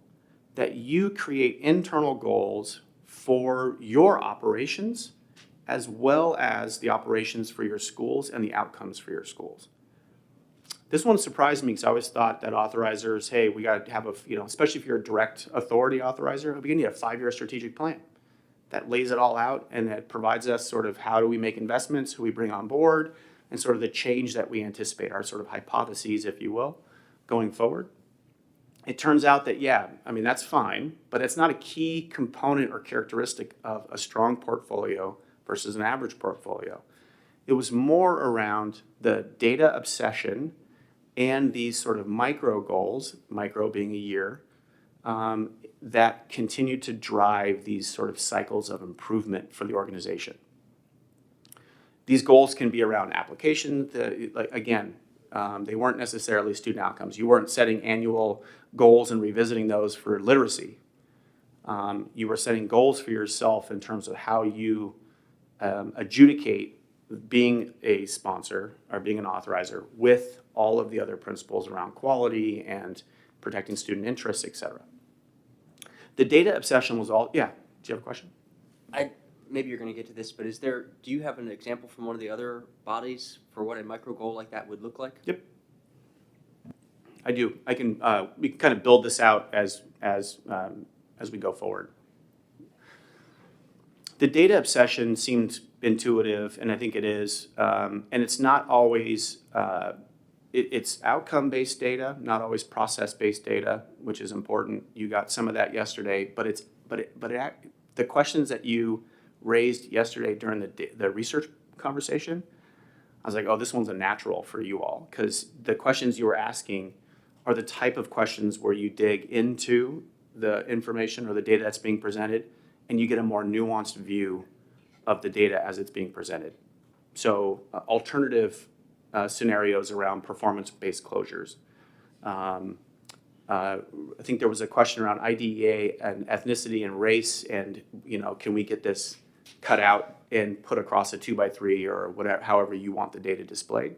that you create internal goals for your operations as well as the operations for your schools and the outcomes for your schools. This one surprised me because I always thought that authorizers, hey, we got to have especially if you're a direct authority authorizer, we need a 5-year strategic plan that lays it all out and that provides us sort of how do we make investments, who we bring on board, and sort of the change that we anticipate, our sort of hypotheses, if you will, going forward. It turns out that, that's fine, but it's not a key component or characteristic of a strong portfolio versus an average portfolio. It was more around the data obsession and these sort of micro goals, micro being a year, that continue to drive these sort of cycles of improvement for the organization. These goals can be around application. They weren't necessarily student outcomes. You weren't setting annual goals and revisiting those for literacy. You were setting goals for yourself in terms of how you adjudicate being a sponsor or being an authorizer with all of the other principles around quality and protecting student interests, et cetera. The data obsession was all, do you have a question? Maybe you're going to get to this, but do you have an example from one of the other bodies for what a micro goal like that would look like? Yep. I do. I can. We can kind of build this out as we go forward. The data obsession seemed intuitive, and I think it is. And it's not always. It's outcome-based data, not always process-based data, which is important. You got some of that yesterday, but the questions that you raised yesterday during the research conversation, I was like, oh, this one's a natural for you all, because the questions you were asking are the type of questions where you dig into the information or the data that's being presented, and you get a more nuanced view of the data as it's being presented. So alternative scenarios around performance-based closures. I think there was a question around IDEA and ethnicity and race, and can we get this cut out and put across a 2x3 or whatever, however you want the data displayed.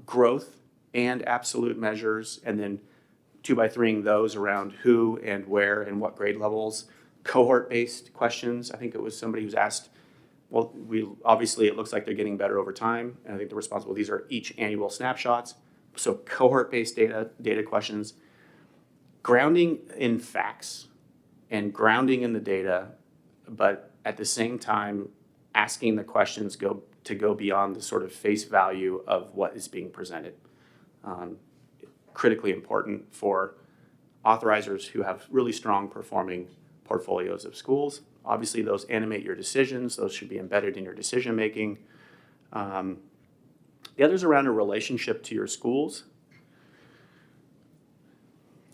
Growth and absolute measures, and then 2x3ing those around who and where and what grade levels. Cohort-based questions. I think it was somebody who's asked, well, obviously it looks like they're getting better over time, and I think the response, well, these are each annual snapshots. So cohort-based data questions. Grounding in facts and grounding in the data, but at the same time asking the questions to go beyond the sort of face value of what is being presented. Critically important for authorizers who have really strong performing portfolios of schools. Obviously, those animate your decisions. Those should be embedded in your decision making. The other's around a relationship to your schools.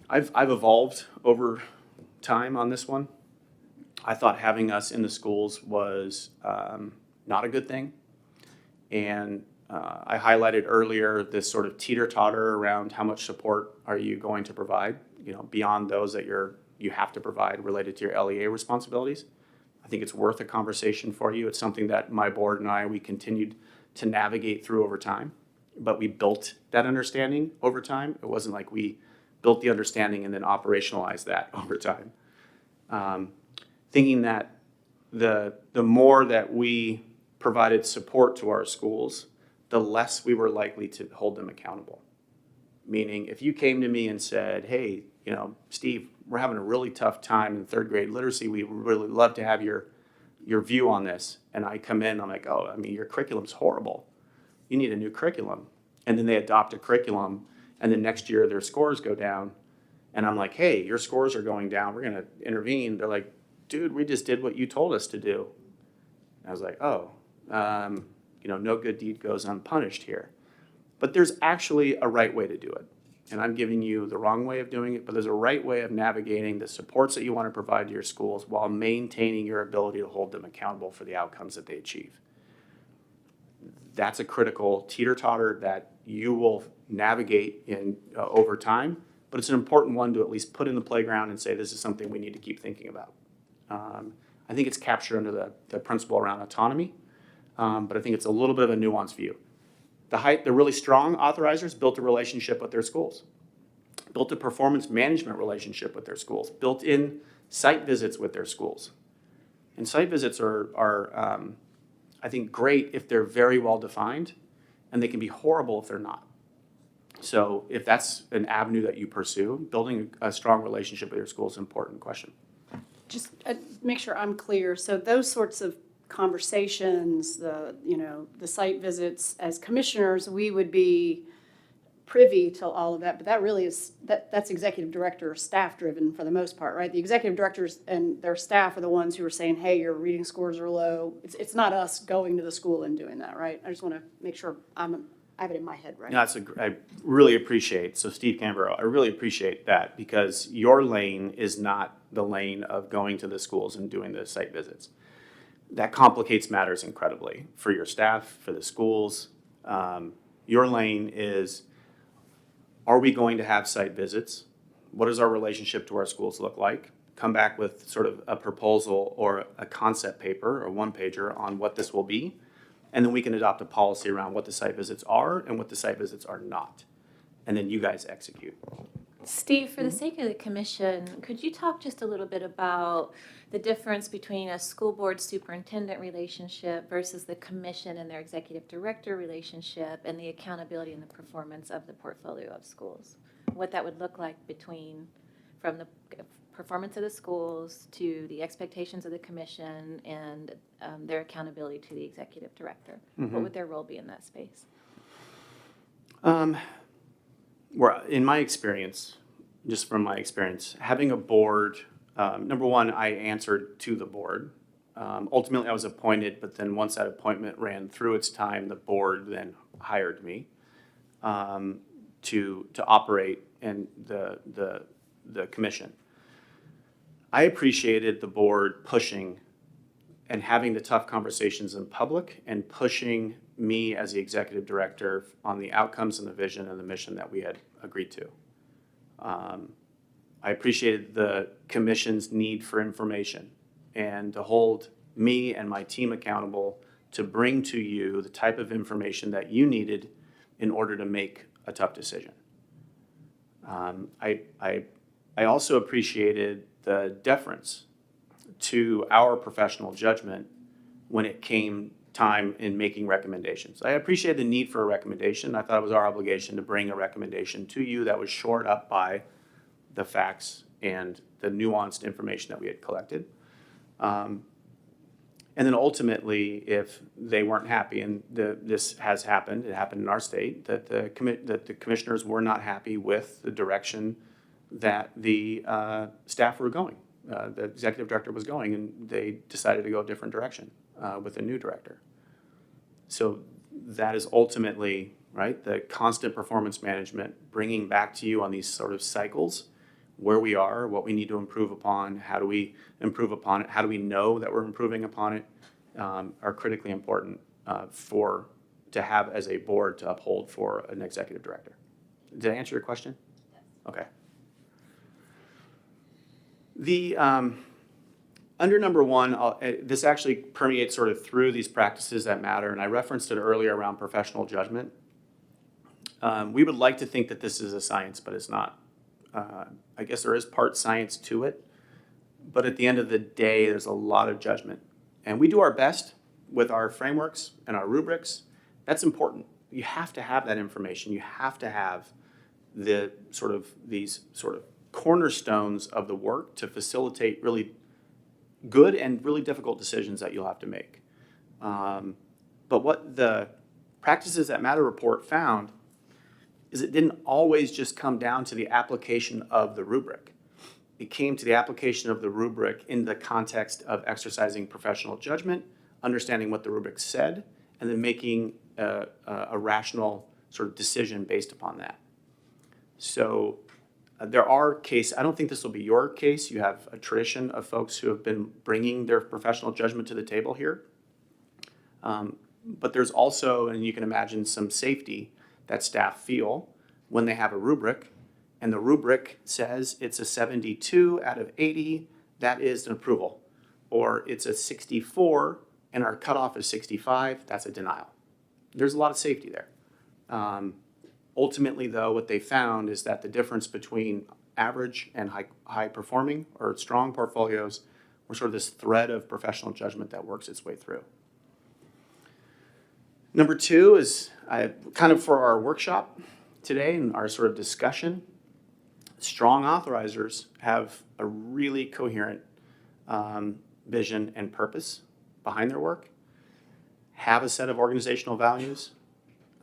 I've evolved over time on this one. I thought having us in the schools was not a good thing. And I highlighted earlier this sort of teeter-totter around how much support are you going to provide, beyond those that you have to provide related to your LEA responsibilities. I think it's worth a conversation for you. It's something that my board and we continued to navigate through over time, but we built that understanding over time. It wasn't like we built the understanding and then operationalized that over time. thinking that the more that we provided support to our schools, the less we were likely to hold them accountable. Meaning, if you came to me and said, hey, Steve, we're having a really tough time in third grade literacy, we would really love to have your view on this. And I come in, I'm like, oh, I mean, your curriculum's horrible. You need a new curriculum. And then they adopt a curriculum, and then next year their scores go down. And I'm like, hey, your scores are going down. We're going to intervene. They're like, dude, we just did what you told us to do. And I was like, oh, no good deed goes unpunished here. But there's actually a right way to do it. And I'm giving you the wrong way of doing it, but there's a right way of navigating the supports that you want to provide to your schools while maintaining your ability to hold them accountable for the outcomes that they achieve. That's a critical teeter-totter that you will navigate in over time, but it's an important one to at least put in the playground and say this is something we need to keep thinking about. I think it's captured under the principle around autonomy, but I think it's a little bit of a nuanced view. The really strong authorizers built a relationship with their schools, built a performance management relationship with their schools, built in site visits with their schools. And site visits are I think, great if they're very well defined, and they can be horrible if they're not. So if that's an avenue that you pursue, building a strong relationship with your school is an important question. Just make sure I'm clear. So those sorts of conversations, the site visits, as commissioners, we would be privy to all of that, but that really is, that's executive director, staff driven for the most part, right? The executive directors and their staff are the ones who are saying, hey, your reading scores are low. It's not us going to the school and doing that, right? I just want to make sure I have it in my head right. I really appreciate, so Steve Canberra, I really appreciate that, because your lane is not the lane of going to the schools and doing the site visits. That complicates matters incredibly for your staff, for the schools. Your lane is, are we going to have site visits? What does our relationship to our schools look like? Come back with sort of a proposal or a concept paper or one-pager on what this will be. And then we can adopt a policy around what the site visits are and what the site visits are not. And then you guys execute. Steve, for the sake of the commission, could you talk just a little bit about the difference between a school board superintendent relationship versus the commission and their executive director relationship and the accountability and the performance of the portfolio of schools? What that would look like from the performance of the schools to the expectations of the commission and their accountability to the executive director. Mm-hmm. What would their role be in that space? In my experience, just from my experience, having a board, number one, I answered to the board. Ultimately, I was appointed, but then once that appointment ran through its time, the board then hired me to operate in the commission. I appreciated the board pushing and having the tough conversations in public and pushing me as the executive director on the outcomes and the vision and the mission that we had agreed to. I appreciated the commission's need for information and to hold me and my team accountable to bring to you the type of information that you needed in order to make a tough decision. I also appreciated the deference to our professional judgment when it came time in making recommendations. I appreciate the need for a recommendation. I thought it was our obligation to bring a recommendation to you that was shored up by the facts and the nuanced information that we had collected. And then ultimately, if they weren't happy, and this has happened, it happened in our state, that the commissioners were not happy with the direction that the staff were going. The executive director was going, and they decided to go a different direction with a new director. So that is ultimately, right, the constant performance management, bringing back to you on these sort of cycles, where we are, what we need to improve upon, how do we improve upon it, how do we know that we're improving upon it, are critically important to have as a board to uphold for an executive director. Did I answer your question? Yes. Okay. The under number one, this actually permeates sort of through these practices that matter, and I referenced it earlier around professional judgment. We would like to think that this is a science, but it's not. I guess there is part science to it. But at the end of the day, there's a lot of judgment. And we do our best with our frameworks and our rubrics. That's important. You have to have that information. You have to have these sort of cornerstones of the work to facilitate really good and really difficult decisions that you'll have to make. But what the Practices That Matter report found is it didn't always just come down to the application of the rubric. It came to the application of the rubric in the context of exercising professional judgment, understanding what the rubric said, and then making a rational sort of decision based upon that. So there are cases, I don't think this will be your case. You have a tradition of folks who have been bringing their professional judgment to the table here. But there's also, and you can imagine, some safety that staff feel when they have a rubric, and the rubric says it's a 72 out of 80, that is an approval. Or it's a 64, and our cutoff is 65, that's a denial. There's a lot of safety there. Ultimately, though, what they found is that the difference between average and high performing or strong portfolios were sort of this thread of professional judgment that works its way through. Number two is kind of for our workshop today and our sort of discussion. Strong authorizers have a really coherent vision and purpose behind their work, have a set of organizational values.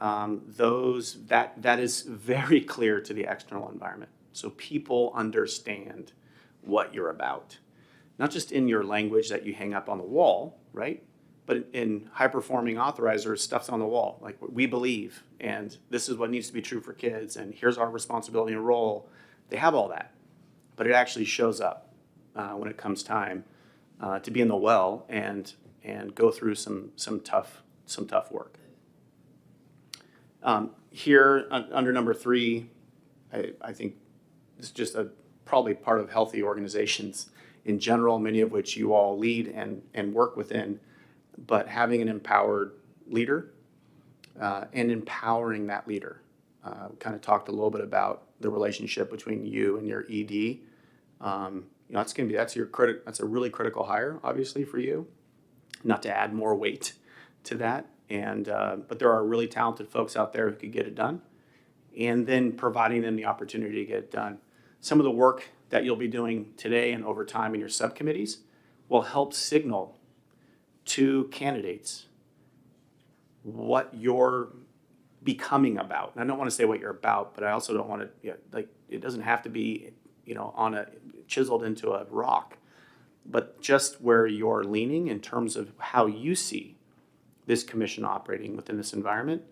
That is very clear to the external environment. So people understand what you're about. Not just in your language that you hang up on the wall, right? But in high-performing authorizers, stuff's on the wall. Like, we believe, and this is what needs to be true for kids, and here's our responsibility and role. They have all that. But it actually shows up when it comes time to be in the well and go through some tough work. Here, under number three, I think this is just probably part of healthy organizations in general, many of which you all lead and work within, but having an empowered leader and empowering that leader. Kind of talked a little bit about the relationship between you and your ED. That's a really critical hire, obviously, for you. Not to add more weight to that. But there are really talented folks out there who could get it done, and then providing them the opportunity to get it done. Some of the work that you'll be doing today and over time in your subcommittees will help signal to candidates what you're becoming about. And I don't want to say what you're about, but I also don't want to, it doesn't have to be, chiseled into a rock, but just where you're leaning in terms of how you see this commission operating within this environment,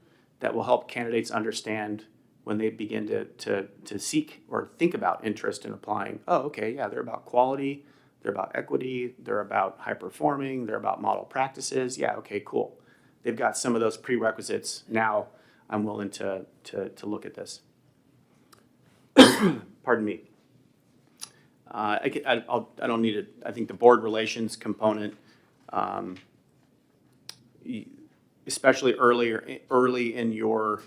that will help candidates understand when they begin to seek or think about interest in applying. Oh, okay, yeah, they're about quality, they're about equity, they're about high performing, they're about model practices. Yeah, okay, cool. They've got some of those prerequisites. Now I'm willing to look at this. Pardon me. I don't need it. I think the board relations component, especially early in your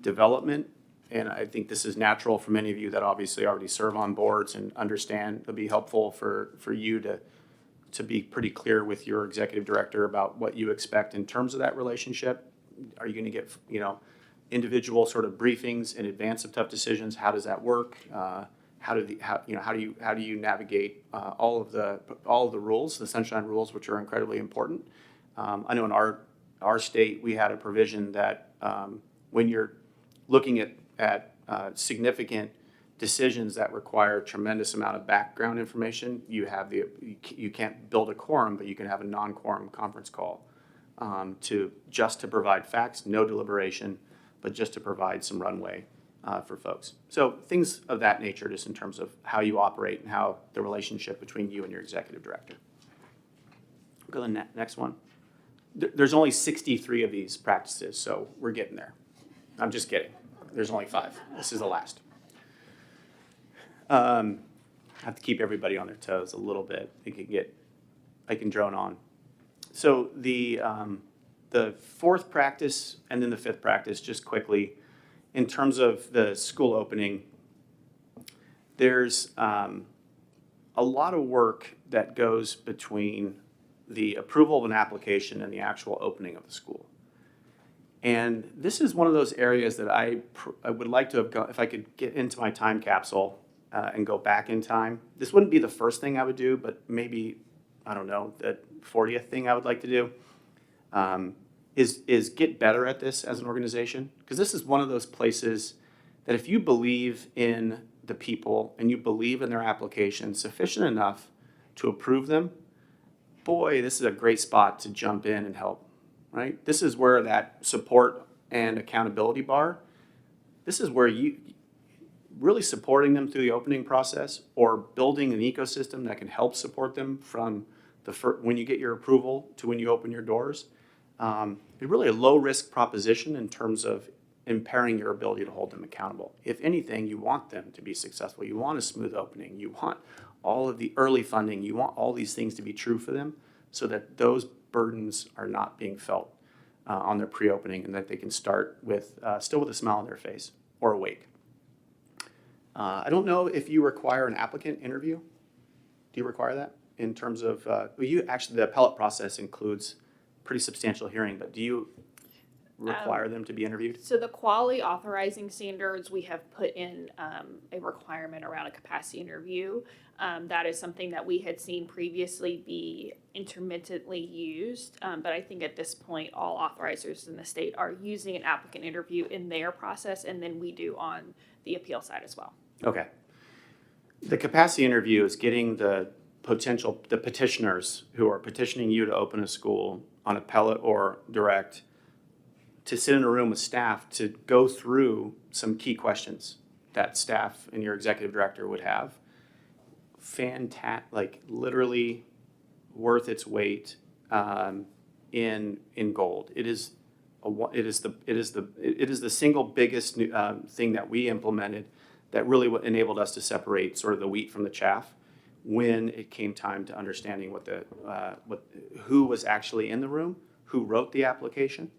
development, and I think this is natural for many of you that obviously already serve on boards and understand. It'll be helpful for you to be pretty clear with your executive director about what you expect in terms of that relationship. Are you going to get individual sort of briefings in advance of tough decisions? How does that work? How do you navigate all of the rules, the sunshine rules, which are incredibly important? I know in our state we had a provision that when you're looking at significant decisions that require a tremendous amount of background information, you can't build a quorum, but you can have a non-quorum conference call to provide facts, no deliberation, but just to provide some runway for folks. So things of that nature, just in terms of how you operate and how the relationship between you and your executive director. Go to the next one. There's only 63 of these practices, so we're getting there. I'm just kidding. There's only 5. This is the last. I have to keep everybody on their toes a little bit. I can drone on. So the 4th practice and then the 5th practice, just quickly, in terms of the school opening, there's a a lot of work that goes between the approval of an application and the actual opening of the school. And this is one of those areas that I would like to have gone, if I could get into my time capsule and go back in time. This wouldn't be the first thing I would do, but maybe, I don't know, the 40th thing I would like to do is get better at this as an organization. Because this is one of those places that if you believe in the people and you believe in their application sufficient enough to approve them, boy, this is a great spot to jump in and help, right? This is where that support and accountability bar, this is where you really supporting them through the opening process or building an ecosystem that can help support them from when you get your approval to when you open your doors. It's really a low-risk proposition in terms of impairing your ability to hold them accountable. If anything, you want them to be successful. You want a smooth opening. You want all of the early funding. You want all these things to be true for them so that those burdens are not being felt on their pre-opening and that they can start with still with a smile on their face or awake. I don't know if you require an applicant interview. Do you require that in terms of, the appellate process includes pretty substantial hearing, but do you require them to be interviewed? So the quality authorizing standards, we have put in a requirement around a capacity interview. That is something that we had seen previously be intermittently used, but I think at this point, all authorizers in the state are using an applicant interview in their process, and then we do on the appeal side as well. Okay. The capacity interview is getting the petitioners who are petitioning you to open a school on appellate or direct to sit in a room with staff to go through some key questions that staff and your executive director would have. Like literally worth its weight in gold. It is the single biggest thing that we implemented that really enabled us to separate sort of the wheat from the chaff when it came time to understanding who was actually in the room, who wrote the application,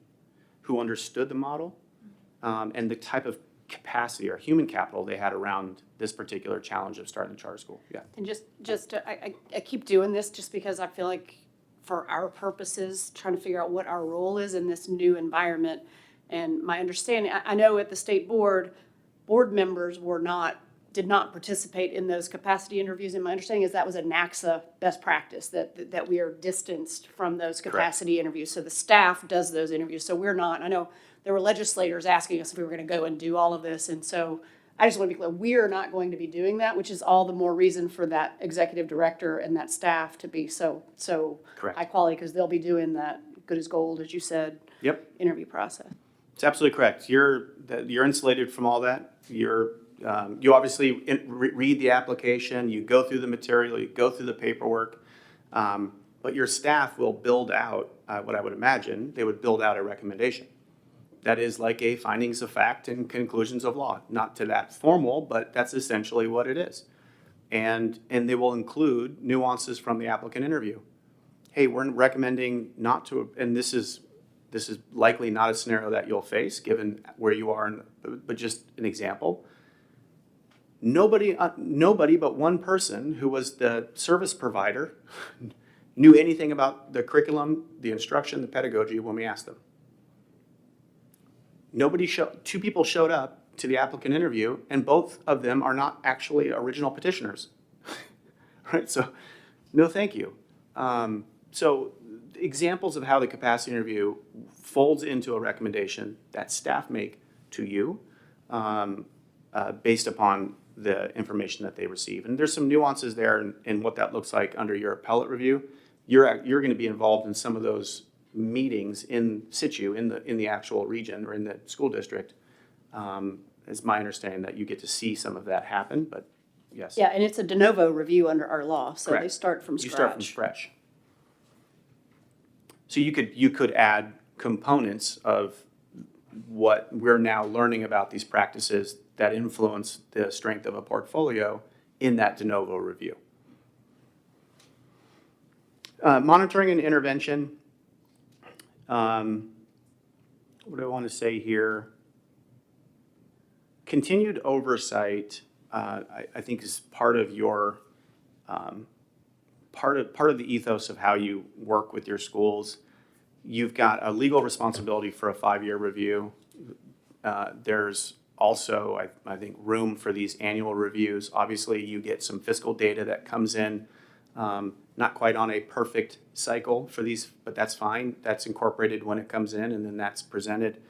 who understood the model, and the type of capacity or human capital they had around this particular challenge of starting a charter school. Yeah. And I keep doing this just because I feel like for our purposes, trying to figure out what our role is in this new environment. And my understanding, I know at the state board members did not participate in those capacity interviews. And my understanding is that was a NACSA best practice, that we are distanced from those capacity interviews. So the staff does those interviews. So we're not. I know there were legislators asking us if we were going to go and do all of this. And so I just want to be clear, we are not going to be doing that, which is all the more reason for that executive director and that staff to be so Correct. high quality, because they'll be doing that good as gold, as you said, interview process. It's absolutely correct. You're insulated from all that. You obviously read the application, you go through the material, you go through the paperwork, but your staff will build out, what I would imagine, they would build out a recommendation. That is like a findings of fact and conclusions of law. Not to that formal, but that's essentially what it is. And they will include nuances from the applicant interview. Hey, we're recommending not to, and this is likely not a scenario that you'll face given where you are, but just an example. Nobody but one person who was the service provider knew anything about the curriculum, the instruction, the pedagogy when we asked them. Two people showed up to the applicant interview, and both of them are not actually original petitioners. Right? So, no thank you. So examples of how the capacity interview folds into a recommendation that staff make to you based upon the information that they receive. And there's some nuances there in what that looks like under your appellate review. You're going to be involved in some of those meetings in situ, in the actual region or in the school district. It's my understanding that you get to see some of that happen, but yes. Yeah, and it's a de novo review under our law, so Correct. they start from scratch. You start from scratch. So you could add components of what we're now learning about these practices that influence the strength of a portfolio in that de novo review. Monitoring and intervention. What do I want to say here? Continued oversight, I think, is part of your part of the ethos of how you work with your schools, you've got a legal responsibility for a 5-year review. There's also, I think, room for these annual reviews. Obviously, you get some fiscal data that comes in, not quite on a perfect cycle for these, but that's fine. That's incorporated when it comes in, and then that's presented.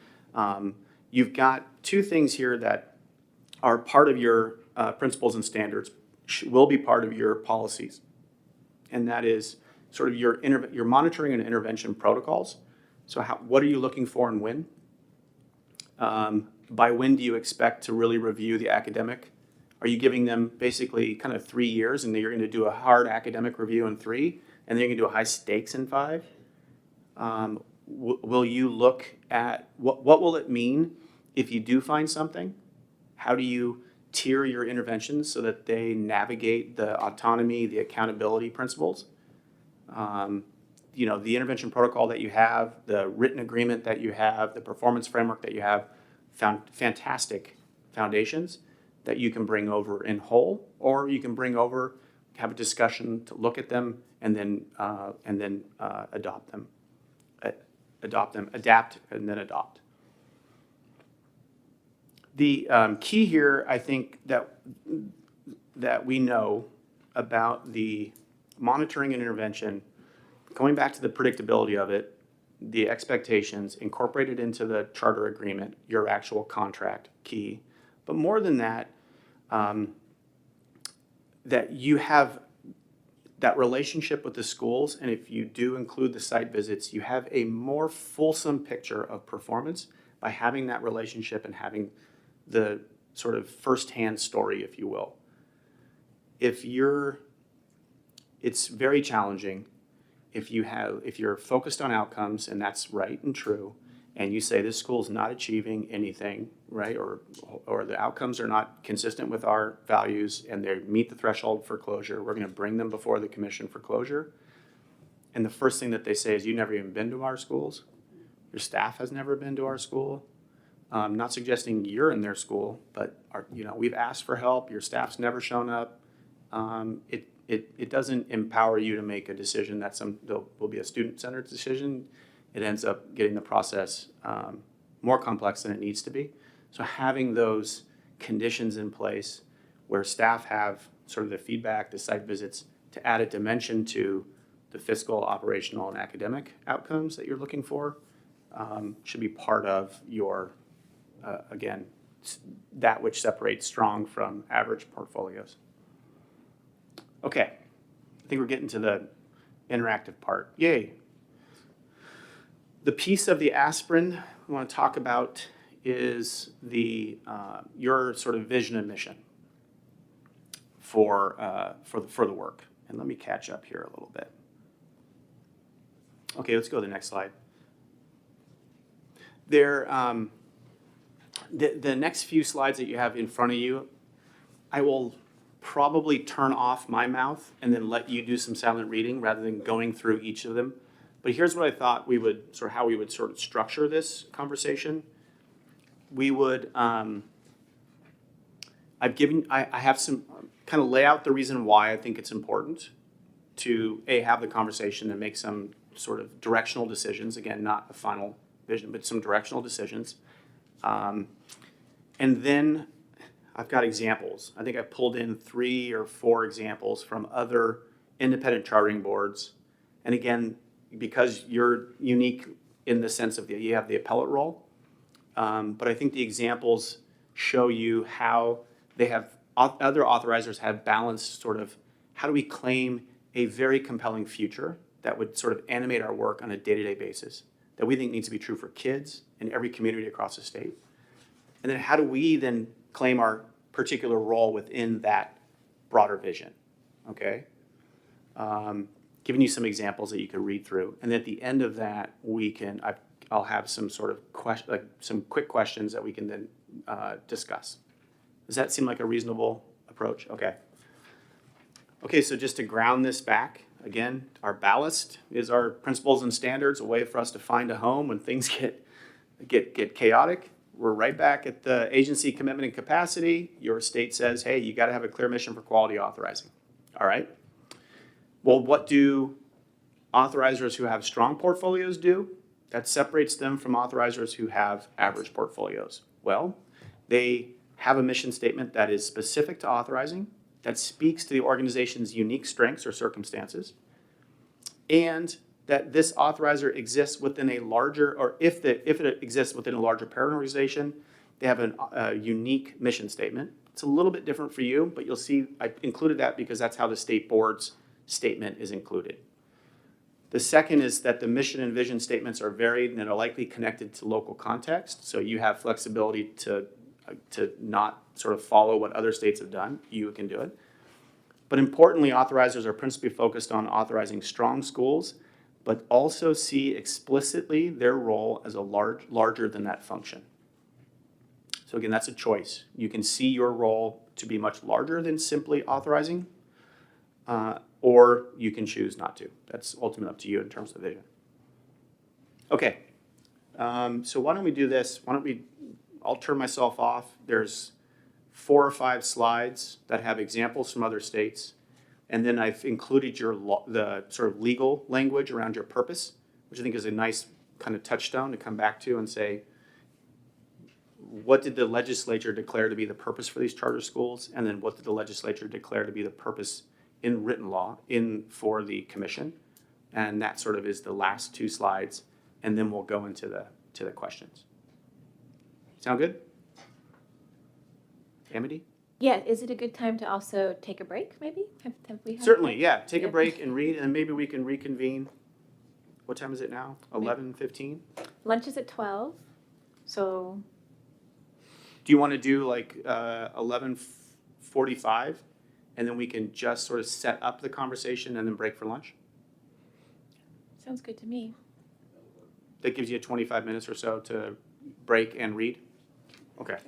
You've got two things here that are part of your principles and standards, will be part of your policies. And that is sort of your monitoring and intervention protocols. So what are you looking for and when? By when do you expect to really review the academic? Are you giving them basically kind of 3 years and then you're going to do a hard academic review in 3 and then you're going to do a high stakes in 5? Will you look at what will it mean if you do find something? How do you tier your interventions so that they navigate the autonomy, the accountability principles? The intervention protocol that you have, the written agreement that you have, the performance framework that you have, found fantastic foundations that you can bring over in whole, or you can bring over, have a discussion to look at them, and then adapt them, adapt, and then adopt. The key here, I think, that we know about the monitoring and intervention, going back to the predictability of it, the expectations incorporated into the charter agreement, your actual contract, key. But more than that, that you have that relationship with the schools, and if you do include the site visits, you have a more fulsome picture of performance by having that relationship and having the sort of firsthand story, if you will. It's very challenging if you're focused on outcomes, and that's right and true, and you say this school's not achieving anything, right, or the outcomes are not consistent with our values and they meet the threshold for closure, we're going to bring them before the commission for closure. And the first thing that they say is, you've never even been to our schools. Your staff has never been to our school. I'm not suggesting you're in their school, but we've asked for help. Your staff's never shown up. It doesn't empower you to make a decision that will be a student-centered decision. It ends up getting the process more complex than it needs to be. So having those conditions in place where staff have sort of the feedback, the site visits, to add a dimension to the fiscal, operational, and academic outcomes that you're looking for should be part of your, again, that which separates strong from average portfolios. Okay, I think we're getting to the interactive part. Yay. The piece of the aspirin we want to talk about is your sort of vision and mission for the work. And let me catch up here a little bit. Okay, let's go to the next slide. The next few slides that you have in front of you, I will probably turn off my mouth and then let you do some silent reading rather than going through each of them. But here's what I thought how we would sort of structure this conversation. We would, I have some kind of lay out the reason why I think it's important to have the conversation and make some sort of directional decisions. Again, not a final vision, but some directional decisions. And then I've got examples. I think I pulled in 3 or 4 examples from other independent chartering boards. And again, because you're unique in the sense of you have the appellate role, but I think the examples show you how other authorizers have balanced sort of how do we claim a very compelling future that would sort of animate our work on a day-to-day basis that we think needs to be true for kids in every community across the state. And then how do we then claim our particular role within that broader vision, okay? Giving you some examples that you can read through. And at the end of that, I'll have some sort of some quick questions that we can then discuss. Does that seem like a reasonable approach? Okay. Okay, so just to ground this back, again, our ballast is our principles and standards, a way for us to find a home when things get chaotic. We're right back at the agency commitment and capacity. Your state says, hey, you got to have a clear mission for quality authorizing. All right? Well, what do authorizers who have strong portfolios do? That separates them from authorizers who have average portfolios. Well, they have a mission statement that is specific to authorizing, that speaks to the organization's unique strengths or circumstances, and that this authorizer exists within a larger, or if it exists within a larger parent organization, they have a unique mission statement. It's a little bit different for you, but you'll see I included that because that's how the state board's statement is included. The second is that the mission and vision statements are varied and are likely connected to local context. So you have flexibility to not sort of follow what other states have done. You can do it. But importantly, authorizers are principally focused on authorizing strong schools, but also see explicitly their role as a larger than that function. So again, that's a choice. You can see your role to be much larger than simply authorizing, or you can choose not to. That's ultimately up to you in terms of vision. Okay, so why don't we do this? I'll turn myself off. There's 4 or 5 slides that have examples from other states. And then I've included the sort of legal language around your purpose, which I think is a nice kind of touchstone to come back to and say, what did the legislature declare to be the purpose for these charter schools? And then what did the legislature declare to be the purpose in written law for the commission? And that sort of is the last 2 slides. And then we'll go into the questions. Sound good? Amity? Yeah, is it a good time to also take a break, maybe? Have we had Certainly, that? yeah. Take a Yeah. break and read, and maybe we can reconvene. What time is it now? 11:15? Lunch is at 12, so Do you want to do like 11:45, and then we can just sort of set up the conversation and then break for lunch? sounds good to me. That gives you 25 minutes or so to break and read? Okay.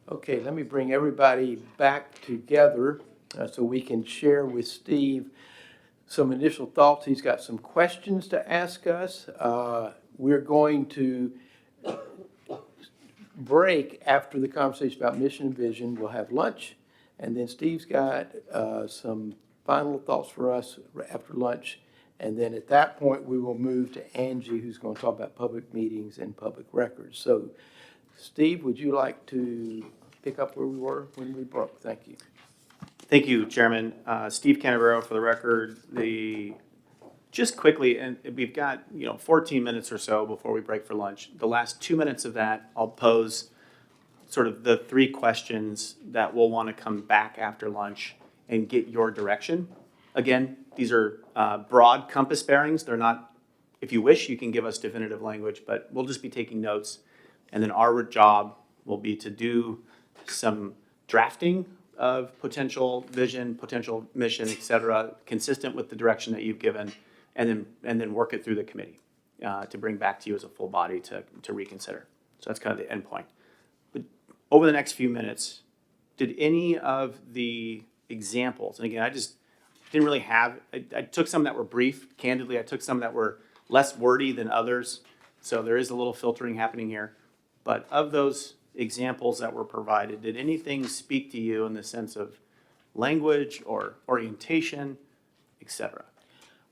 Okay, let me bring everybody back together so we can share with Steve some initial thoughts. He's got some questions to ask us. We're going to break after the conversation about mission and vision. We'll have lunch, and then Steve's got some final thoughts for us after lunch. And then at that point, we will move to Angie, who's going to talk about public meetings and public records. So, Steve, would you like to pick up where we were when we broke? Thank you. Thank you, Chairman. Steve Canavero for the record. Just quickly, and we've got 14 minutes or so before we break for lunch. The last 2 minutes of that, I'll pose sort of the 3 questions that we'll want to come back after lunch and get your direction. Again, these are broad compass bearings. They're not, if you wish, you can give us definitive language, but we'll just be taking notes. And then our job will be to do some drafting of potential vision, potential mission, et cetera, consistent with the direction that you've given, and then work it through the committee to bring back to you as a full body to reconsider. So that's kind of the end point. But over the next few minutes, did any of the examples, and again, I just didn't really have, I took some that were brief, candidly, I took some that were less wordy than others, so there is a little filtering happening here. But of those examples that were provided, did anything speak to you in the sense of language or orientation, et cetera?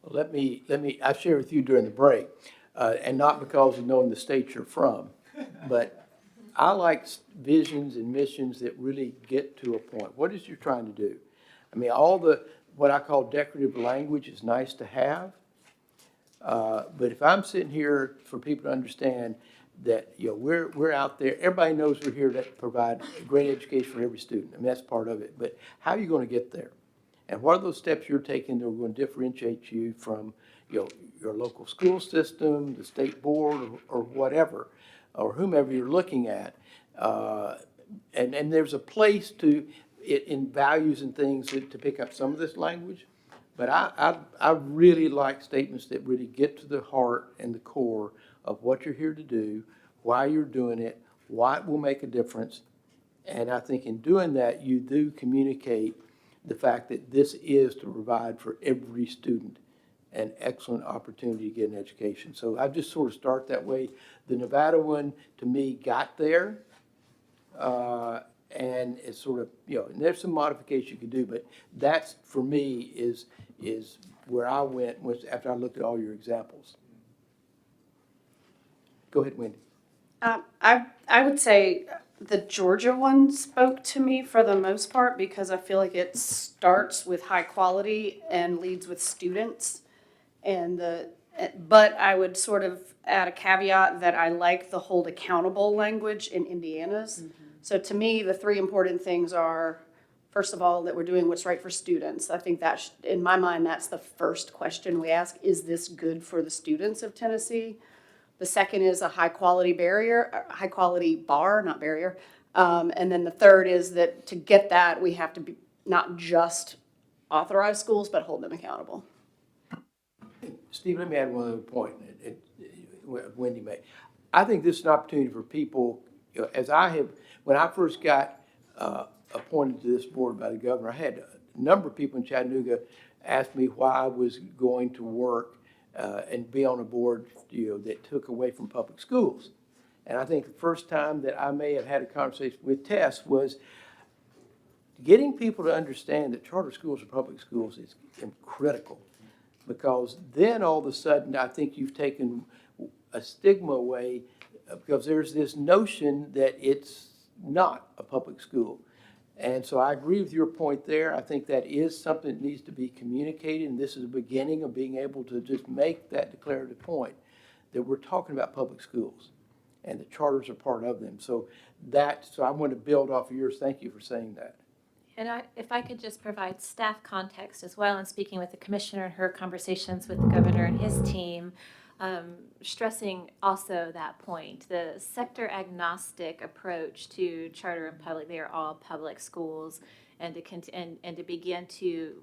Well, let me, I shared with you during the break, and not because of knowing the state you're from, but I like visions and missions that really get to a point. What is you trying to do? I mean, all the, what I call decorative language is nice to have, but if I'm sitting here for people to understand that, we're out there, everybody knows we're here to provide a great education for every student. I mean, that's part of it, but how are you going to get there? And what are those steps you're taking that are going to differentiate you from, your local school system, the state board, or whatever, or whomever you're looking at? And there's a place to it in values and things to pick up some of this language. But I really like statements that really get to the heart and the core of what you're here to do, why you're doing it, why it will make a difference. And I think in doing that, you do communicate the fact that this is to provide for every student an excellent opportunity to get an education. So I just sort of start that way. The Nevada one, to me, got there. And it's sort of, and there's some modification you can do, but that's, for me, is where I went after I looked at all your examples. Go ahead, Wendy. I would say the Georgia one spoke to me for the most part because I feel like it starts with high quality and leads with students. But I would sort of add a caveat that I like the hold accountable language in Indiana's. So to me, the three important things are, first of all, that we're doing what's right for students. I think that, in my mind, that's the first question we ask. Is this good for the students of Tennessee? The second is a high-quality bar, not barrier. And then the third is that to get that, we have to be not just authorize schools, but hold them accountable. Steve, let me add one other point Wendy made. I think this is an opportunity for people, when I first got appointed to this board by the governor, I had a number of people in Chattanooga ask me why I was going to work and be on a board, that took away from public schools. And I think the first time that I may have had a conversation with Tess was getting people to understand that charter schools or public schools is critical. Because then all of a sudden, I think you've taken a stigma away, because there's this notion that it's not a public school. And so I agree with your point there. I think that is something that needs to be communicated, and this is the beginning of being able to just make that declarative point, that we're talking about public schools, and the charters are part of them. So I want to build off of yours. Thank you for saying that. And if I could just provide staff context as well in speaking with the commissioner and her conversations with the governor and his team, stressing also that point, the sector agnostic approach to charter and public, they are all public schools, and to begin to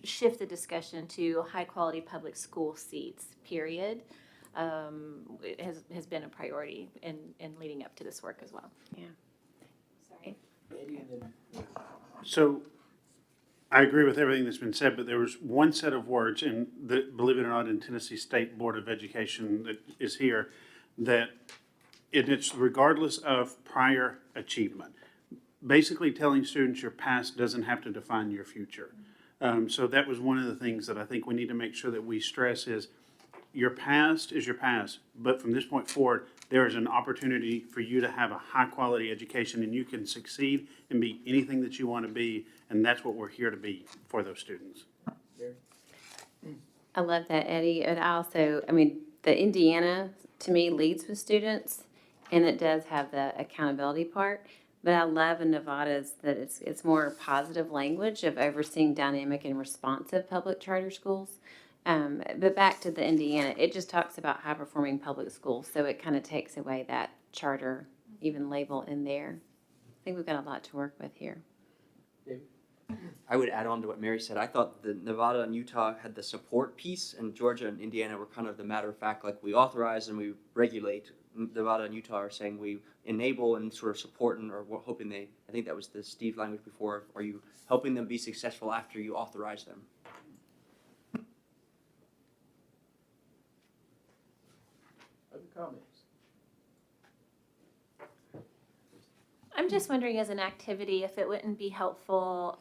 shift the discussion to high quality public school seats, period, it has been a priority in leading up to this work as well. Yeah. Sorry. So I agree with everything that's been said, but there was one set of words, and believe it or not, in Tennessee State Board of Education that is here, that it's regardless of prior achievement. Basically telling students your past doesn't have to define your future. So that was one of the things that I think we need to make sure that we stress is your past is your past, but from this point forward, there is an opportunity for you to have a high-quality education, and you can succeed and be anything that you want to be, and that's what we're here to be for those students. I love that, Eddie. And the Indiana, to me, leads with students, and it does have the accountability part. But I love in Nevada's that it's more positive language of overseeing dynamic and responsive public charter schools. But back to the Indiana, it just talks about high-performing public schools, so it kind of takes away that charter even label in there. I think we've got a lot to work with here. I would add on to what Mary said. I thought that Nevada and Utah had the support piece, and Georgia and Indiana were kind of the matter of fact, like we authorize and we regulate. Nevada and Utah are saying we enable and sort of support, and or we're hoping I think that was the Steve language before, are you helping them be successful after you authorize them? Other comments? I'm just wondering, as an activity, if it wouldn't be helpful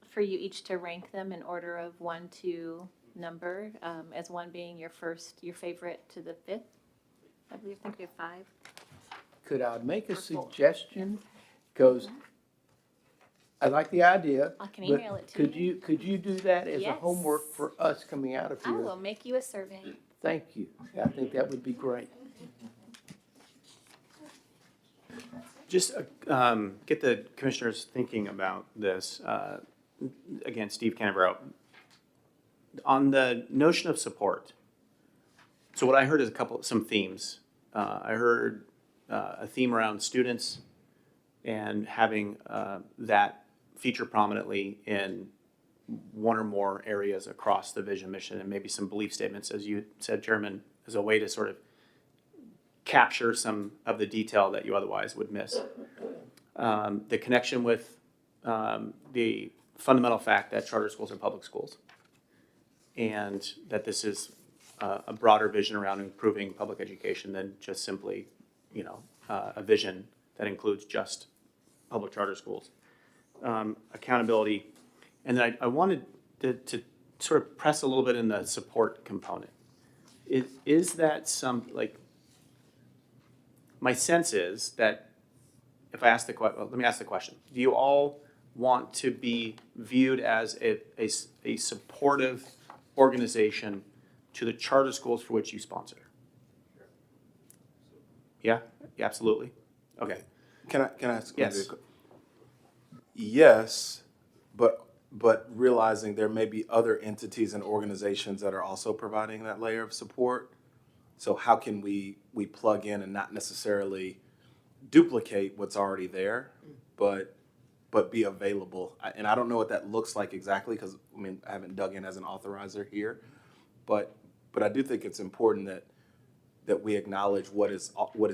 for you each to rank them in order of 1 to number, as 1 being your favorite to the 5th. I think we have 5. Could I make a suggestion? Because I like the idea. I can but email it to you. Could you do that as a Yes. homework for us coming out of I here? will make you a survey. Thank you. I think that would be great. Just get the commissioners thinking about this. Again, Steve Canavero. On the notion of support, so what I heard is some themes. I heard a theme around students and having that feature prominently in 1 or more areas across the vision, mission, and maybe some belief statements, as you said, Chairman, as a way to sort of capture some of the detail that you otherwise would miss. The connection with the fundamental fact that charter schools are public schools, and that this is a broader vision around improving public education than just simply, a vision that includes just public charter schools. Accountability. And then I wanted to sort of press a little bit in the support component. Is that my sense is that if I ask let me ask the question. Do you all want to be viewed as a supportive organization to the charter schools for which you sponsor? Yeah, absolutely. Okay. Can I ask? Yes. Yes, but realizing there may be other entities and organizations that are also providing that layer of support. So how can we plug in and not necessarily duplicate what's already there, but be available? And I don't know what that looks like exactly, because I haven't dug in as an authorizer here, but I do think it's important that we acknowledge what is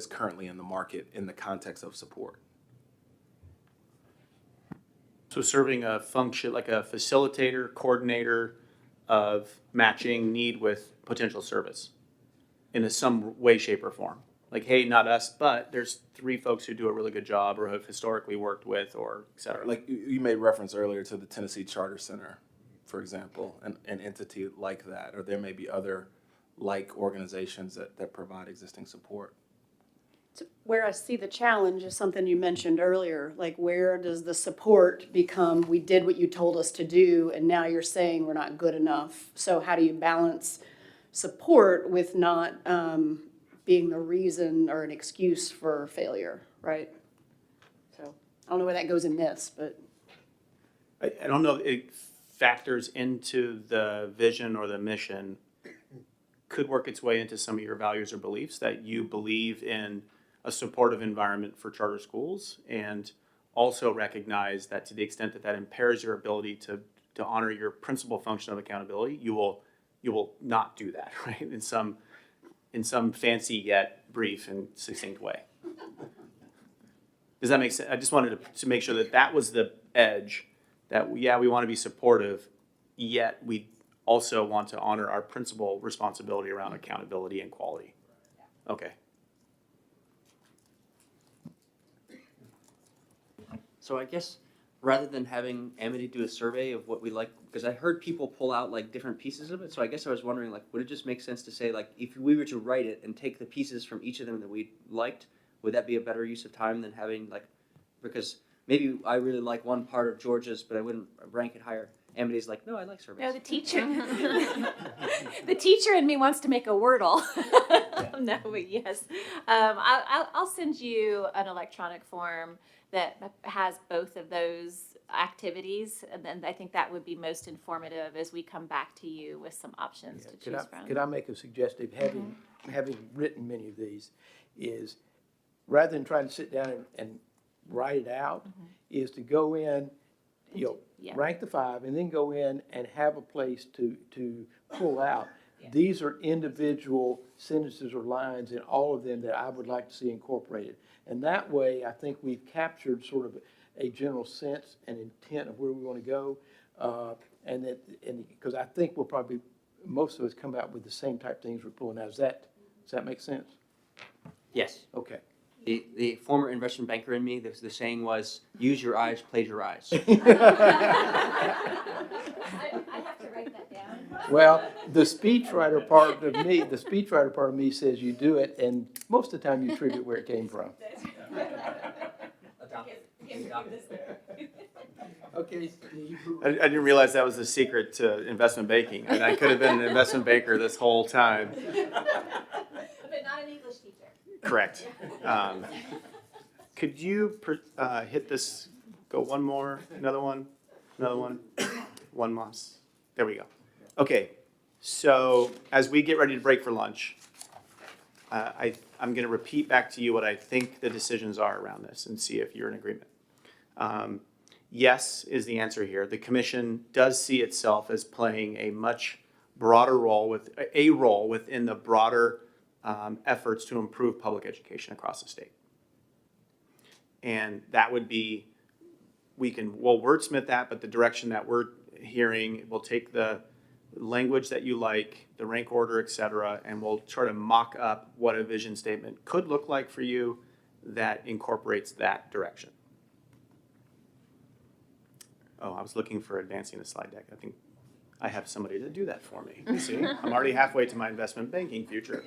currently in the market in the context of support. So serving a function like a facilitator, coordinator of matching need with potential service in some way, shape, or form. Like, hey, not us, but there's 3 folks who do a really good job or have historically worked with, or et cetera. Like you made reference earlier to the Tennessee Charter Center, for example, an entity like that, or there may be other like organizations that provide existing support. So where I see the challenge is something you mentioned earlier, like where does the support become, we did what you told us to do, and now you're saying we're not good enough. So how do you balance support with not being the reason or an excuse for failure, right? So I don't know where that goes in this, but. I don't know if it factors into the vision or the mission, could work its way into some of your values or beliefs, that you believe in a supportive environment for charter schools, and also recognize that to the extent that that impairs your ability to honor your principal function of accountability, you will not do that, right? In some fancy yet brief and succinct way. Does that make sense? I just wanted to make sure that was the edge, that we want to be supportive, yet we also want to honor our principal responsibility around accountability and quality. Okay. So I guess rather than having Amity do a survey of what we like, because I heard people pull out like different pieces of it, so I guess I was wondering, like, would it just make sense to say, like, if we were to write it and take the pieces from each of them that we liked, would that be a better use of time than having, like, because maybe I really like one part of Georgia's, but I wouldn't rank it higher. Amity's like, no, I like surveys. No, the teacher, the teacher in me wants to make a Wordle. No, but yes. I'll send you an electronic form that has both of those activities, and then I think that would be most informative as we come back to you with some options to choose from. Could I make a suggestive, having written many of these, is rather than trying to sit down and write it out, is to go in, rank the 5, and then go in and have a place to pull out. Yeah. These are individual sentences or lines in all of them that I would like to see incorporated. And that way, I think we've captured sort of a general sense and intent of where we want to go. And because I think we'll probably, most of us come out with the same type of things we're pulling out. Does that make sense? Yes. Okay. The former investment banker in me, the saying was, use your eyes, plagiarize. I have to write that down. Well, the speechwriter part of me says you do it, and most of the time you attribute where it came from. Okay, Steve. I didn't realize that was the secret to investment banking. And I could have been an investment banker this whole time. But not an English teacher. Correct. Could you hit this, go one more, another one, one more. There we go. Okay, so as we get ready to break for lunch, I'm going to repeat back to you what I think the decisions are around this and see if you're in agreement. Yes is the answer here. The commission does see itself as playing a much broader role within the broader efforts to improve public education across the state. And that would be, we'll wordsmith that, but the direction that we're hearing, we'll take the language that you like, the rank order, et cetera, and we'll try to mock up what a vision statement could look like for you that incorporates that direction. Oh, I was looking for advancing the slide deck. I think I have somebody to do that for me. You see, I'm already halfway to my investment banking future.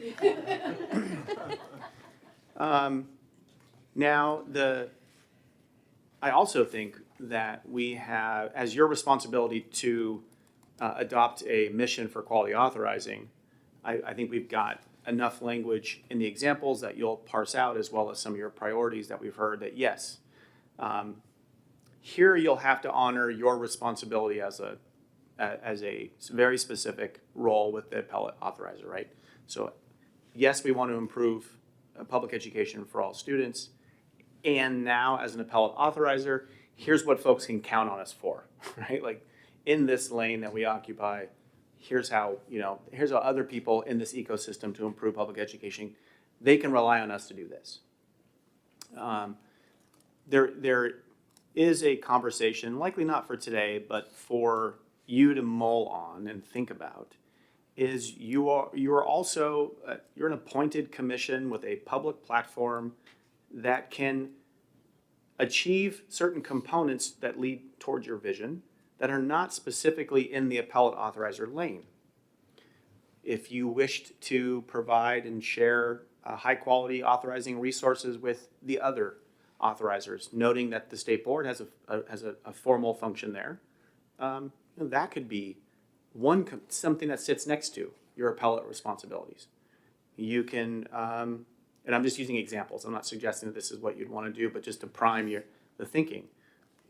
Now, I also think that we have, as your responsibility to adopt a mission for quality authorizing, I think we've got enough language in the examples that you'll parse out, as well as some of your priorities that we've heard, that yes, here you'll have to honor your responsibility as a very specific role with the appellate authorizer, right? So yes, we want to improve public education for all students. And now, as an appellate authorizer, here's what folks can count on us for, right? Like, in this lane that we occupy, here's how other people in this ecosystem to improve public education, they can rely on us to do this. There is a conversation, likely not for today, but for you to mull on and think about, is you're an appointed commission with a public platform that can achieve certain components that lead towards your vision that are not specifically in the appellate authorizer lane. If you wished to provide and share high quality authorizing resources with the other authorizers, noting that the state board has a formal function there, that could be something that sits next to your appellate responsibilities. You can, and I'm just using examples. I'm not suggesting that this is what you'd want to do, but just to prime the thinking.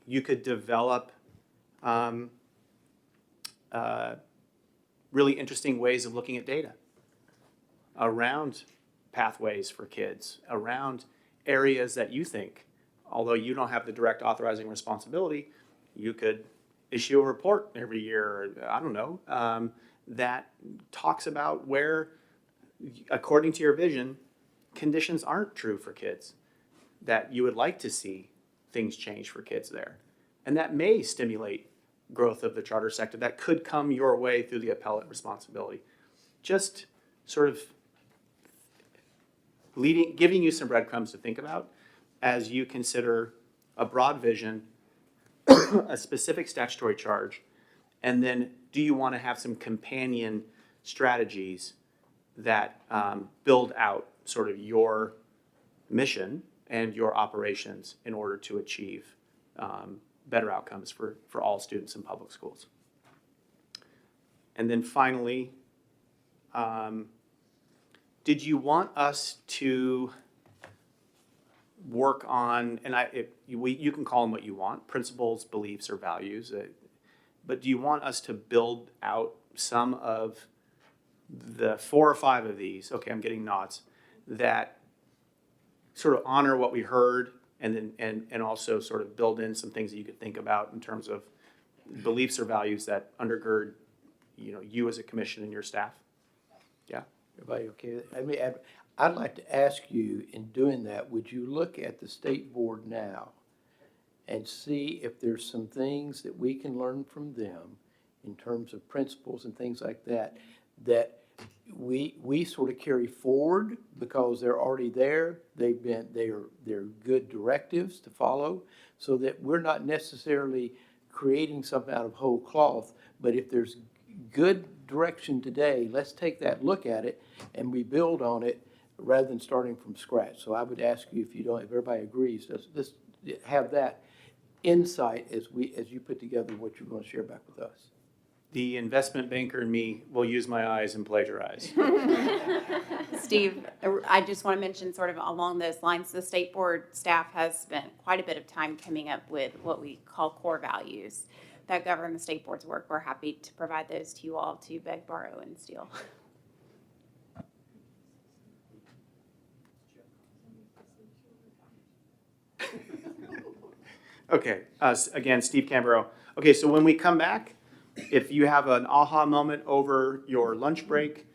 You could develop really interesting ways of looking at data around pathways for kids, around areas that you think, although you don't have the direct authorizing responsibility, you could issue a report every year, I don't know, that talks about where, according to your vision, conditions aren't true for kids, that you would like to see things change for kids there. And that may stimulate growth of the charter sector that could come your way through the appellate responsibility. Just sort of giving you some breadcrumbs to think about as you consider a broad vision, a specific statutory charge, and then do you want to have some companion strategies that build out sort of your mission and your operations in order to achieve better outcomes for all students in public schools. And then finally, did you want us to work on, and you can call them what you want, principles, beliefs, or values, but do you want us to build out some of the 4 or 5 of these, okay, I'm getting nods, that sort of honor what we heard and also sort of build in some things that you could think about in terms of beliefs or values that undergird, you as a commission and your staff? Yeah? Everybody okay? I mean, I'd like to ask you, in doing that, would you look at the state board now and see if there's some things that we can learn from them in terms of principles and things like that, that we sort of carry forward because they're already there. They're good directives to follow, so that we're not necessarily creating something out of whole cloth, but if there's good direction today, let's take that look at it and we build on it rather than starting from scratch. So I would ask you, if everybody agrees, let's have that insight as you put together what you're going to share back with us. The investment banker in me will use my eyes and plagiarize. Steve, I just want to mention sort of along those lines, the state board staff has spent quite a bit of time coming up with what we call core values that govern the state board's work. We're happy to provide those to you all to beg, borrow, and steal. Okay, again, Steve Cambero. Okay, so when we come back, if you have an aha moment over your lunch break,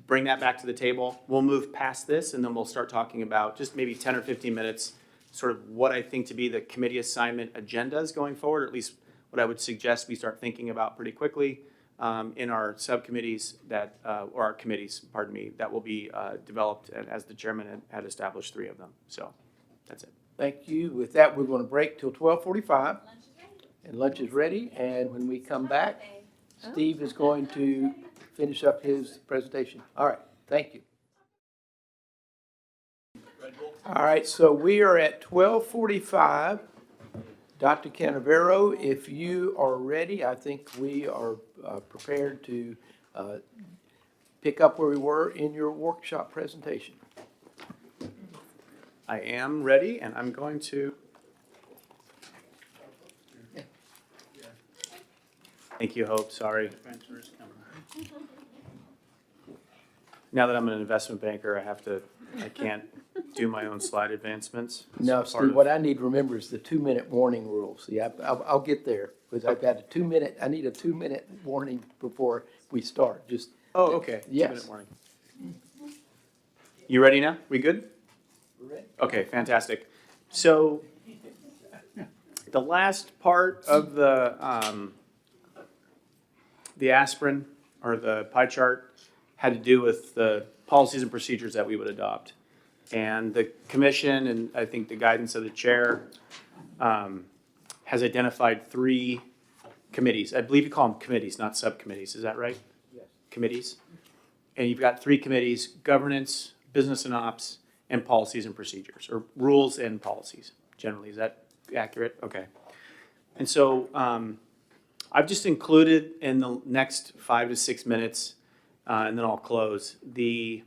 bring that back to the table. We'll move past this and then we'll start talking about just maybe 10 or 15 minutes, sort of what I think to be the committee assignment agendas going forward, or at least what I would suggest we start thinking about pretty quickly in our subcommittees or our committees, pardon me, that will be developed as the chairman had established 3 of them. So that's it. Thank you. With that, we're going to break till 12:45. and lunch is ready. And when we come back, Steve is going to finish up his presentation. All right, thank you. All right, so we are at 12:45. Dr. Canavero, if you are ready, I think we are prepared to pick up where we were in your workshop presentation. I am ready, and I'm going to. Thank you, Hope. Sorry. Now that I'm an investment banker, I can't do my own slide advancements. No, It's part Steve, of- what I need to remember is the 2-minute warning rule. See, I'll get there, because I've got I need a 2-minute warning before we start, just. Oh, okay. Yes. 2-minute warning. You ready now? We good? We're ready. Okay, fantastic. So the last part of the aspirin or the pie chart had to do with the policies and procedures that we would adopt. And the commission, and I think the guidance of the chair, has identified 3 committees. I believe you call them committees, not subcommittees. Is that right? Yes. Committees. And you've got 3 committees: governance, business and ops, and policies and procedures, or rules and policies, generally. Is that accurate? Okay. And so I've just included in the next 5 to 6 minutes, and then I'll close, the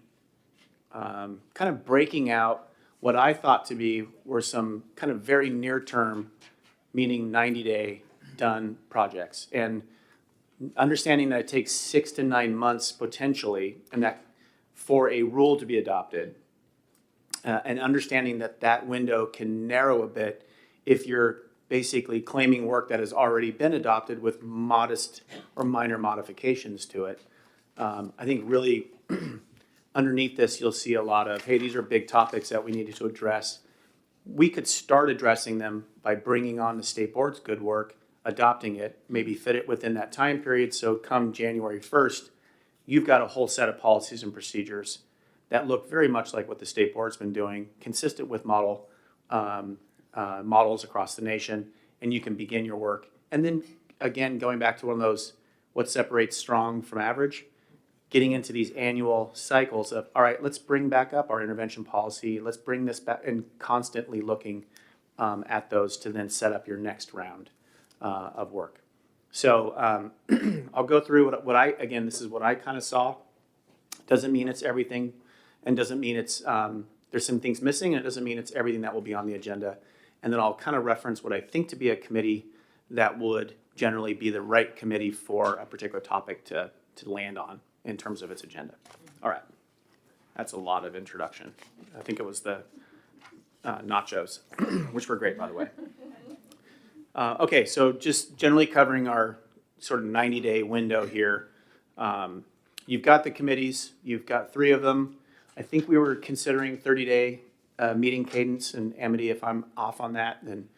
kind of breaking out what I thought to be were some kind of very near-term, meaning 90-day done projects. And understanding that it takes 6 to 9 months potentially, and that for a rule to be adopted, and understanding that that window can narrow a bit if you're basically claiming work that has already been adopted with modest or minor modifications to it. I think really underneath this, you'll see a lot of, hey, these are big topics that we needed to address. We could start addressing them by bringing on the state board's good work, adopting it, maybe fit it within that time period. So come January 1st, you've got a whole set of policies and procedures that look very much like what the state board's been doing, consistent with models across the nation, and you can begin your work. And then again, going back to one of those, what separates strong from average, getting into these annual cycles of, all right, let's bring back up our intervention policy, let's bring this back, and constantly looking at those to then set up your next round of work. So I'll go through what I, again, this is what I kind of saw. Doesn't mean it's everything, and doesn't mean it's, there's some things missing, and it doesn't mean it's everything that will be on the agenda. And then I'll kind of reference what I think to be a committee that would generally be the right committee for a particular topic to land on in terms of its agenda. All right, that's a lot of introduction. I think it was the nachos, which were great, by the way. Okay, so just generally covering our sort of 90-day window here. You've got the committees, you've got 3 of them. I think we were considering 30-day meeting cadence, and Amity, if I'm off on that, then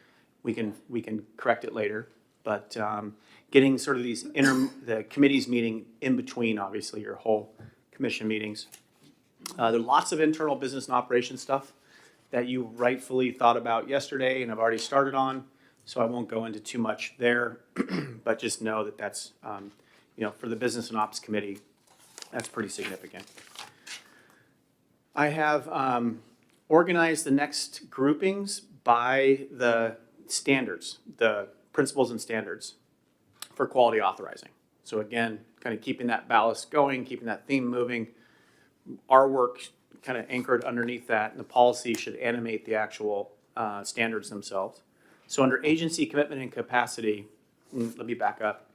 we can correct it later. But getting sort of these the committees meeting in between, obviously, your whole commission meetings. There are lots of internal business and operations stuff that you rightfully thought about yesterday and have already started on, so I won't go into too much there, but just know that that's, for the Business and Ops Committee, that's pretty significant. I have organized the next groupings by the standards, the principles and standards for quality authorizing. So again, kind of keeping that ballast going, keeping that theme moving. Our work kind of anchored underneath that, and the policy should animate the actual standards themselves. So under agency commitment and capacity, let me back up.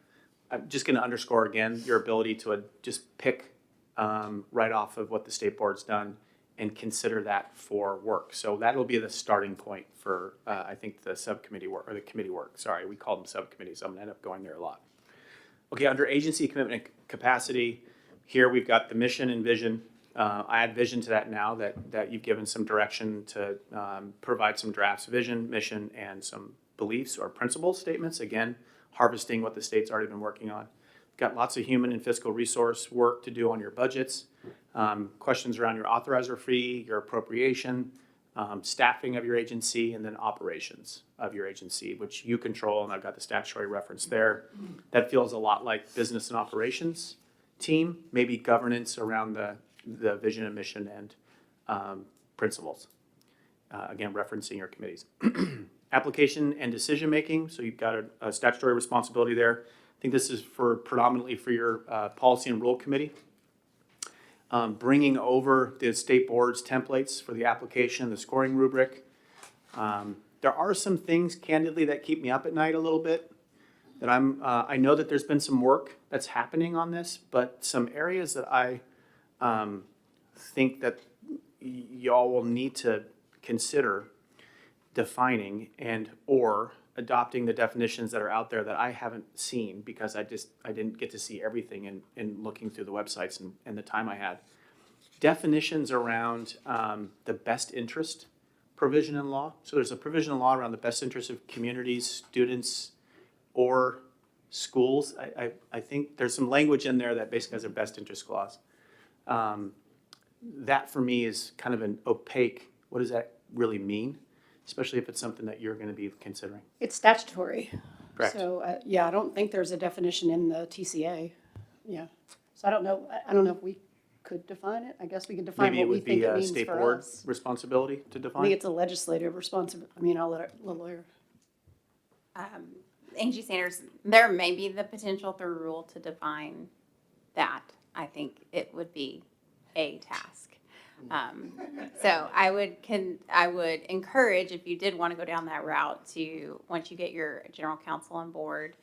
I'm just going to underscore again your ability to just pick right off of what the state board's done and consider that for work. So that'll be the starting point for, I think, the subcommittee work, or the committee work. Sorry, we call them subcommittees. I'm going to end up going there a lot. Okay, under agency commitment and capacity, here we've got the mission and vision. I add vision to that now that you've given some direction to provide some drafts, vision, mission, and some beliefs or principle statements. Again, harvesting what the state's already been working on. Got lots of human and fiscal resource work to do on your budgets. Questions around your authorizer fee, your appropriation, staffing of your agency, and then operations of your agency, which you control, and I've got the statutory reference there. That feels a lot like business and operations team, maybe governance around the vision and mission and principles. Again, referencing your committees. Application and decision-making, so you've got a statutory responsibility there. I think this is predominantly for your policy and rule committee. Bringing over the state board's templates for the application, the scoring rubric. There are some things, candidly, that keep me up at night a little bit. That I know that there's been some work that's happening on this, but some areas that I think that y'all will need to consider defining and or adopting the definitions that are out there that I haven't seen because I didn't get to see everything in looking through the websites and the time I had. Definitions around the best interest provision in law. So there's a provision in law around the best interest of communities, students, or schools. I think there's some language in there that basically has a best interest clause. That for me is kind of an opaque, what does that really mean? Especially if it's something that you're going to be considering. It's statutory. Correct. So, yeah, I don't think there's a definition in the TCA. Yeah. So I don't know if we could define it. I guess we could define Maybe it what we would think be it a means state for board us. responsibility to I define. think it's a legislative responsibility. I mean, I'll let the lawyer. Angie Sanders, there may be the potential through rule to define that. I think it would be a task. So I would encourage, if you did want to go down that route, to, once you get your general counsel on board,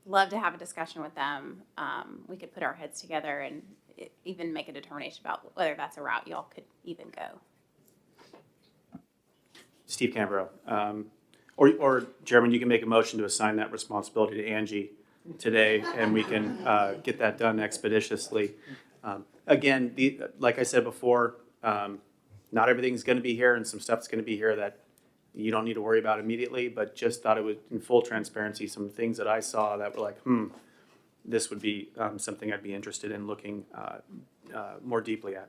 love to have a discussion with them. We could put our heads together and even make a determination about whether that's a route y'all could even go. Steve Canberra. Or Chairman, you can make a motion to assign that responsibility to Angie today, and we can get that done expeditiously. Again, like I said before, not everything's going to be here, and some stuff's going to be here that you don't need to worry about immediately, but just thought it would, in full transparency, some things that I saw that were like, this would be something I'd be interested in looking more deeply at.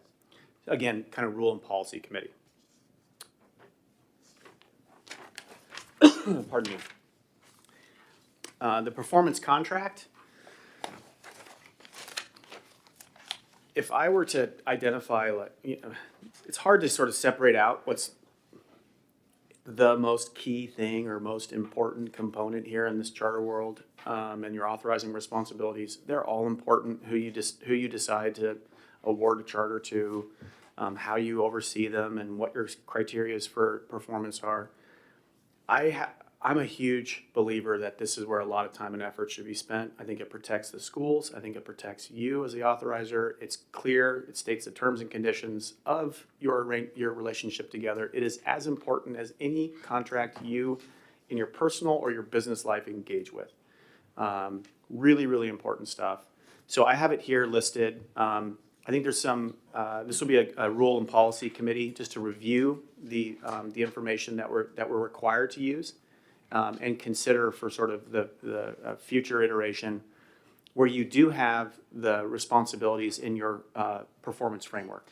Again, kind of rule and policy committee. Pardon me. The performance contract. If I were to identify, it's hard to sort of separate out what's the most key thing or most important component here in this charter world, and your authorizing responsibilities. They're all important. Who you decide to award a charter to, how you oversee them, and what your criteria for performance are. I'm a huge believer that this is where a lot of time and effort should be spent. I think it protects the schools. I think it protects you as the authorizer. It's clear. It states the terms and conditions of your relationship together. It is as important as any contract you in your personal or your business life engage with. Really, really important stuff. So I have it here listed. I think there's some, this will be a rule and policy committee just to review the information that we're required to use. And consider for sort of the future iteration where you do have the responsibilities in your performance framework.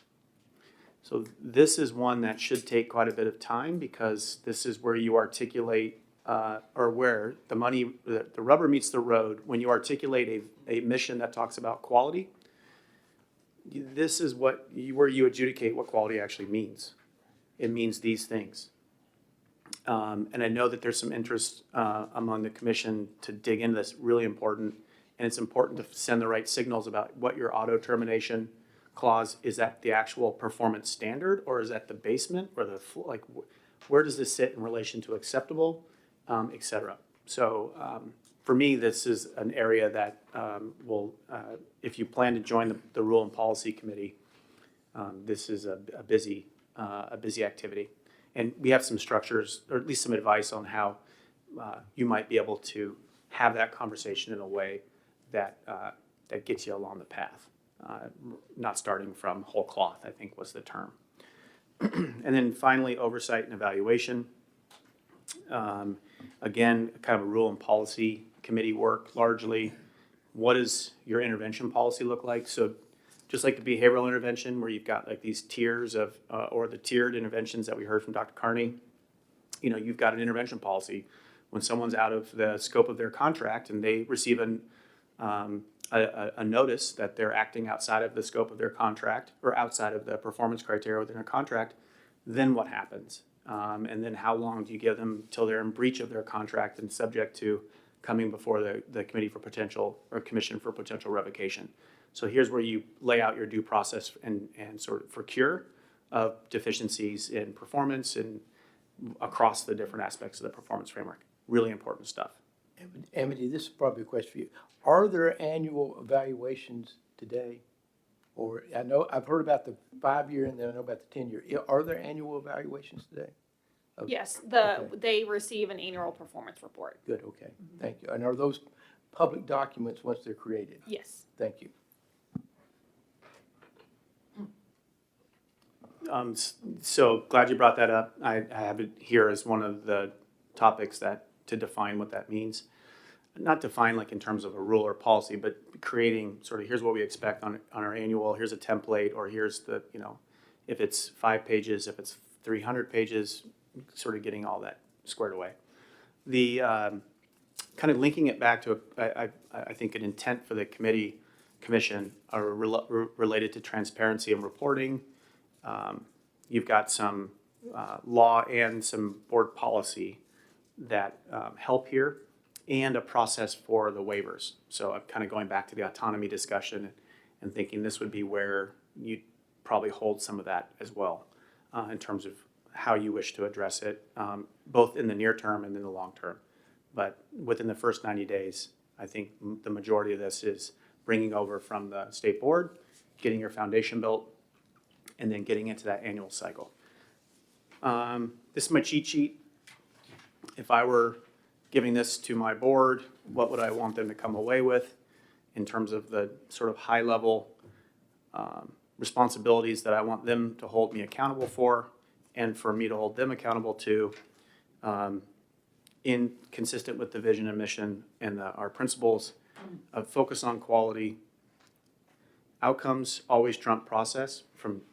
So this is one that should take quite a bit of time because this is where you articulate or where the rubber meets the road when you articulate a mission that talks about quality. This is where you adjudicate what quality actually means. It means these things. And I know that there's some interest among the commission to dig into this, really important. And it's important to send the right signals about what your auto termination clause, is that the actual performance standard, or is that the basement, or where does this sit in relation to acceptable, et cetera. So for me, this is an area that will, if you plan to join the Rule and Policy Committee, this is a busy activity. And we have some structures, or at least some advice on how you might be able to have that conversation in a way that gets you along the path, not starting from whole cloth, I think was the term. And then finally, oversight and evaluation. Again, kind of a rule and policy committee work largely. What does your intervention policy look like? So just like the behavioral intervention where you've got like these tiers of, or the tiered interventions that we heard from Dr. Carney, you know, you've got an intervention policy. When someone's out of the scope of their contract and they receive a notice that they're acting outside of the scope of their contract or outside of the performance criteria within a contract, then what happens? And then how long do you give them till they're in breach of their contract and subject to coming before the committee for potential or commission for potential revocation? So here's where you lay out your due process and sort of for cure of deficiencies in performance and across the different aspects of the performance framework. Really important stuff. Amity, this is probably a question for you. Are there annual evaluations today? Or I know, I've heard about the 5-year and then I know about the 10-year. Are there annual evaluations today? Yes, Okay. they receive an annual performance report. Good, okay, thank you. And are those public documents once they're created? Yes. Thank you. So glad you brought that up. I have it here as one of the topics to define what that means. Not define like in terms of a rule or policy, but creating sort of here's what we expect on our annual, here's a template, or here's the, you know, if it's 5 pages, if it's 300 pages, sort of getting all that squared away. The kind of linking it back to, I think, an intent for the commission are related to transparency and reporting. You've got some law and some board policy that help here, and a process for the waivers. So I'm kind of going back to the autonomy discussion and thinking this would be where you'd probably hold some of that as well in terms of how you wish to address it, both in the near term and in the long term. But within the first 90 days, I think the majority of this is bringing over from the state board, getting your foundation built, and then getting into that annual cycle. This is my cheat sheet. If I were giving this to my board, what would I want them to come away with in terms of the sort of high level responsibilities that I want them to hold me accountable for and for me to hold them accountable to, consistent with the vision and mission and our principles of focus on quality. Outcomes always trump process.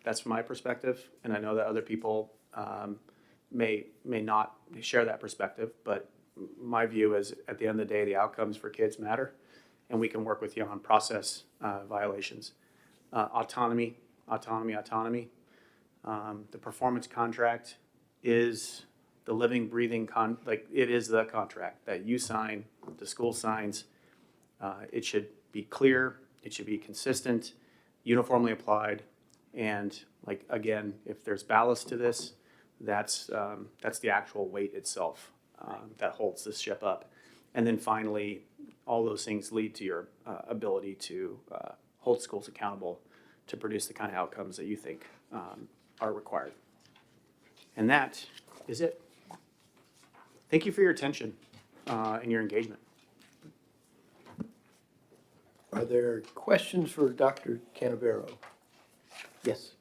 That's from my perspective, and I know that other people may not share that perspective, but my view is at the end of the day, the outcomes for kids matter, and we can work with you on process violations. Autonomy. The performance contract is the living, breathing it is the contract that you sign, the school signs. It should be clear. It should be consistent, uniformly applied, and like again, if there's ballast to this, that's the actual weight itself that holds this ship up. And then finally, all those things lead to your ability to hold schools accountable to produce the kind of outcomes that you think are required. And that is it. Thank you for your attention and your engagement. Are there questions for Dr. Canavero? Yes.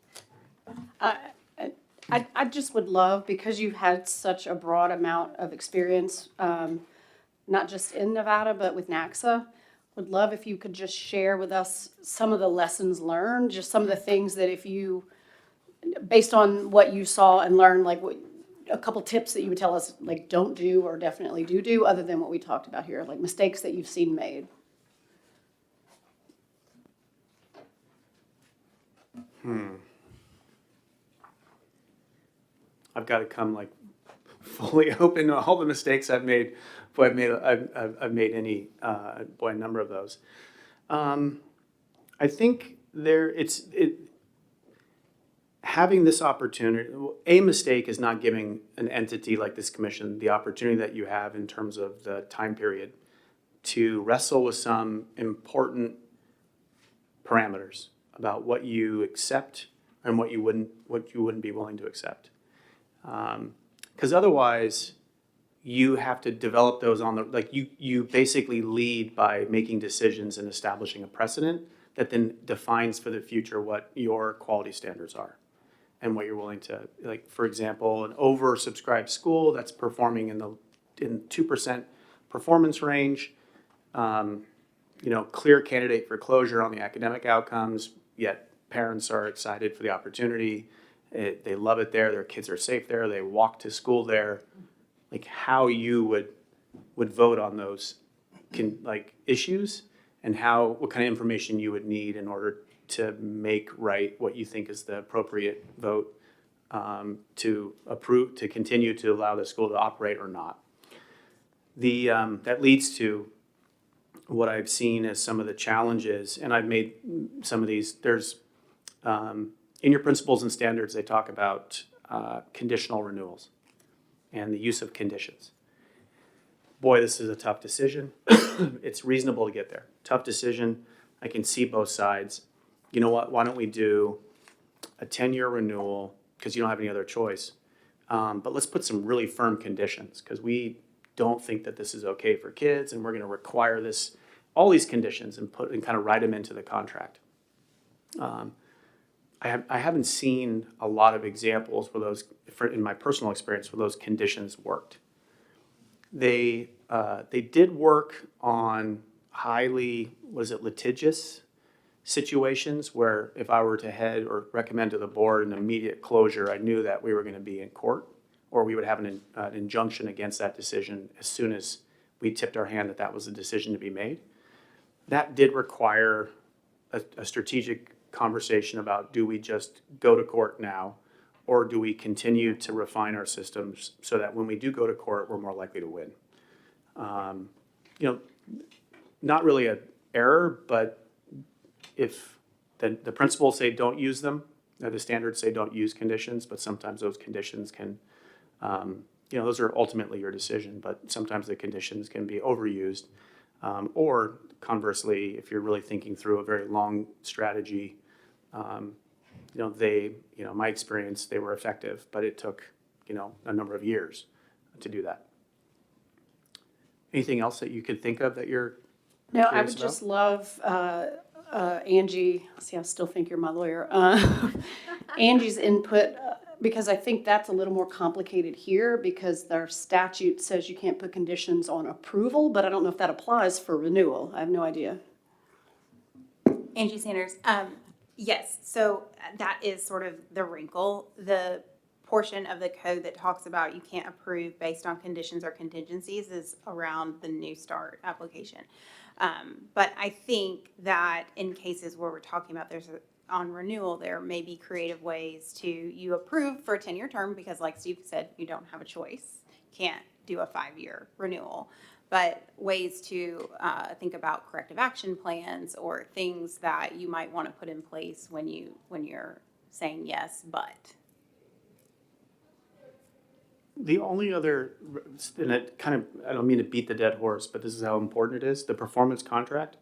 I just would love, because you've had such a broad amount of experience, not just in Nevada, but with NACSA, would love if you could just share with us some of the lessons learned, just some of the things that if you, based on what you saw and learned, like a couple tips that you would tell us, like don't do or definitely do, other than what we talked about here, like mistakes that you've seen made. I've got to come like fully open to all the mistakes I've made. Boy, I've made any a number of those. I think having this opportunity. A mistake is not giving an entity like this commission the opportunity that you have in terms of the time period to wrestle with some important parameters about what you accept and what you wouldn't be willing to accept. Because otherwise, you have to develop those on the, like you basically lead by making decisions and establishing a precedent that then defines for the future what your quality standards are and what you're willing to, like, for example, an oversubscribed school that's performing in 2% performance range, clear candidate for closure on the academic outcomes, yet parents are excited for the opportunity. They love it there. Their kids are safe there. They walk to school there. Like how you would vote on those issues, and what kind of information you would need in order to make right what you think is the appropriate vote to approve, to continue to allow the school to operate or not. That leads to what I've seen as some of the challenges, and I've made some of these. There's in your principles and standards, they talk about conditional renewals and the use of conditions. Boy, this is a tough decision. It's reasonable to get there. Tough decision. I can see both sides. You know what? Why don't we do a 10-year renewal, because you don't have any other choice. But let's put some really firm conditions, because we don't think that this is okay for kids, and we're going to require all these conditions and kind of write them into the contract. I haven't seen a lot of examples where in my personal experience, where those conditions worked. They did work on highly, litigious situations where if I were to head or recommend to the board an immediate closure, I knew that we were going to be in court, or we would have an injunction against that decision as soon as we tipped our hand that was the decision to be made. That did require a strategic conversation about, do we just go to court now, or do we continue to refine our systems so that when we do go to court, we're more likely to win? Not really an error, but if the principles say don't use them, the standards say don't use conditions, but sometimes those conditions can, those are ultimately your decision, but sometimes the conditions can be overused. Or conversely, if you're really thinking through a very long strategy, my experience, they were effective, but it took, a number of years to do that. Anything else that you could think of that you're No, I curious would about? just love, Angie, see, I still think you're my lawyer. Angie's input, because I think that's a little more complicated here, because their statute says you can't put conditions on approval, but I don't know if that applies for renewal. I have no idea. Angie Sanders. Yes, so that is sort of the wrinkle. The portion of the code that talks about you can't approve based on conditions or contingencies is around the New Start application. But I think that in cases where we're talking about on renewal, there may be creative ways to, you approve for a 10-year term because, like Steve said, you don't have a choice. Can't do a 5-year renewal. But ways to think about corrective action plans or things that you might want to put in place when you're saying yes, but. The only other, and it kind of, I don't mean to beat the dead horse, but this is how important it is, the performance contract.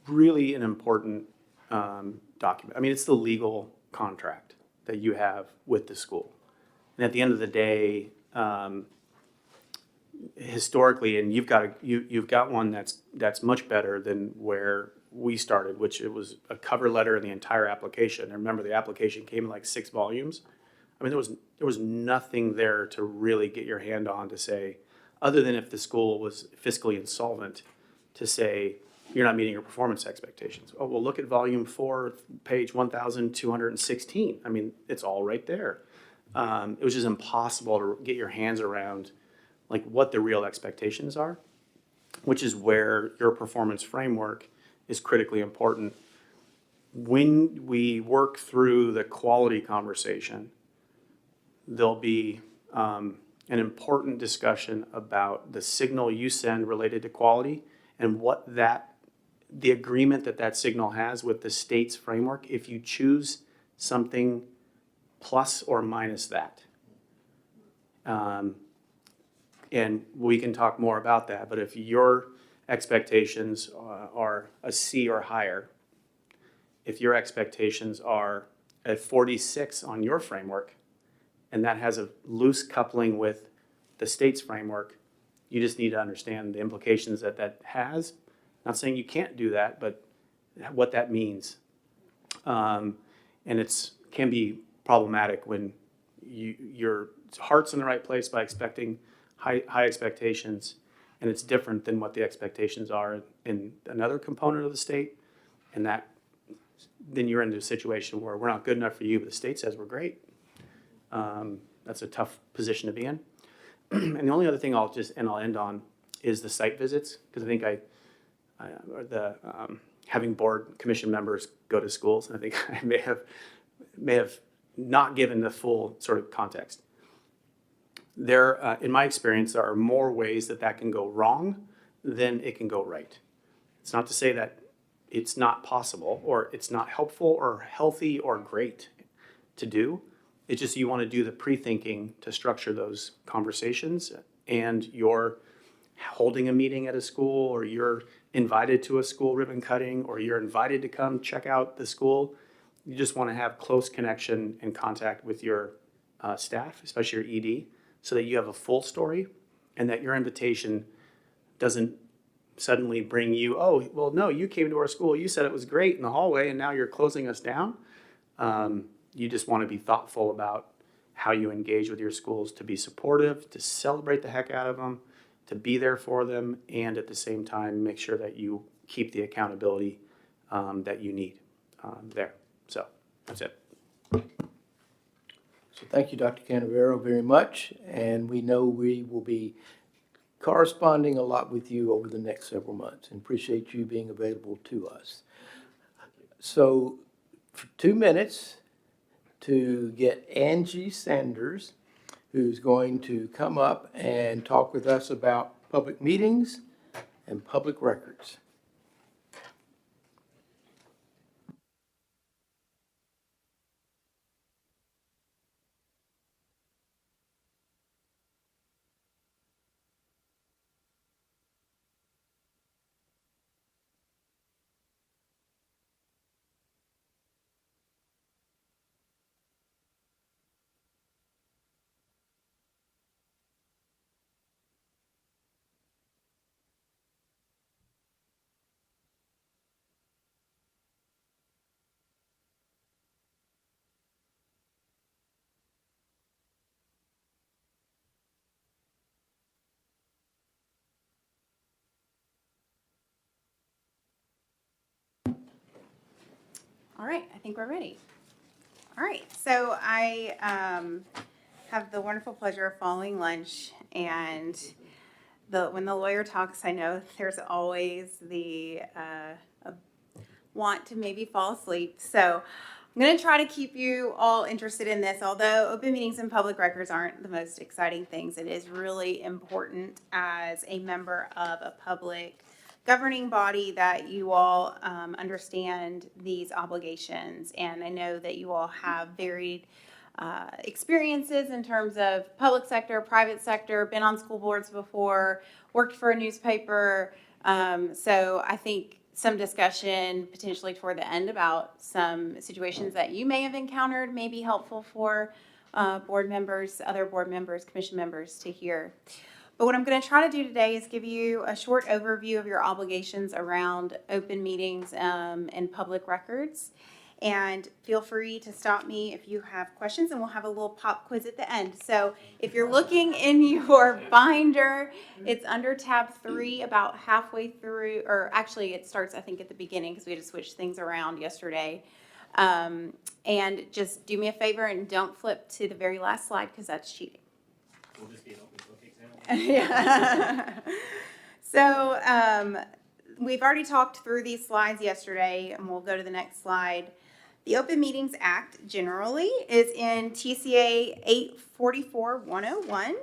Really an important document. I mean, it's the legal contract that you have with the school. And at the end of the day, historically, and you've got one that's much better than where we started, which it was a cover letter and the entire application. And remember, the application came in like 6 volumes. I mean, there was nothing there to really get your hand on to say, other than if the school was fiscally insolvent, to say you're not meeting your performance expectations. Oh, well, look at volume 4, page 1,216. I mean, it's all right there. It was just impossible to get your hands around like what the real expectations are, which is where your performance framework is critically important. When we work through the quality conversation, there'll be an important discussion about the signal you send related to quality and what the agreement that signal has with the state's framework if you choose something plus or minus that. And we can talk more about that, but if your expectations are a C or higher, if your expectations are a 46 on your framework, and that has a loose coupling with the state's framework, you just need to understand the implications that has. Not saying you can't do that, but what that means. And it can be problematic when your heart's in the right place by expecting high expectations, and it's different than what the expectations are in another component of the state. And then you're into a situation where we're not good enough for you, but the state says we're great. That's a tough position to be in. And the only other thing I'll end on is the site visits, because I think having board commission members go to schools, and I think I may have not given the full sort of context. In my experience, there are more ways that can go wrong than it can go right. It's not to say that it's not possible, or it's not helpful, or healthy, or great to do. It's just you want to do the pre-thinking to structure those conversations, and you're holding a meeting at a school, or you're invited to a school ribbon cutting, or you're invited to come check out the school. You just want to have close connection and contact with your staff, especially your ED, so that you have a full story, and that your invitation doesn't suddenly bring you, oh, well, no, you came to our school, you said it was great in the hallway, and now you're closing us down. You just want to be thoughtful about how you engage with your schools, to be supportive, to celebrate the heck out of them, to be there for them, and at the same time, make sure that you keep the accountability that you need there. So that's it. So thank you, Dr. Canavero, very much. And we know we will be corresponding a lot with you over the next several months, and appreciate you being available to us. So for 2 minutes to get Angie Sanders, who's going to come up and talk with us about public meetings and public records. All right, I think we're ready. All right, so I have the wonderful pleasure of following lunch, and when the lawyer talks, I know there's always the want to maybe fall asleep. So I'm going to try to keep you all interested in this. Although open meetings and public records aren't the most exciting things, it is really important as a member of a public governing body that you all understand these obligations. And I know that you all have varied experiences in terms of public sector, private sector, been on school boards before, worked for a newspaper. So I think some discussion potentially toward the end about some situations that you may have encountered may be helpful for board members, other board members, commission members to hear. But what I'm going to try to do today is give you a short overview of your obligations around open meetings and public records. And feel free to stop me if you have questions, and we'll have a little pop quiz at the end. So if you're looking in your binder, it's under tab 3, about halfway through, or actually it starts, I think, at the beginning because we had to switch things around yesterday. And just do me a favor and don't flip to the very last slide because that's cheating. Will this be an open book exam? Yeah. So we've already talked through these slides yesterday, and we'll go to the next slide. The Open Meetings Act generally is in TCA 844-101,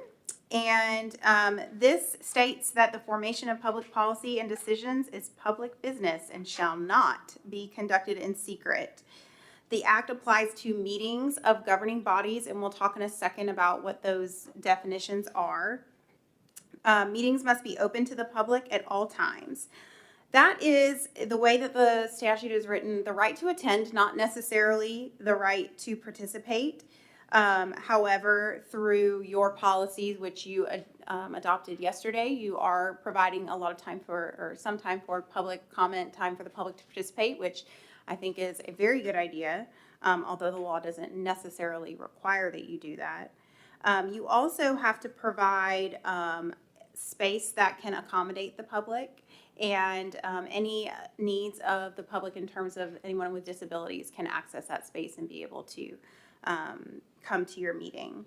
and this states that the formation of public policy and decisions is public business and shall not be conducted in secret. The act applies to meetings of governing bodies, and we'll talk in a second about what those definitions are. Meetings must be open to the public at all times. That is the way that the statute is written, the right to attend, not necessarily the right to participate. However, through your policies, which you adopted yesterday, you are providing a lot of time for, or some time for public comment, time for the public to participate, which I think is a very good idea, although the law doesn't necessarily require that you do that. You also have to provide space that can accommodate the public. And any needs of the public in terms of anyone with disabilities can access that space and be able to come to your meeting.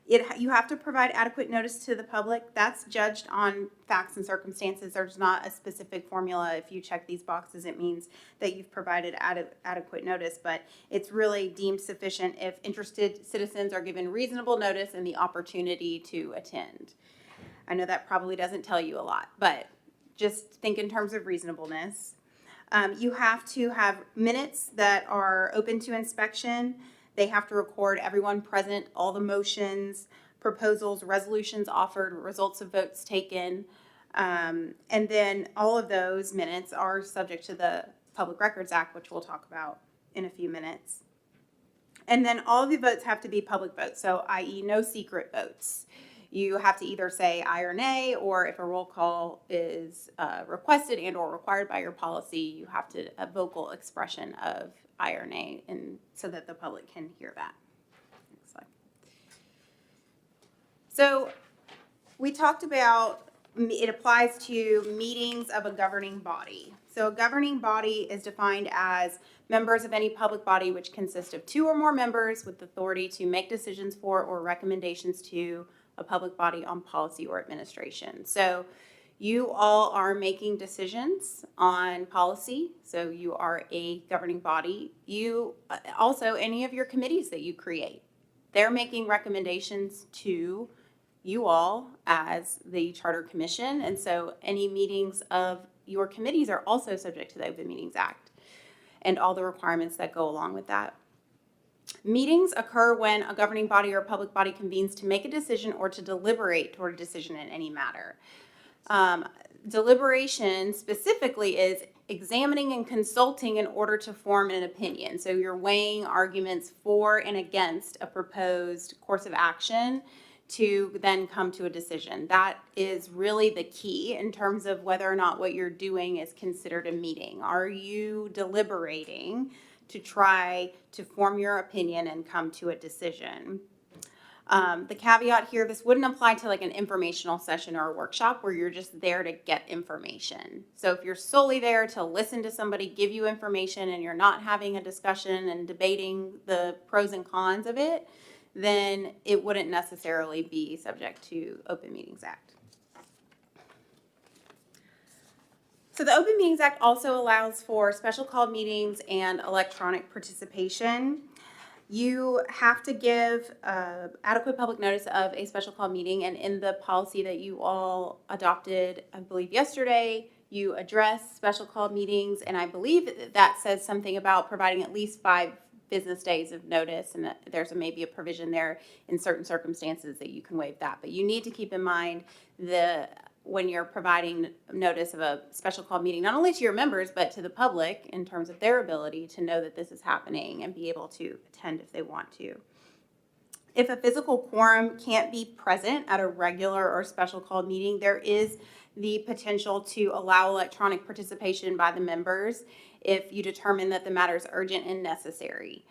You have to provide adequate notice to the public. That's judged on facts and circumstances. There's not a specific formula. If you check these boxes, it means that you've provided adequate notice, but it's really deemed sufficient if interested citizens are given reasonable notice and the opportunity to attend. I know that probably doesn't tell you a lot, but just think in terms of reasonableness. You have to have minutes that are open to inspection. They have to record everyone present, all the motions, proposals, resolutions offered, results of votes taken. And then all of those minutes are subject to the Public Records Act, which we'll talk about in a few minutes. And then all of the votes have to be public votes, so i.e. no secret votes. You have to either say aye or nay, or if a roll call is requested and or required by your policy, you have to a vocal expression of aye or nay, and so that the public can hear that. Next slide. So we talked about it applies to meetings of a governing body. So a governing body is defined as members of any public body which consist of 2 or more members with authority to make decisions for or recommendations to a public body on policy or administration. So you all are making decisions on policy, so you are a governing body. You also, any of your committees that you create, they're making recommendations to you all as the Charter Commission, and so any meetings of your committees are also subject to the Open Meetings Act and all the requirements that go along with that. Meetings occur when a governing body or a public body convenes to make a decision or to deliberate toward a decision in any matter. Deliberation specifically is examining and consulting in order to form an opinion. So you're weighing arguments for and against a proposed course of action to then come to a decision. That is really the key in terms of whether or not what you're doing is considered a meeting. Are you deliberating to try to form your opinion and come to a decision? The caveat here, this wouldn't apply to like an informational session or a workshop where you're just there to get information. So if you're solely there to listen to somebody give you information and you're not having a discussion and debating the pros and cons of it, then it wouldn't necessarily be subject to Open Meetings Act. So the Open Meetings Act also allows for special called meetings and electronic participation. You have to give adequate public notice of a special call meeting, and in the policy that you all adopted, I believe yesterday, you address special call meetings, and I believe that says something about providing at least 5 business days of notice, and there's maybe a provision there in certain circumstances that you can waive that. But you need to keep in mind when you're providing notice of a special call meeting, not only to your members, but to the public in terms of their ability to know that this is happening and be able to attend if they want to. If a physical quorum can't be present at a regular or special called meeting, there is the potential to allow electronic participation by the members if you determine that the matter is urgent and necessary.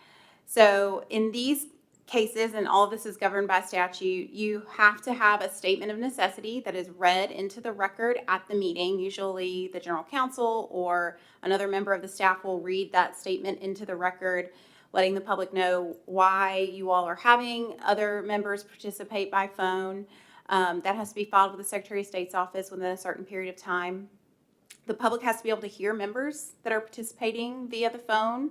So in these cases, and all of this is governed by statute, you have to have a statement of necessity that is read into the record at the meeting. Usually the general counsel or another member of the staff will read that statement into the record, letting the public know why you all are having other members participate by phone. That has to be filed with the Secretary of State's office within a certain period of time. The public has to be able to hear members that are participating via the phone,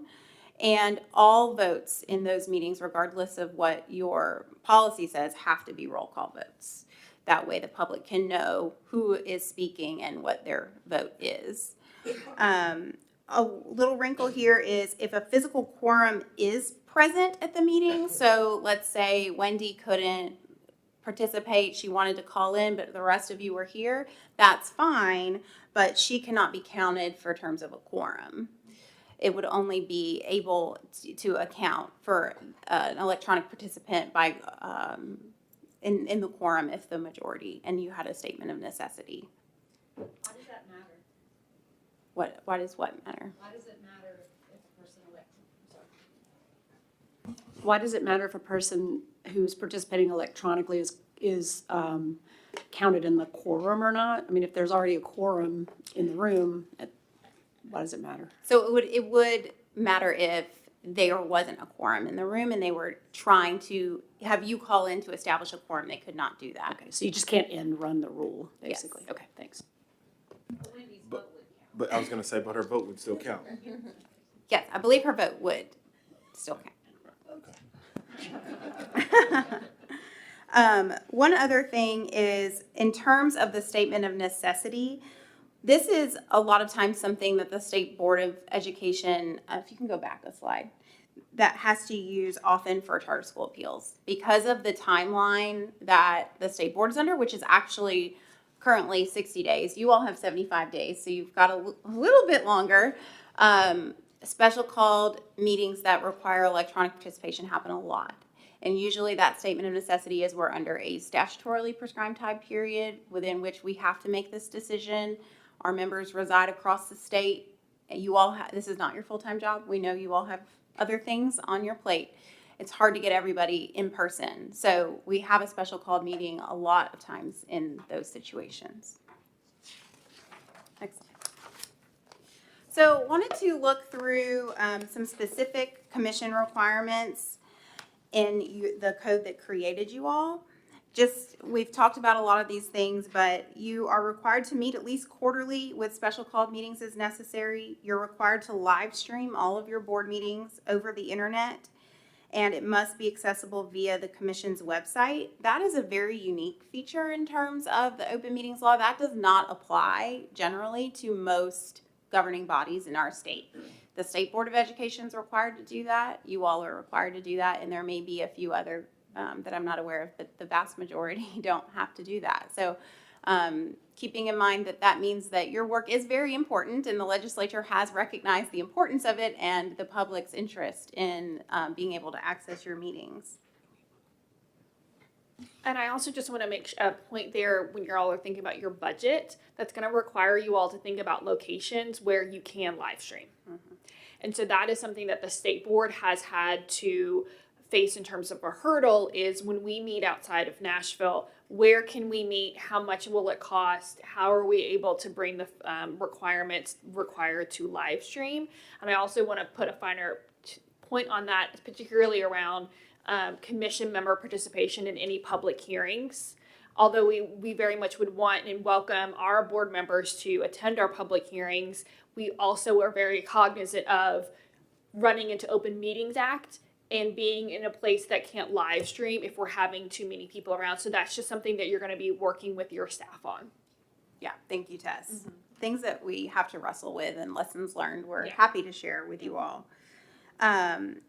and all votes in those meetings, regardless of what your policy says, have to be roll call votes. That way the public can know who is speaking and what their vote is. A little wrinkle here is if a physical quorum is present at the meeting, so let's say Wendy couldn't participate, she wanted to call in, but the rest of you were here, that's fine, but she cannot be counted for terms of a quorum. It would only be able to account for an electronic participant by in the quorum if the majority, and you had a statement of necessity. Why does that matter? Why does what matter? Why does it matter if a person elected? Why does it matter if a person who's participating electronically is counted in the quorum or not? I mean, if there's already a quorum in the room, why does it matter? So it would matter if there wasn't a quorum in the room and they were trying to have you call in to establish a quorum. They could not do that. Okay, so you just can't end run the rule, Yes. basically. Okay, thanks. But I was gonna say, but her vote would still count. Yes, I believe her vote would still count. One other thing is, in terms of the statement of necessity, this is a lot of times something that the State Board of Education, if you can go back a slide, that has to use often for charter school appeals because of the timeline that the State Board is under, which is actually currently 60 days. You all have 75 days, so you've got a little bit longer. Special called meetings that require electronic participation happen a lot. And usually that statement of necessity is we're under a statutorily prescribed time period within which we have to make this decision. Our members reside across the state. You all this is not your full-time job. We know you all have other things on your plate. It's hard to get everybody in person. So we have a special called meeting a lot of times in those situations. Next. So wanted to look through some specific commission requirements in the code that created you all. We've talked about a lot of these things, but you are required to meet at least quarterly with special called meetings as necessary. You're required to live stream all of your board meetings over the internet, and it must be accessible via the commission's website. That is a very unique feature in terms of the open meetings law. That does not apply generally to most governing bodies in our state. The State Board of Education is required to do that. You all are required to do that, and there may be a few other that I'm not aware of, but the vast majority don't have to do that. So keeping in mind that that means that your work is very important, and the legislature has recognized the importance of it and the public's interest in being able to access your meetings. And I also just want to make a point there when you're all are thinking about your budget, that's going to require you all to think about locations where you can live stream. Mm-hmm. And so that is something that the state board has had to face in terms of a hurdle is when we meet outside of Nashville, where can we meet? How much will it cost? How are we able to bring the requirements required to live stream? And I also want to put a finer point on that, particularly around commission member participation in any public hearings. Although we very much would want and welcome our board members to attend our public hearings, we also are very cognizant of running into Open Meetings Act and being in a place that can't live stream if we're having too many people around. So that's just something that you're going to be working with your staff on. Yeah, thank you, Tess. Mm-hmm. Things that we have to wrestle with and lessons learned we're Yeah. happy to share with you all.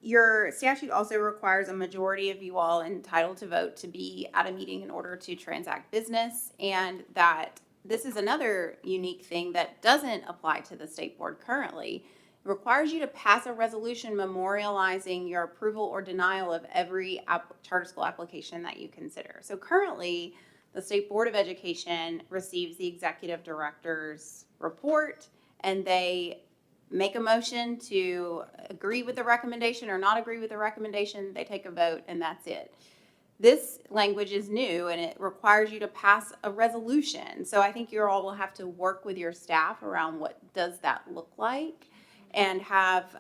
Your statute also requires a majority of you all entitled to vote to be at a meeting in order to transact business, and that this is another unique thing that doesn't apply to the state board currently. It requires you to pass a resolution memorializing your approval or denial of every charter school application that you consider. So currently, the State Board of Education receives the executive director's report, and they make a motion to agree with the recommendation or not agree with the recommendation. They take a vote, and that's it. This language is new, and it requires you to pass a resolution. So I think you all will have to work with your staff around what does that look like, and have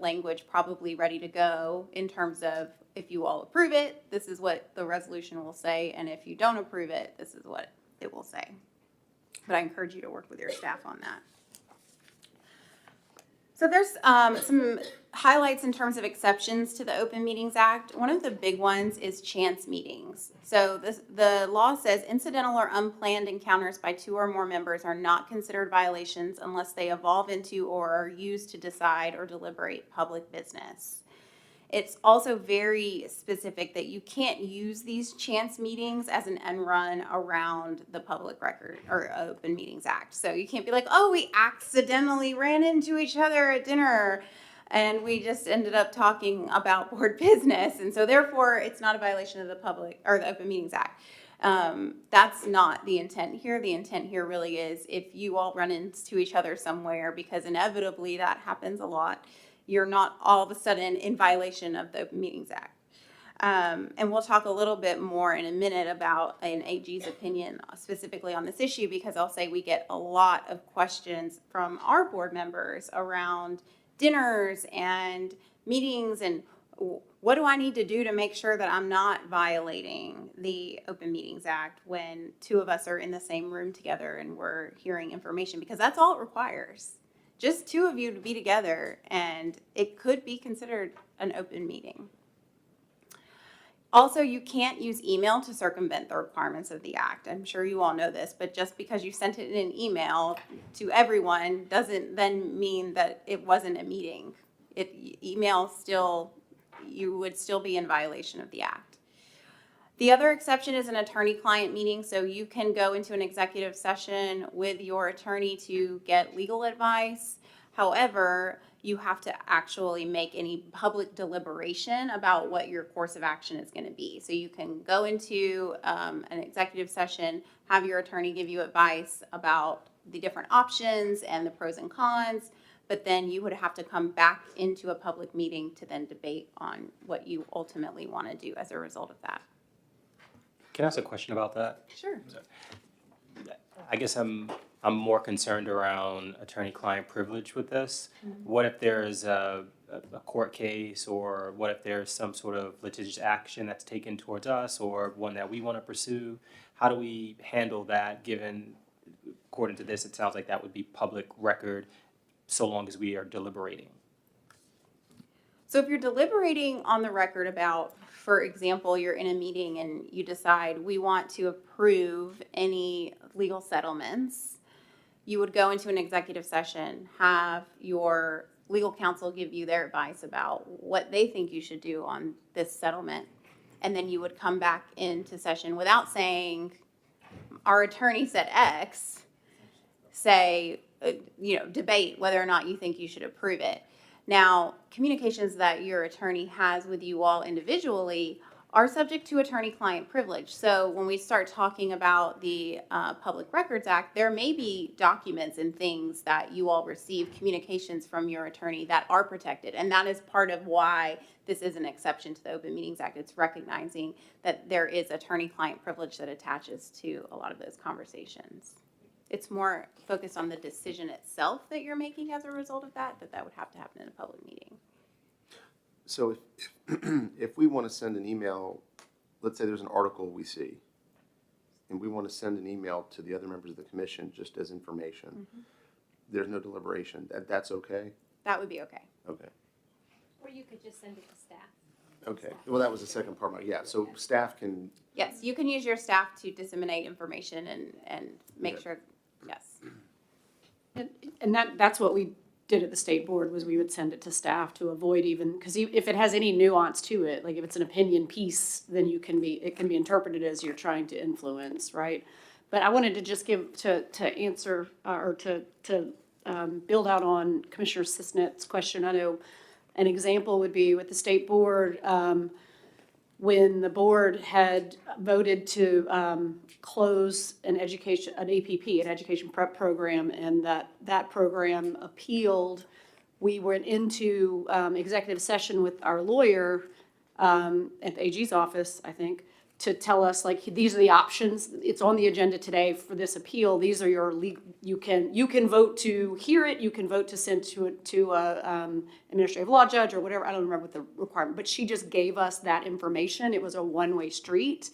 language probably ready to go in terms of if you all approve it, this is what the resolution will say, and if you don't approve it, this is what it will say. But I encourage you to work with your staff on that. So there's some highlights in terms of exceptions to the Open Meetings Act. One of the big ones is chance meetings. So the law says incidental or unplanned encounters by two or more members are not considered violations unless they evolve into or are used to decide or deliberate public business. It's also very specific that you can't use these chance meetings as an end run around the Public Record or Open Meetings Act. So you can't be like, oh, we accidentally ran into each other at dinner and we just ended up talking about board business. And so therefore, it's not a violation of the Public or the Open Meetings Act. That's not the intent here. The intent here really is if you all run into each other somewhere, because inevitably that happens a lot, you're not all of a sudden in violation of the Open Meetings Act. And we'll talk a little bit more in a minute about an AG's opinion specifically on this issue, because I'll say we get a lot of questions from our board members around dinners and meetings and what do I need to do to make sure that I'm not violating the Open Meetings Act when two of us are in the same room together and we're hearing information, because that's all it requires. Just two of you to be together and it could be considered an open meeting. Also, you can't use email to circumvent the requirements of the act. I'm sure you all know this, but just because you sent it in an email to everyone doesn't then mean that it wasn't a meeting. Email still, you would still be in violation of the act. The other exception is an attorney-client meeting, so you can go into an executive session with your attorney to get legal advice. However, you have to actually make any public deliberation about what your course of action is going to be. So you can go into an executive session, have your attorney give you advice about the different options and the pros and cons, but then you would have to come back into a public meeting to then debate on what you ultimately want to do as a result of that. Can I ask a question about that? Sure. I guess I'm more concerned around attorney-client privilege with this. What if there's a court case, or what if there's some sort of litigious action that's taken towards us, or one that we want to pursue? How do we handle that, given, according to this, it sounds like that would be public record so long as we are deliberating? So if you're deliberating on the record about, for example, you're in a meeting and you decide we want to approve any legal settlements, you would go into an executive session, have your legal counsel give you their advice about what they think you should do on this settlement, and then you would come back into session without saying, our attorney said X, say, debate whether or not you think you should approve it. Now, communications that your attorney has with you all individually are subject to attorney-client privilege. So when we start talking about the Public Records Act, there may be documents and things that you all receive, communications from your attorney that are protected. And that is part of why this is an exception to the Open Meetings Act. It's recognizing that there is attorney-client privilege that attaches to a lot of those conversations. It's more focused on the decision itself that you're making as a result of that would have to happen in a public meeting. So if we want to send an email, let's say there's an article we see, and we want to send an email to the other members of the commission just as information, there's no deliberation, that's okay? That would be okay. Okay. Or you could just send it to staff. Okay, well, that was the second part, so staff can, Yes, you can use your staff to disseminate information and make sure, yes. And that's what we did at the state board, was we would send it to staff to avoid even, because if it has any nuance to it, like if it's an opinion piece, then it can be interpreted as you're trying to influence, right? But I wanted to just give, to answer, or to build out on Commissioner Sisnet's question. I know an example would be with the state board, when the board had voted to close an APP, an education prep program, and that program appealed, we went into executive session with our lawyer at the AG's office, I think, to tell us, like, these are the options. It's on the agenda today for this appeal. These are your you can vote to hear it. You can vote to send to a administrative law judge or whatever. I don't remember what the requirement, but she just gave us that information. It was a one-way street,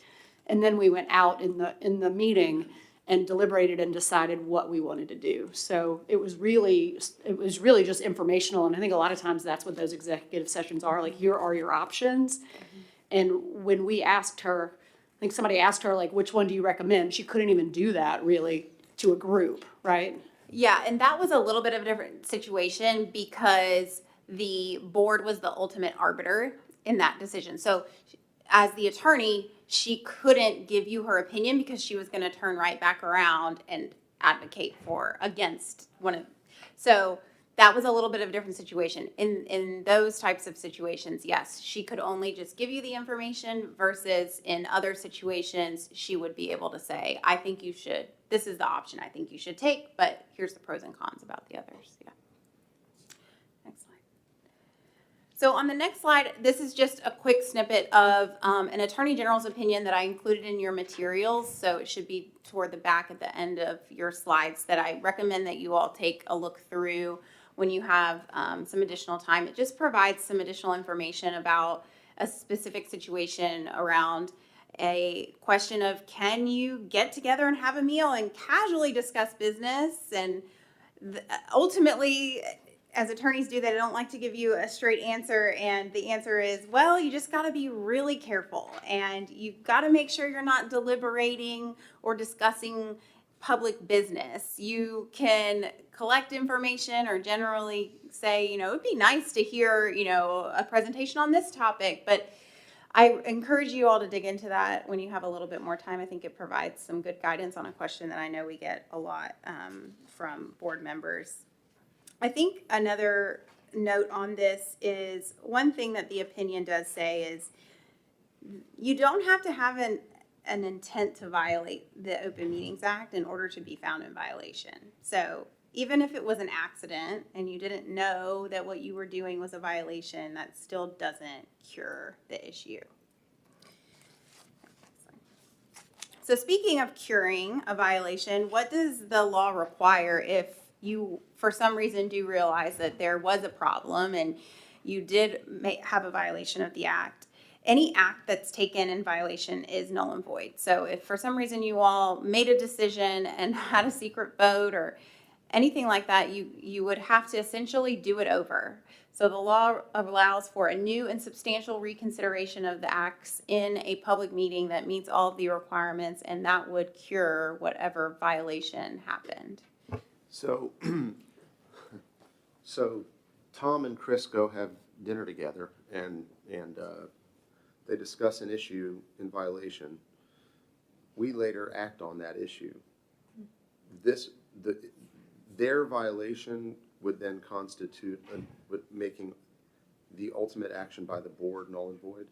and then we went out in the meeting and deliberated and decided what we wanted to do. So it was really just informational, and I think a lot of times that's what those executive sessions are. Like, here are your options. And when we asked her, I think somebody asked her, like, which one do you recommend? She couldn't even do that, really, to a group, right? Yeah, and that was a little bit of a different situation because the board was the ultimate arbiter in that decision. So as the attorney, she couldn't give you her opinion because she was going to turn right back around and advocate against one of. So that was a little bit of a different situation. In those types of situations, yes, she could only just give you the information, versus in other situations, she would be able to say, I think you should, this is the option I think you should take, but here's the pros and cons about the others. Yeah. Next slide. So on the next slide, this is just a quick snippet of an Attorney General's opinion that I included in your materials. So it should be toward the back at the end of your slides that I recommend that you all take a look through when you have some additional time. It just provides some additional information about a specific situation around a question of, can you get together and have a meal and casually discuss business? And ultimately, as attorneys do, they don't like to give you a straight answer, and the answer is, well, you just got to be really careful, and you've got to make sure you're not deliberating or discussing public business. You can collect information or generally say, it'd be nice to hear, a presentation on this topic, but I encourage you all to dig into that when you have a little bit more time. I think it provides some good guidance on a question that I know we get a lot from board members. I think another note on this is, one thing that the opinion does say is you don't have to have an intent to violate the Open Meetings Act in order to be found in violation. So even if it was an accident and you didn't know that what you were doing was a violation, that still doesn't cure the issue. So speaking of curing a violation, what does the law require if you, for some reason, do realize that there was a problem and you did have a violation of the act? Any act that's taken in violation is null and void. So if for some reason you all made a decision and had a secret vote or anything like that, you would have to essentially do it over. So the law allows for a new and substantial reconsideration of the acts in a public meeting that meets all of the requirements, and that would cure whatever violation happened. So, so Tom and Chris go have dinner together, and they discuss an issue in violation. We later act on that issue. Their violation would then constitute making the ultimate action by the board null and void?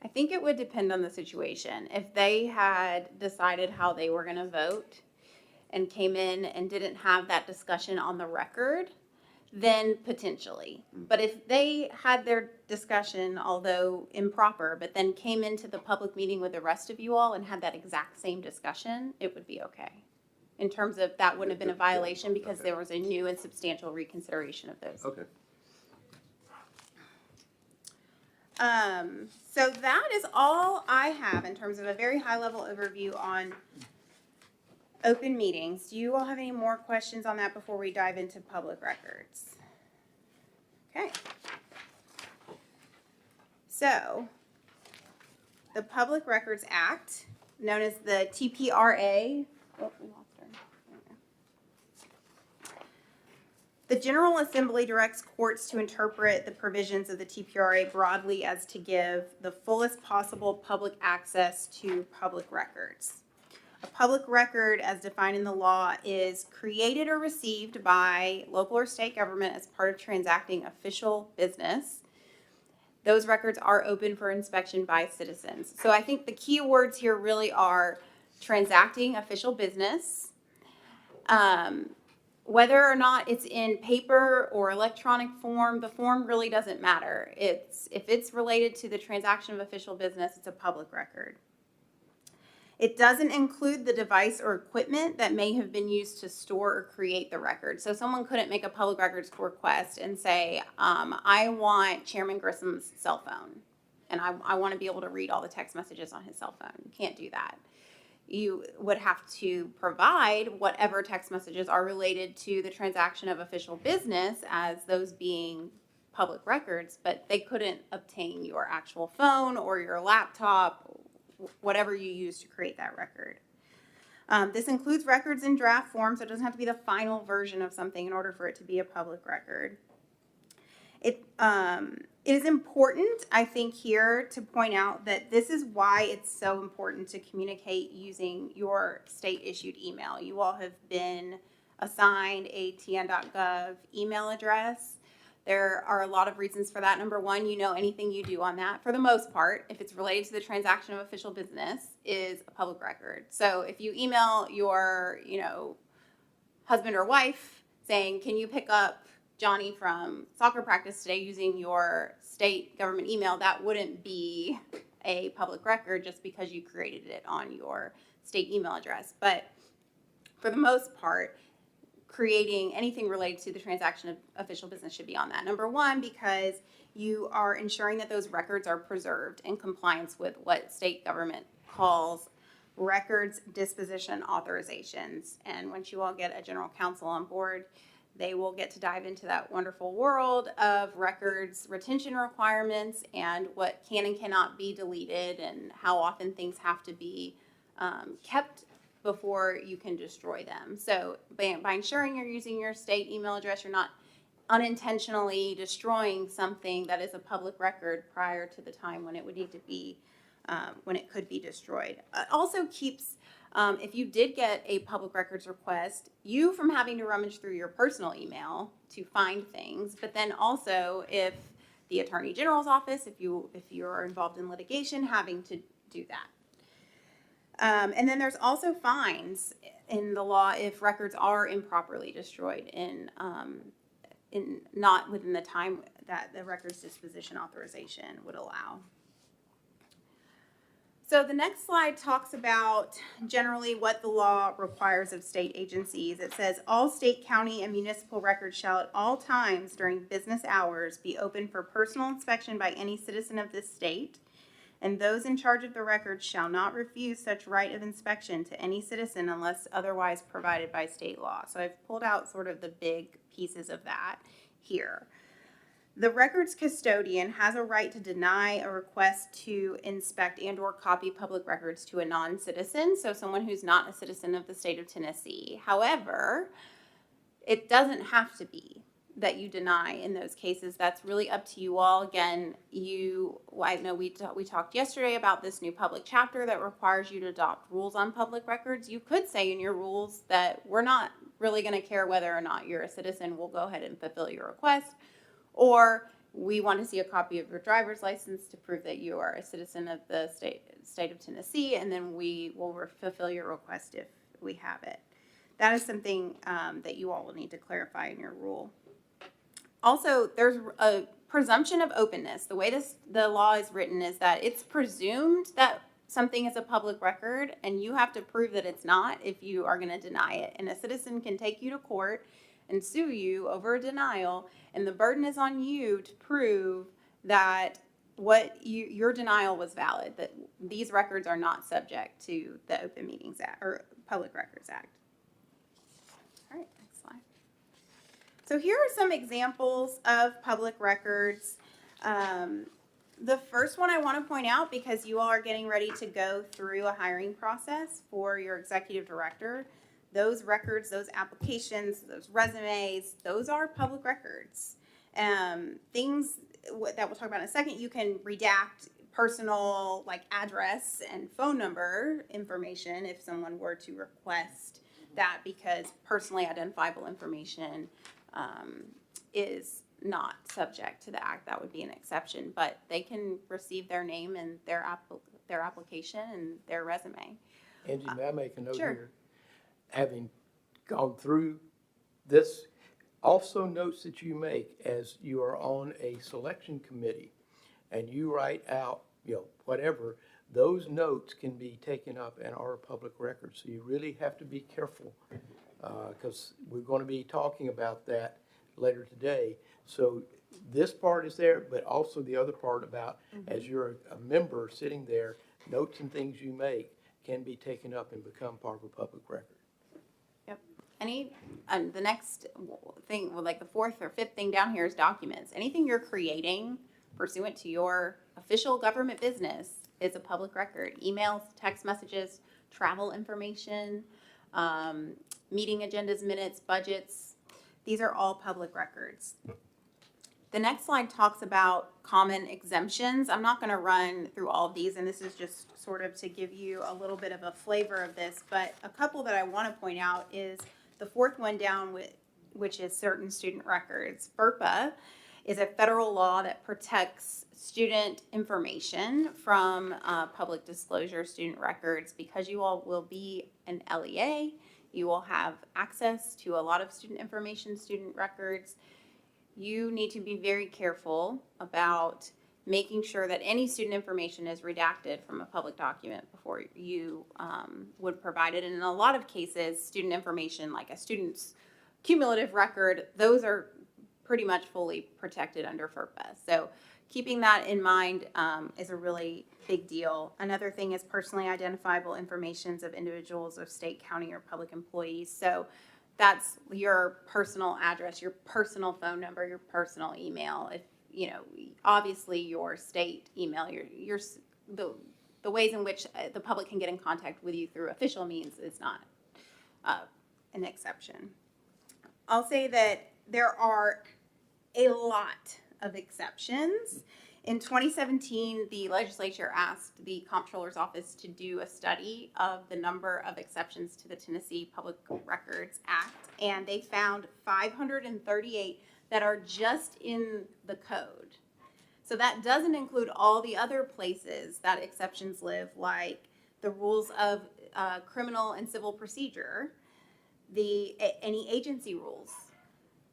I think it would depend on the situation. If they had decided how they were going to vote and came in and didn't have that discussion on the record, then potentially. But if they had their discussion, although improper, but then came into the public meeting with the rest of you all and had that exact same discussion, it would be okay. In terms of that wouldn't have been a violation because there was a new and substantial reconsideration of those. Okay. So that is all I have in terms of a very high-level overview on open meetings. Do you all have any more questions on that before we dive into public records? Okay. So, the Public Records Act, known as the TPRA. Oh, we lost her. There we go. The General Assembly directs courts to interpret the provisions of the TPRA broadly as to give the fullest possible public access to public records. A public record, as defined in the law, is created or received by local or state government as part of transacting official business. Those records are open for inspection by citizens. So I think the key words here really are transacting official business. Whether or not it's in paper or electronic form, the form really doesn't matter. If it's related to the transaction of official business, it's a public record. It doesn't include the device or equipment that may have been used to store or create the record. So someone couldn't make a public records request and say, I want Chairman Grissom's cell phone, and I want to be able to read all the text messages on his cell phone. You can't do that. You would have to provide whatever text messages are related to the transaction of official business as those being public records, but they couldn't obtain your actual phone or your laptop, whatever you use to create that record. This includes records in draft form, so it doesn't have to be the final version of something in order for it to be a public record. It is important, I think, here to point out that this is why it's so important to communicate using your state-issued email. You all have been assigned a tn.gov email address. There are a lot of reasons for that. Number one, anything you do on that, for the most part, if it's related to the transaction of official business, is a public record. So if you email your, husband or wife saying, can you pick up Johnny from soccer practice today using your state government email, that wouldn't be a public record just because you created it on your state email address. But for the most part, creating anything related to the transaction of official business should be on that. Number one, because you are ensuring that those records are preserved in compliance with what state government calls records disposition authorizations. And once you all get a general counsel on board, they will get to dive into that wonderful world of records retention requirements and what can and cannot be deleted and how often things have to be kept before you can destroy them. So by ensuring you're using your state email address, you're not unintentionally destroying something that is a public record prior to the time when it would need to be, when it could be destroyed. It also keeps, if you did get a public records request, you from having to rummage through your personal email to find things, but then also if the Attorney General's office, if you are involved in litigation, having to do that. And then there's also fines in the law if records are improperly destroyed in not within the time that the records disposition authorization would allow. So the next slide talks about generally what the law requires of state agencies. It says all state, county, and municipal records shall at all times during business hours be open for personal inspection by any citizen of this state, and those in charge of the records shall not refuse such right of inspection to any citizen unless otherwise provided by state law. So I've pulled out sort of the big pieces of that here. The records custodian has a right to deny a request to inspect and or copy public records to a non-citizen, so someone who's not a citizen of the state of Tennessee. However, it doesn't have to be that you deny in those cases. That's really up to you all. Again, I know we talked yesterday about this new public chapter that requires you to adopt rules on public records. You could say in your rules that we're not really going to care whether or not you're a citizen. We'll go ahead and fulfill your request. Or we want to see a copy of your driver's license to prove that you are a citizen of the state of Tennessee, and then we will fulfill your request if we have it. That is something that you all will need to clarify in your rule. Also, there's a presumption of openness. The way the law is written is that it's presumed that something is a public record, and you have to prove that it's not if you are going to deny it. And a citizen can take you to court and sue you over a denial, and the burden is on you to prove that your denial was valid, that these records are not subject to the Open Meetings Act or Public Records Act. All right, next slide. So here are some examples of public records. The first one I want to point out, because you all are getting ready to go through a hiring process for your executive director, those records, those applications, those resumes, those are public records. Things that we'll talk about in a second, you can redact personal like address and phone number information if someone were to request that, because personally identifiable information is not subject to the act. That would be an exception, but they can receive their name and their application and their resume. Angie, may I make a note Sure. here? Having gone through this, also notes that you make as you are on a selection committee and you write out, whatever, those notes can be taken up and are public records. So you really have to be careful because we're going to be talking about that later today. So this part is there, but also the other part about as you're a member sitting there, notes and things you make can be taken up and become part of a public record. The next thing, like the fourth or fifth thing down here is documents. Anything you're creating pursuant to your official government business is a public record. Emails, text messages, travel information, meeting agendas, minutes, budgets. These are all public records. The next slide talks about common exemptions. I'm not going to run through all of these, and this is just sort of to give you a little bit of a flavor of this, but a couple that I want to point out is the fourth one down, which is certain student records. FERPA is a federal law that protects student information from public disclosure student records. Because you all will be an LEA, you will have access to a lot of student information, student records. you need to be very careful about making sure that any student information is redacted from a public document before you would provide it. And in a lot of cases, student information, like a student's cumulative record, those are pretty much fully protected under FERPA. So keeping that in mind is a really big deal. Another thing is personally identifiable information of individuals of state, county, or public employees. So that's your personal address, your personal phone number, your personal email. If you know, obviously your state email, the ways in which the public can get in contact with you through official means is not an exception. I'll say that there are a lot of exceptions. In 2017, the legislature asked the Comptroller's Office to do a study of the number of exceptions to the Tennessee Public Records Act, and they found 538 that are just in the code. So that doesn't include all the other places that exceptions live, like the rules of criminal and civil procedure, any agency rules,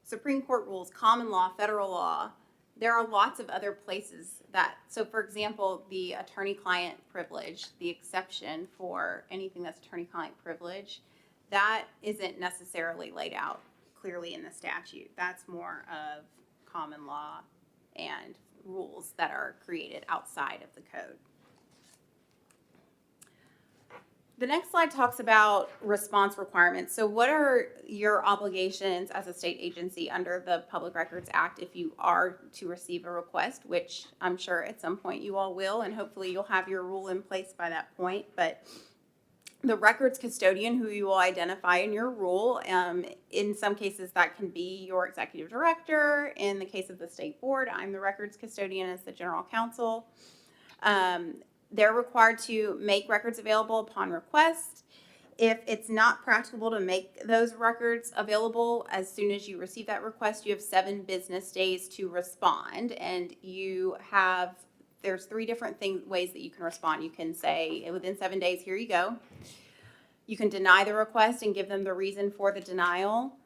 Supreme Court rules, common law, federal law. There are lots of other places that, so for example, the attorney-client privilege, the exception for anything that's attorney-client privilege, that isn't necessarily laid out clearly in the statute. That's more of common law and rules that are created outside of the code. The next slide talks about response requirements. So what are your obligations as a state agency under the Public Records Act if you are to receive a request, which I'm sure at some point you all will, and hopefully you'll have your rule in place by that point. But the records custodian who you will identify in your rule, in some cases that can be your executive director. In the case of the state board, I'm the records custodian as the general counsel. They're required to make records available upon request. If it's not practicable to make those records available as soon as you receive that request, you have 7 business days to respond, and there's 3 different ways that you can respond. You can say, within 7 days, here you go. You can deny the request and give them the reason for the denial,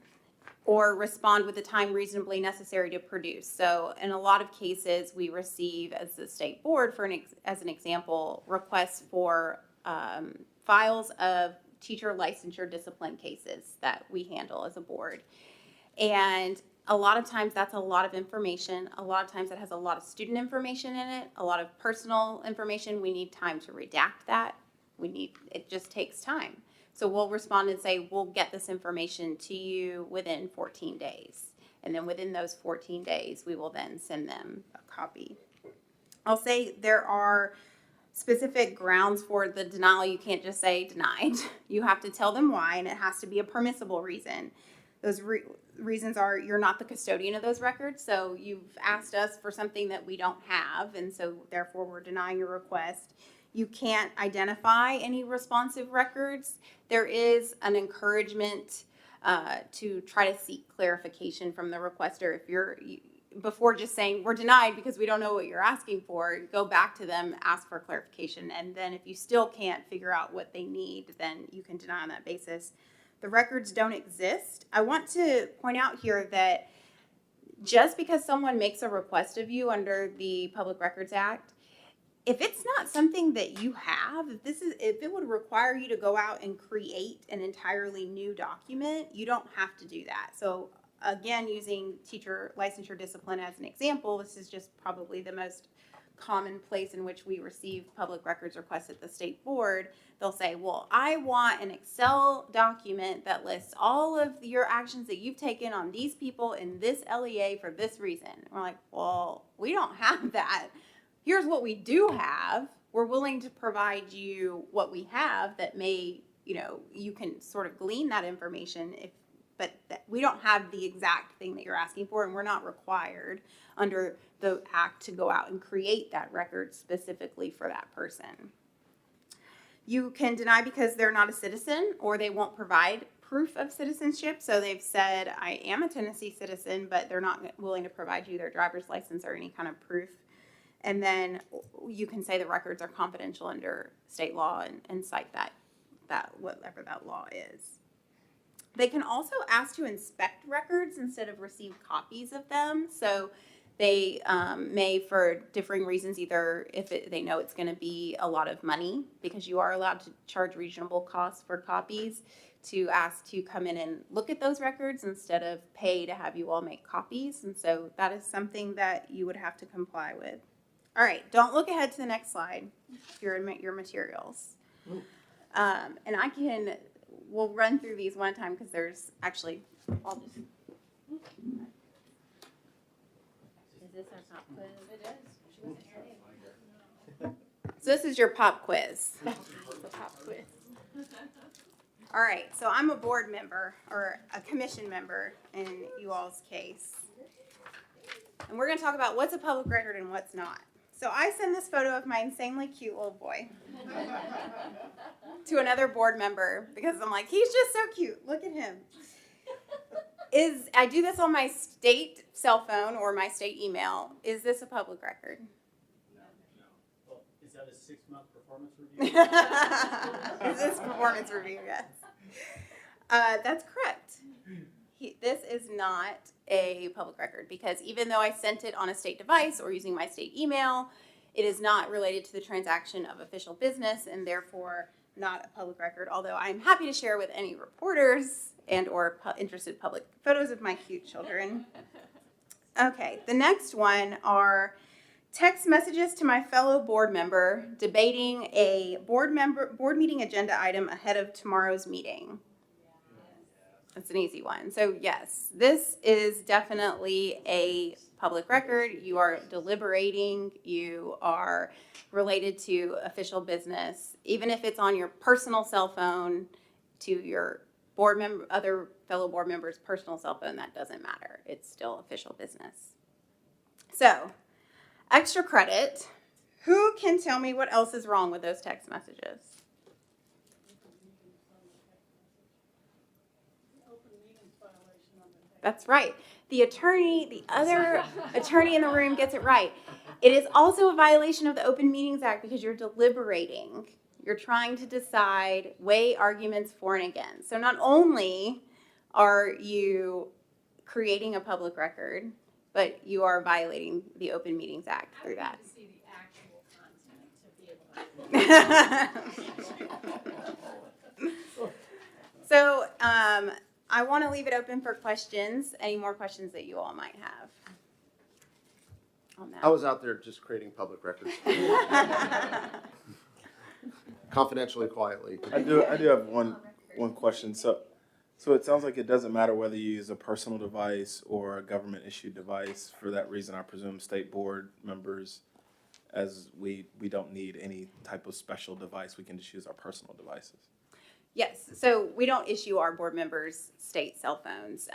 or respond with the time reasonably necessary to produce. So in a lot of cases, we receive, as the state board, as an example, requests for files of teacher licensure discipline cases that we handle as a board. And a lot of times that's a lot of information. A lot of times it has a lot of student information in it, a lot of personal information. We need time to redact that. It just takes time. So we'll respond and say, we'll get this information to you within 14 days. And then within those 14 days, we will then send them a copy. I'll say there are specific grounds for the denial. You can't just say denied. You have to tell them why, and it has to be a permissible reason. Those reasons are you're not the custodian of those records, so you've asked us for something that we don't have, and so therefore we're denying your request. You can't identify any responsive records. There is an encouragement to try to seek clarification from the requester. Before just saying we're denied because we don't know what you're asking for, go back to them, ask for clarification, and then if you still can't figure out what they need, then you can deny on that basis. The records don't exist. I want to point out here that just because someone makes a request of you under the Public Records Act, if it's not something that you have, if it would require you to go out and create an entirely new document, you don't have to do that. So again, using teacher licensure discipline as an example, this is just probably the most common place in which we receive public records requests at the state board. They'll say, well, I want an Excel document that lists all of your actions that you've taken on these people in this LEA for this reason. And we're like, well, we don't have that. Here's what we do have. We're willing to provide you what we have that may, you can sort of glean that information, but we don't have the exact thing that you're asking for, and we're not required under the act to go out and create that record specifically for that person. You can deny because they're not a citizen or they won't provide proof of citizenship. So they've said, I am a Tennessee citizen, but they're not willing to provide you their driver's license or any kind of proof. And then you can say the records are confidential under state law and cite that whatever that law is. They can also ask to inspect records instead of receive copies of them. So they may, for differing reasons, either if they know it's going to be a lot of money, because you are allowed to charge reasonable costs for copies, to ask to come in and look at those records instead of pay to have you all make copies. And so that is something that you would have to comply with. All right, don't look ahead to the next slide if you're in your materials. And we'll run through these one time because there's actually, I'll just. Is this our pop quiz? It is. So this is your pop quiz. The pop quiz. All right, so I'm a board member or a commission member in you all's case. And we're going to talk about what's a public record and what's not. So I send this photo of my insanely cute little boy to another board member because I'm like, he's just so cute. Look at him. I do this on my state cell phone or my state email. Is this a public record? No. Well, is that a 6-month performance review? Is this performance review? Yes. That's correct. This is not a public record because even though I sent it on a state device or using my state email, it is not related to the transaction of official business and therefore not a public record, although I'm happy to share with any reporters and or interested public photos of my cute children. Okay, the next one are text messages to my fellow board member debating a board meeting agenda item ahead of tomorrow's meeting. That's an easy one. So yes, this is definitely a public record. You are deliberating. You are related to official business. Even if it's on your personal cell phone to your board member, other fellow board members' personal cell phone, that doesn't matter. It's still official business. So, extra credit. Who can tell me what else is wrong with those text messages? That's right. The other attorney in the room gets it right. It is also a violation of the Open Meetings Act because you're deliberating. You're trying to decide, weigh arguments for and against. So not only are you creating a public record, but you are violating the Open Meetings Act through that. I see the actual content to be able to. So I want to leave it open for questions. Any more questions that you all might have on that? I was out there just creating public records. Confidentially, quietly. I do have one question. So it sounds like it doesn't matter whether you use a personal device or a government issued device. For that reason, I presume state board members, as we don't need any type of special device, we can just use our personal devices. Yes, so we don't issue our board members state cell phones.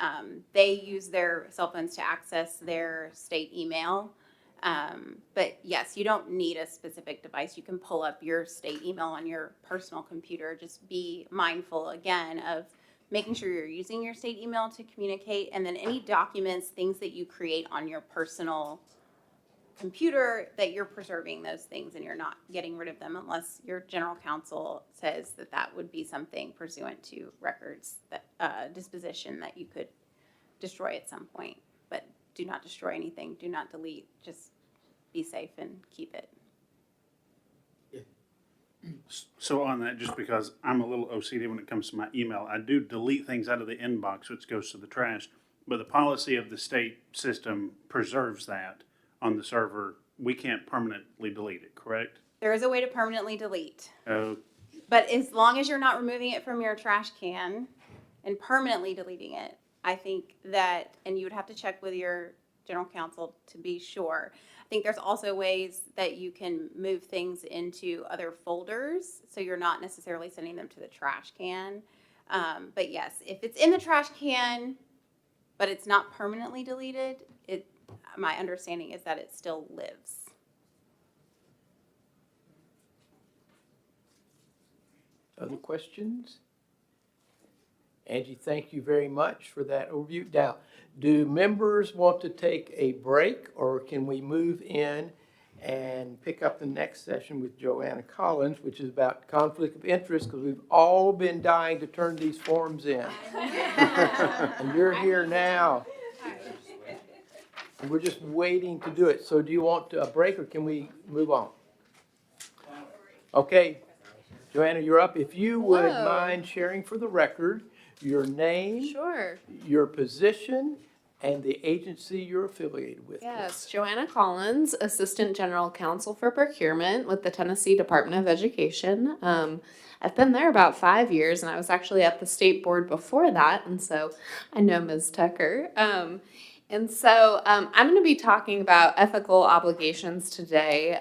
They use their cell phones to access their state email. But yes, you don't need a specific device. You can pull up your state email on your personal computer. Just be mindful, again, of making sure you're using your state email to communicate, and then any documents, things that you create on your personal computer, that you're preserving those things and you're not getting rid of them unless your general counsel says that that would be something pursuant to records that disposition that you could destroy at some point. But do not destroy anything. Do not delete. Just be safe and keep it. So on that, just because I'm a little OCD when it comes to my email, I do delete things out of the inbox, which goes to the trash. But the policy of the state system preserves that on the server. We can't permanently delete it, correct? There is a way to permanently delete. Oh, But as long as you're not removing it from your trash can and permanently deleting it, I think that, and you would have to check with your general counsel to be sure. I think there's also ways that you can move things into other folders, so you're not necessarily sending them to the trash can. But yes, if it's in the trash can, but it's not permanently deleted, my understanding is that it still lives. Other questions? Angie, thank you very much for that overview. Now, do members want to take a break, or can we move in and pick up the next session with Joanna Collins, which is about conflict of interest, because we've all been dying to turn these forms in. And you're here now. And we're just waiting to do it. So do you want a break or can we move on? Okay, Joanna, you're up. If you would Whoa. mind sharing for the record your name, Sure. your position, and the agency you're affiliated with. Yes, Joanna Collins, Assistant General Counsel for Procurement with the Tennessee Department of Education. I've been there about 5 years, and I was actually at the state board before that, and so I know Ms. Tucker. I'm going to be talking about ethical obligations today.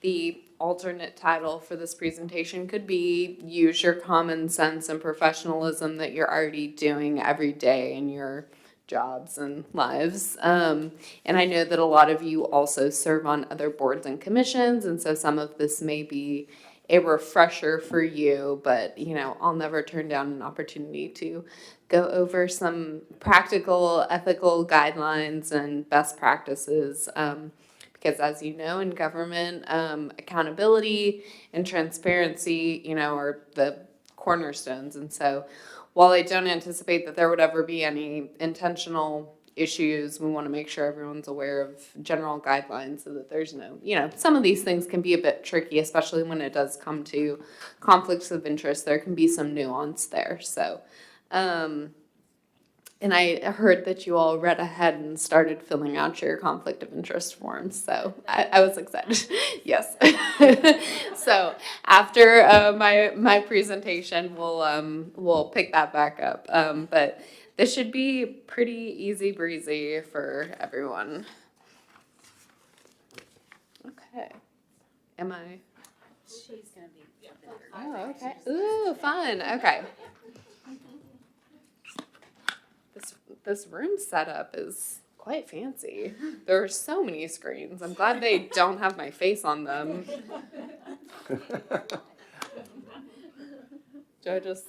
The alternate title for this presentation could be use your common sense and professionalism that you're already doing every day in your jobs and lives. And I know that a lot of you also serve on other boards and commissions, and so some of this may be a refresher for you, but I'll never turn down an opportunity to go over some practical ethical guidelines and best practices. Because as you know, in government, accountability and transparency, are the cornerstones. And so while I don't anticipate that there would ever be any intentional issues, we want to make sure everyone's aware of general guidelines so that there's no, some of these things can be a bit tricky, especially when it does come to conflicts of interest. There can be some nuance there. So, and I heard that you all read ahead and started filling out your conflict of interest forms, so I was excited. Yes. So after my presentation, we'll pick that back up. But this should be pretty easy breezy for everyone. Okay. Am I? She's gonna be. Oh, okay. Ooh, fun. Okay. This room setup is quite fancy. There are so many screens. I'm glad they don't have my face on them. Do I just...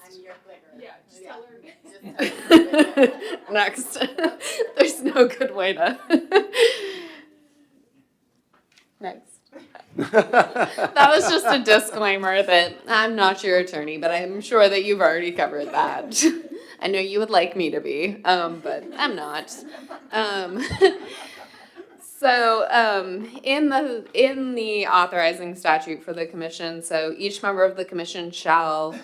Yeah, just tell her. Next. There's no good way to... Next. That was just a disclaimer that I'm not your attorney, but I'm sure that you've already covered that. I know you would like me to be, but I'm not. In the authorizing statute for the commission, so each member of the commission shall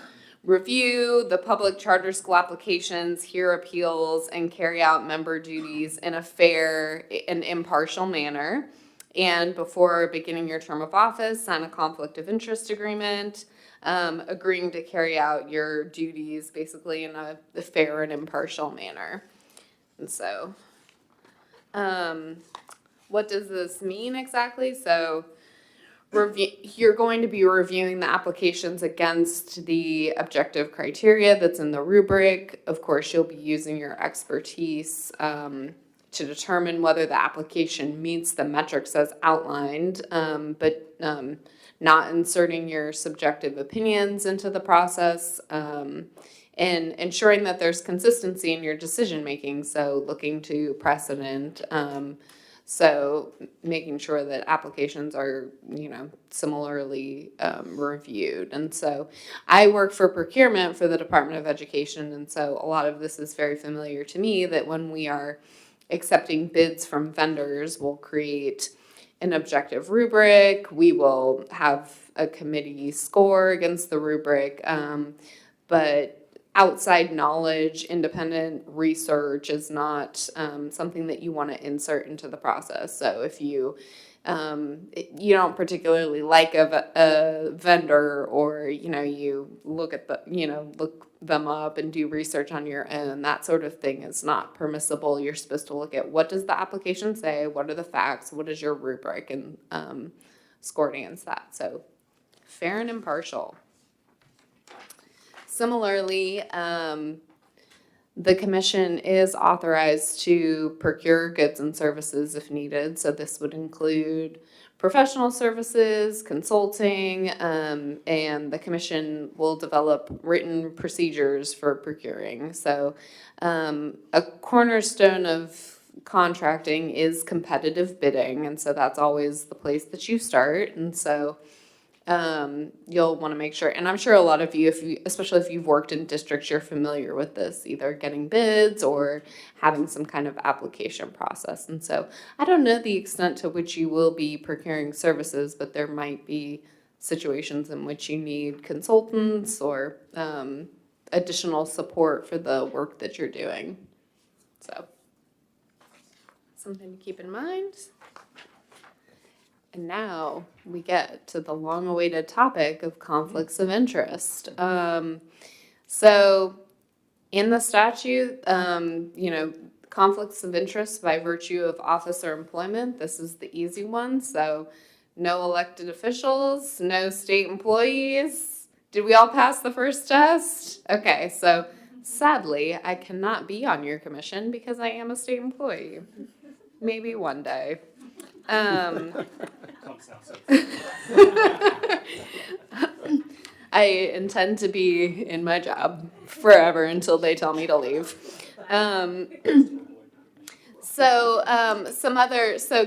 review the public charter school applications, hear appeals, and carry out member duties in a fair and impartial manner. And before beginning your term of office, sign a conflict of interest agreement, agreeing to carry out your duties basically in a fair and impartial manner. And so, what does this mean exactly? So, you're going to be reviewing the applications against the objective criteria that's in the rubric. Of course, you'll be using your expertise to determine whether the application meets the metrics as outlined, but not inserting your subjective opinions into the process, and ensuring that there's consistency in your decision making. So looking to precedent, so making sure that applications are, similarly reviewed. And so I work for procurement for the Department of Education, and so a lot of this is very familiar to me, that when we are accepting bids from vendors, we'll create an objective rubric. We will have a committee score against the rubric, but outside knowledge, independent research is not something that you want to insert into the process. So if you don't particularly like a vendor, or you look at look them up and do research on your own, that sort of thing is not permissible. You're supposed to look at what does the application say, what are the facts, what is your rubric, and score against that. So fair and impartial. Similarly, the commission is authorized to procure goods and services if needed. So this would include professional services, consulting, and the commission will develop written procedures for procuring. So a cornerstone of contracting is competitive bidding, and so that's always the place that you start. And so you'll want to make sure, and I'm sure a lot of you, especially if you've worked in districts, you're familiar with this, either getting bids or having some kind of application process. And so I don't know the extent to which you will be procuring services, but there might be situations in which you need consultants or additional support for the work that you're doing. So something to keep in mind. And now we get to the long-awaited topic of conflicts of interest. So in the statute, conflicts of interest by virtue of office or employment, this is the easy one. So no elected officials, no state employees. Did we all pass the first test? Okay, so sadly, I cannot be on your commission because I am a state employee. Maybe one day. I intend to be in my job forever until they tell me to leave. So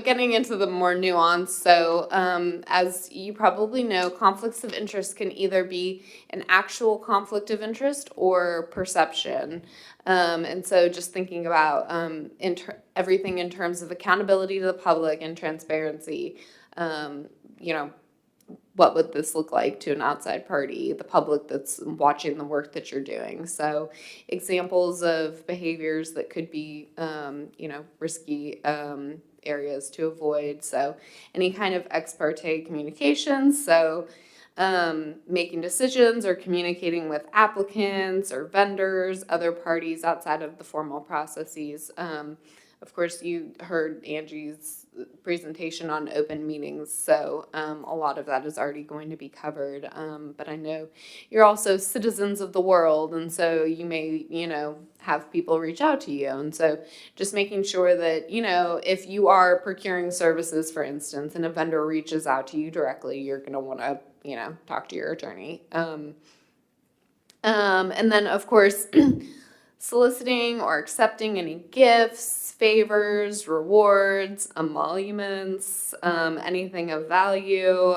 getting into the more nuance, as you probably know, conflicts of interest can either be an actual conflict of interest or perception. And so just thinking about everything in terms of accountability to the public and transparency, what would this look like to an outside party, the public that's watching the work that you're doing? So examples of behaviors that could be, risky areas to avoid. So any kind of ex parte communications. So making decisions or communicating with applicants or vendors, other parties outside of the formal processes. Of course, you heard Angie's presentation on open meetings, so a lot of that is already going to be covered. But I know you're also citizens of the world, and so you may, have people reach out to you. And so just making sure that, if you are procuring services, for instance, and a vendor reaches out to you directly, you're going to want to, talk to your attorney. And then, of course, soliciting or accepting any gifts, favors, rewards, emoluments, anything of value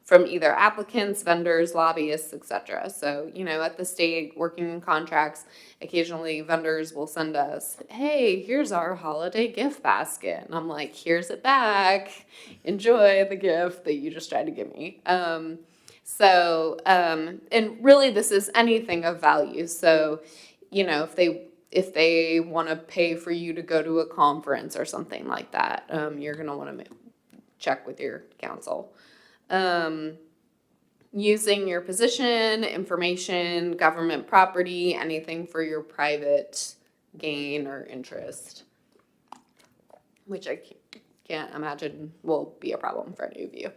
from either applicants, vendors, lobbyists, etc. So, at the state, working in contracts, occasionally vendors will send us, hey, here's our holiday gift basket. And I'm like, here's it back. Enjoy the gift that you just tried to give me. And really this is anything of value. So, if they want to pay for you to go to a conference or something like that, you're going to want to check with your counsel. Using your position, information, government property, anything for your private gain or interest, which I can't imagine will be a problem for any of you.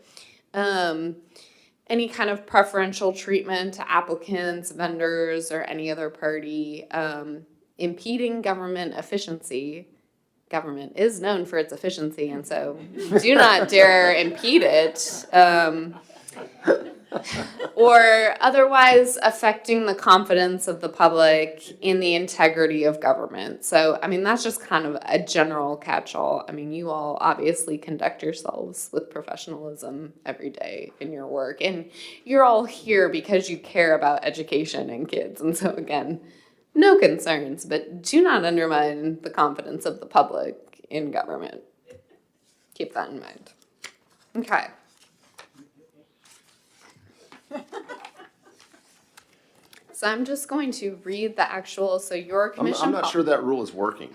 Any kind of preferential treatment to applicants, vendors, or any other party, impeding government efficiency. Government is known for its efficiency, and so do not dare impede it. Or otherwise affecting the confidence of the public in the integrity of government. So, that's just kind of a general catch-all. You all obviously conduct yourselves with professionalism every day in your work, and you're all here because you care about education and kids. And so, again, no concerns, but do not undermine the confidence of the public in government. Keep that in mind. Okay. So I'm just going to read the actual, so your commission. I'm not sure that rule is working.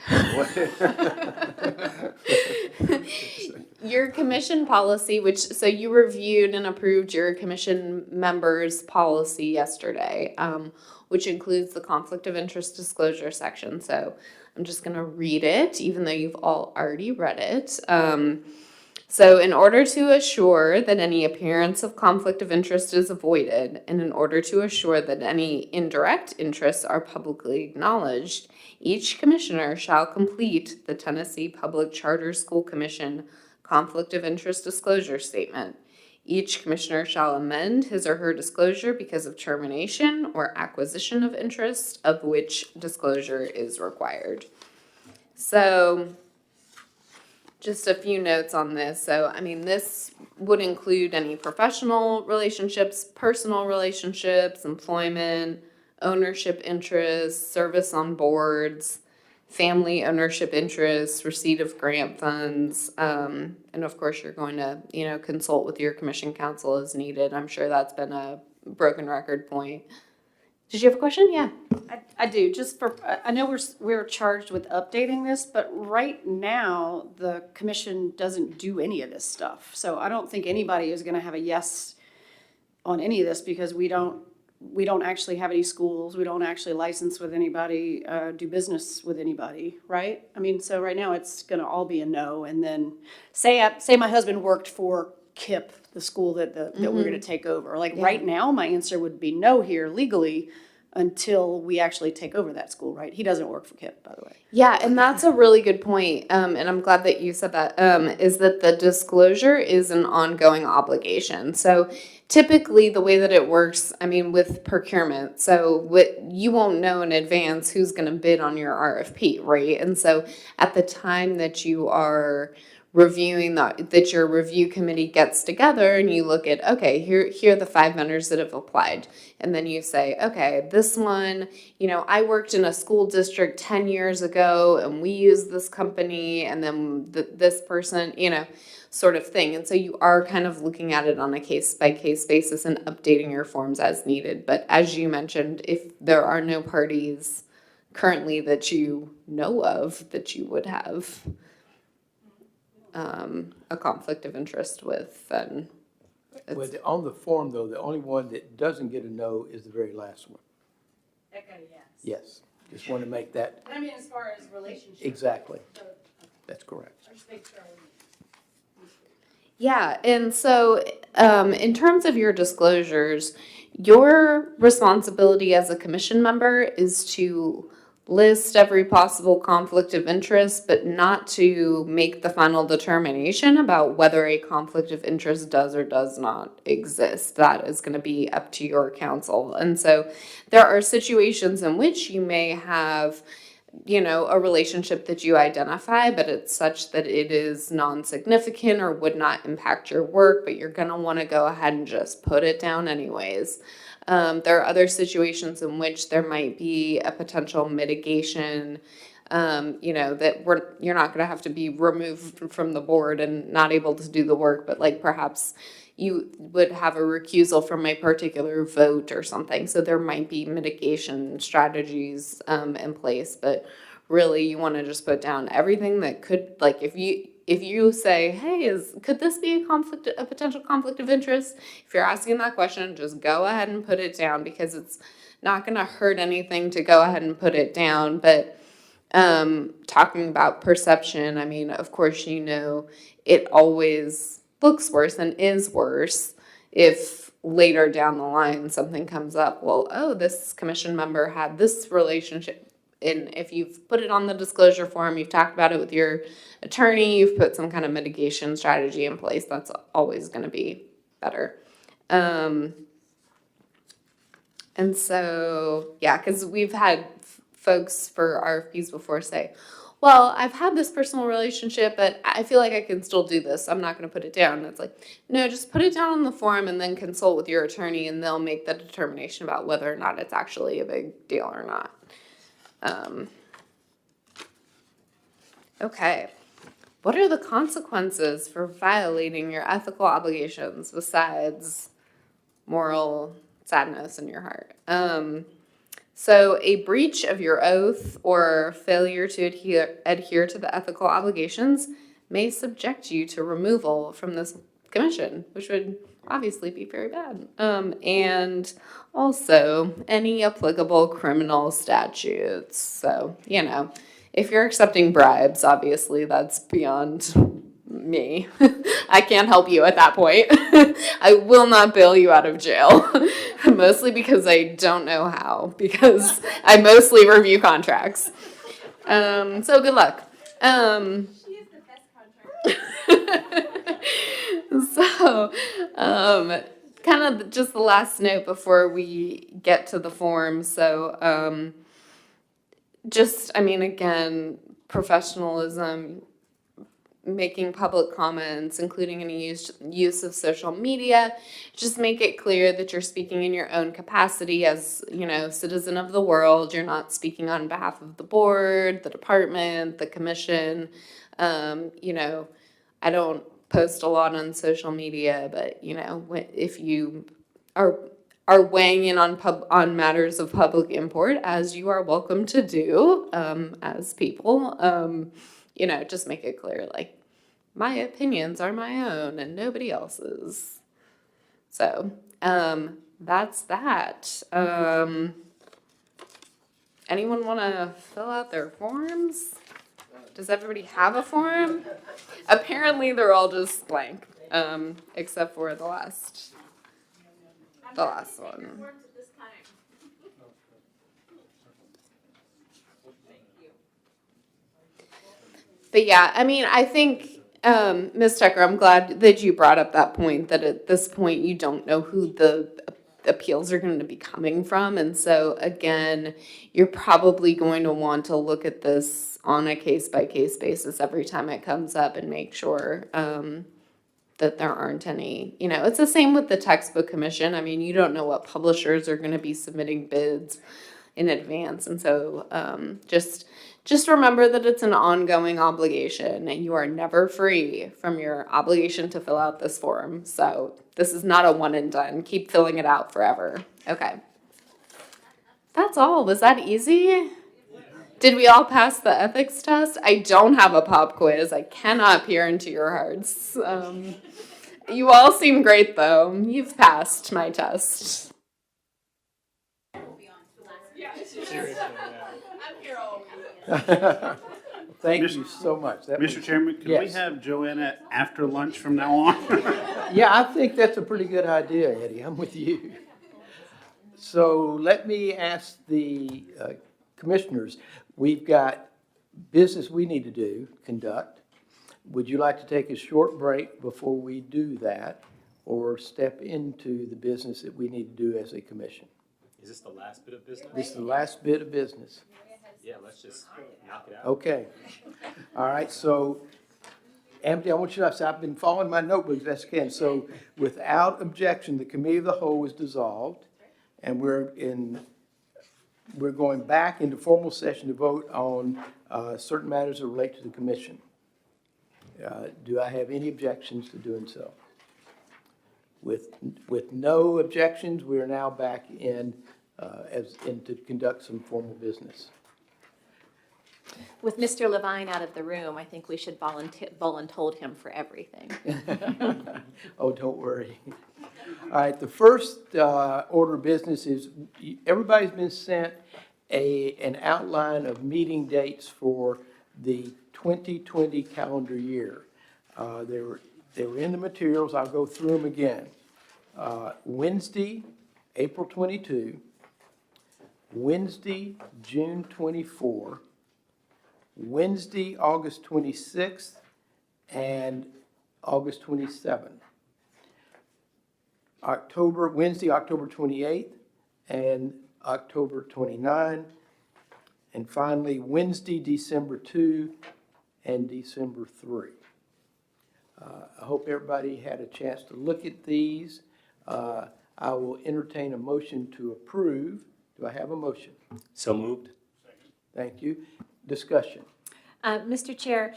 Your commission policy, so you reviewed and approved your commission members' policy yesterday, which includes the conflict of interest disclosure section. So I'm just going to read it, even though you've all already read it. So in order to assure that any appearance of conflict of interest is avoided, and in order to assure that any indirect interests are publicly acknowledged, each commissioner shall complete the Tennessee Public Charter School Commission Conflict of Interest Disclosure Statement. Each commissioner shall amend his or her disclosure because of termination or acquisition of interest of which disclosure is required. So just a few notes on this. So, I mean, this would include any professional relationships, personal relationships, employment, ownership interests, service on boards, family ownership interests, receipt of grant funds, and of course, you're going to, consult with your commission counsel as needed. I'm sure that's been a broken record point. Did you have a question? Yeah. I do, just for, I know we're charged with updating this, but right now, the commission doesn't do any of this stuff. So I don't think anybody is gonna have a yes on any of this because we don't actually have any schools, we don't actually license with anybody, do business with anybody, right? I mean, so right now, it's gonna all be a no, and then, say my husband worked for KIPP, the school that we're gonna take over. Like, right now, my answer would be no here legally until we actually take over that school, right? He doesn't work for KIPP, by the way. Yeah, and that's a really good point, and I'm glad that you said that, is that the disclosure is an ongoing obligation. So typically, the way that it works, I mean, with procurement, so you won't know in advance who's going to bid on your RFP, right? And so at the time that you are reviewing that your review committee gets together and you look at, okay, here are the 5 vendors that have applied. And then you say, okay, this one, I worked in a school district 10 years ago and we used this company, and then this person, sort of thing. And so you are kind of looking at it on a case-by-case basis and updating your forms as needed. But as you mentioned, if there are no parties currently that you know of that you would have a conflict of interest with, then Well, on the form, though, the only one that doesn't get a no is the very last one. Okay, yes. Yes, just want to make that, I mean, as far as relationships. exactly. That's correct. I just make sure. Yeah, and so in terms of your disclosures, your responsibility as a commission member is to list every possible conflict of interest, but not to make the final determination about whether a conflict of interest does or does not exist. That is going to be up to your counsel. And so there are situations in which you may have a relationship that you identify, but it's such that it is non-significant or would not impact your work, but you're going to want to go ahead and just put it down anyways. There are other situations in which there might be a potential mitigation, that you're not going to have to be removed from the board and not able to do the work, but like perhaps you would have a recusal from a particular vote or something. So there might be mitigation strategies in place, but really you want to just put down everything that could, like if you say, hey, could this be a potential conflict of interest? If you're asking that question, just go ahead and put it down, because it's not going to hurt anything to go ahead and put it down. But talking about perception, I mean, of course, it always looks worse and is worse if later down the line something comes up. Well, oh, this commission member had this relationship. And if you've put it on the disclosure form, you've talked about it with your attorney, you've put some kind of mitigation strategy in place, that's always going to be better. And so, yeah, because we've had folks for RFPs before say, well, I've had this personal relationship, but I feel like I can still do this. I'm not going to put it down. And it's like, no, just put it down on the form and then consult with your attorney, and they'll make the determination about whether or not it's actually a big deal or not. Okay. What are the consequences for violating your ethical obligations besides moral sadness in your heart? So a breach of your oath or failure to adhere to the ethical obligations may subject you to removal from this commission, which would obviously be very bad. And also any applicable criminal statutes. So, if you're accepting bribes, obviously that's beyond me. I can't help you at that point. I will not bail you out of jail, mostly because I don't know how, because I mostly review contracts. So good luck. She is the best contractor. So, kind of just the last note before we get to the form. So, again, professionalism, making public comments, including any use of social media. Just make it clear that you're speaking in your own capacity as, citizen of the world. You're not speaking on behalf of the board, the department, the commission. I don't post a lot on social media, but, if you are weighing in on matters of public import, as you are welcome to do, as people, just make it clear, like, my opinions are my own and nobody else's. So, that's that. Anyone want to fill out their forms? Does everybody have a form? Apparently, they're all just blank, except for the last one. But yeah, I mean, I think, Ms. Tucker, I'm glad that you brought up that point, that at this point you don't know who the appeals are going to be coming from. And so again, you're probably going to want to look at this on a case-by-case basis every time it comes up and make sure that there aren't any, it's the same with the textbook commission. I mean, you don't know what publishers are going to be submitting bids in advance. And so just remember that it's an ongoing obligation and you are never free from your obligation to fill out this form. So this is not a one and done. Keep filling it out forever. Okay. That's all. Was that easy? Did we all pass the ethics test? I don't have a pop quiz. I cannot peer into your hearts. You all seem great, though. You've passed my test. Thank Mr. you so much. Mr. Chairman, can we Yes. have Joanna after lunch from now on? Yeah, I think that's a pretty good idea, Eddie. I'm with you. So let me ask the commissioners, we've got business we need to conduct. Would you like to take a short break before we do that, or step into the business that we need to do as a commission? Is this the last bit of business? This is the last bit of business. Yeah, let's just knock it out. Okay. All right, so Amity, I want you to know, I've been following my notebook as best I can. So without objection, the committee of the whole is dissolved, and we're going back into formal session to vote on certain matters that relate to the commission. Do I have any objections to doing so? With no objections, we are now back in to conduct some formal business. With Mr. Levine out of the room, I think we should voluntold him for everything. Oh, don't worry. All right, the first order of business is, everybody's been sent an outline of meeting dates for the 2020 calendar year. They were in the materials. I'll go through them again. Wednesday, April 22. Wednesday, June 24. Wednesday, August 26th, and August 27th. Wednesday, October 28th, and October 29th. And finally, Wednesday, December 2, and December 3. I hope everybody had a chance to look at these. I will entertain a motion to approve. Do I have a motion? So moved. Thank you. Discussion. Mr. Chair,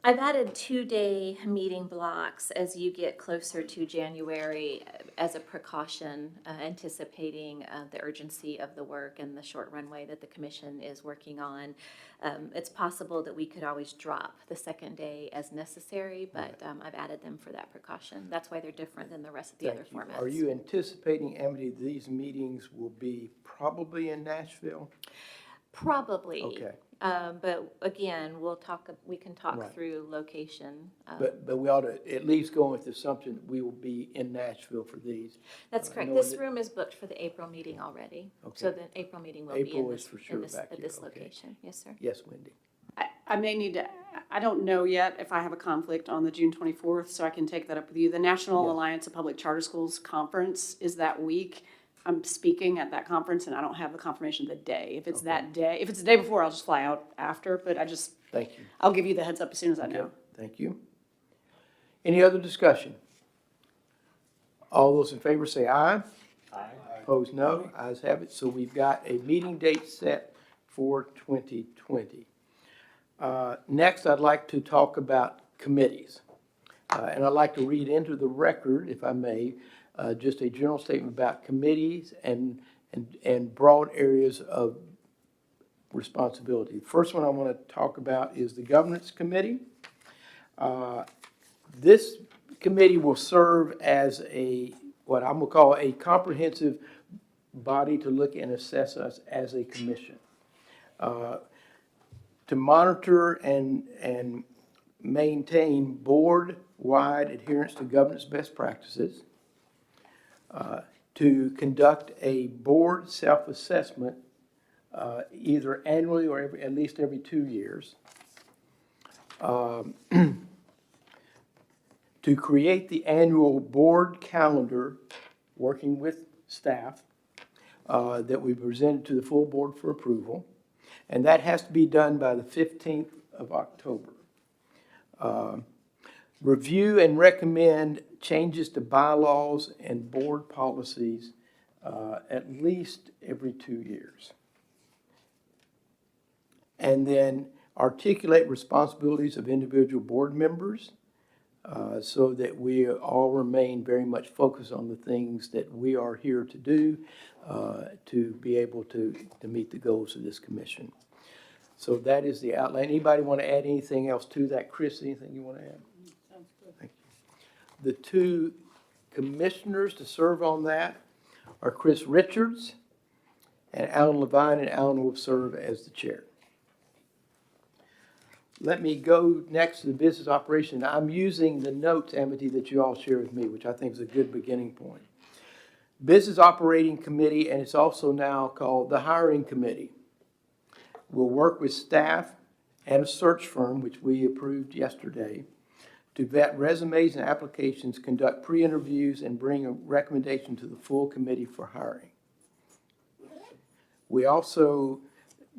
I've added 2-day meeting blocks as you get closer to January as a precaution, anticipating the urgency of the work and the short runway that the commission is working on. It's possible that we could always drop the second day as necessary, but I've added them for that precaution. That's why they're different than the rest of the other formats. Are you anticipating, Amity, these meetings will be probably in Nashville? Probably. Okay. But again, we can talk Right. through location. But we ought to at least go with the assumption that we will be in Nashville for these. That's correct. knowing This that- room is booked for the April meeting already. So Okay. the April meeting will be April in is this, for sure back at here, this okay. location. Yes, sir. Yes, Wendy. I may need to, I don't know yet if I have a conflict on the June 24th, so I can take that up with you. The National Yeah. Alliance of Public Charter Schools Conference is that week. I'm speaking at that conference and I don't have the confirmation the day. If it's that day, if it's the day before, I'll just fly out after, but Thank you. I'll give you the heads up as soon as I know. Okay, thank you. Any other discussion? All those in favor say aye. Aye. Opposed, no. Ayes have it. So we've got a meeting date set for 2020. Next, I'd like to talk about committees. And I'd like to read into the record, if I may, just a general statement about committees and broad areas of responsibility. The first one I want to talk about is the Governance Committee. This committee will serve as what I'm going to call a comprehensive body to look and assess us as a commission. To monitor and maintain board-wide adherence to governance best practices, to conduct a board self-assessment either annually or at least every 2 years, to create the annual board calendar, working with staff, that we presented to the full board for approval, and that has to be done by the 15th of October. Review and recommend changes to bylaws and board policies at least every 2 years. And then articulate responsibilities of individual board members so that we all remain very much focused on the things that we are here to do to be able to meet the goals of this commission. So that is the outline. Anybody want to add anything else to that? Chris, anything you want to add? Sounds good. Thank you. The two commissioners to serve on that are Chris Richards and Alan Levine, and Alan will serve as the chair. Let me go next to the business operation. I'm using the notes, Amity, that you all share with me, which I think is a good beginning point. Business Operating Committee, and it's also now called the Hiring Committee, will work with staff and a search firm, which we approved yesterday, to vet resumes and applications, conduct pre-interviews, and bring a recommendation to the full committee for hiring.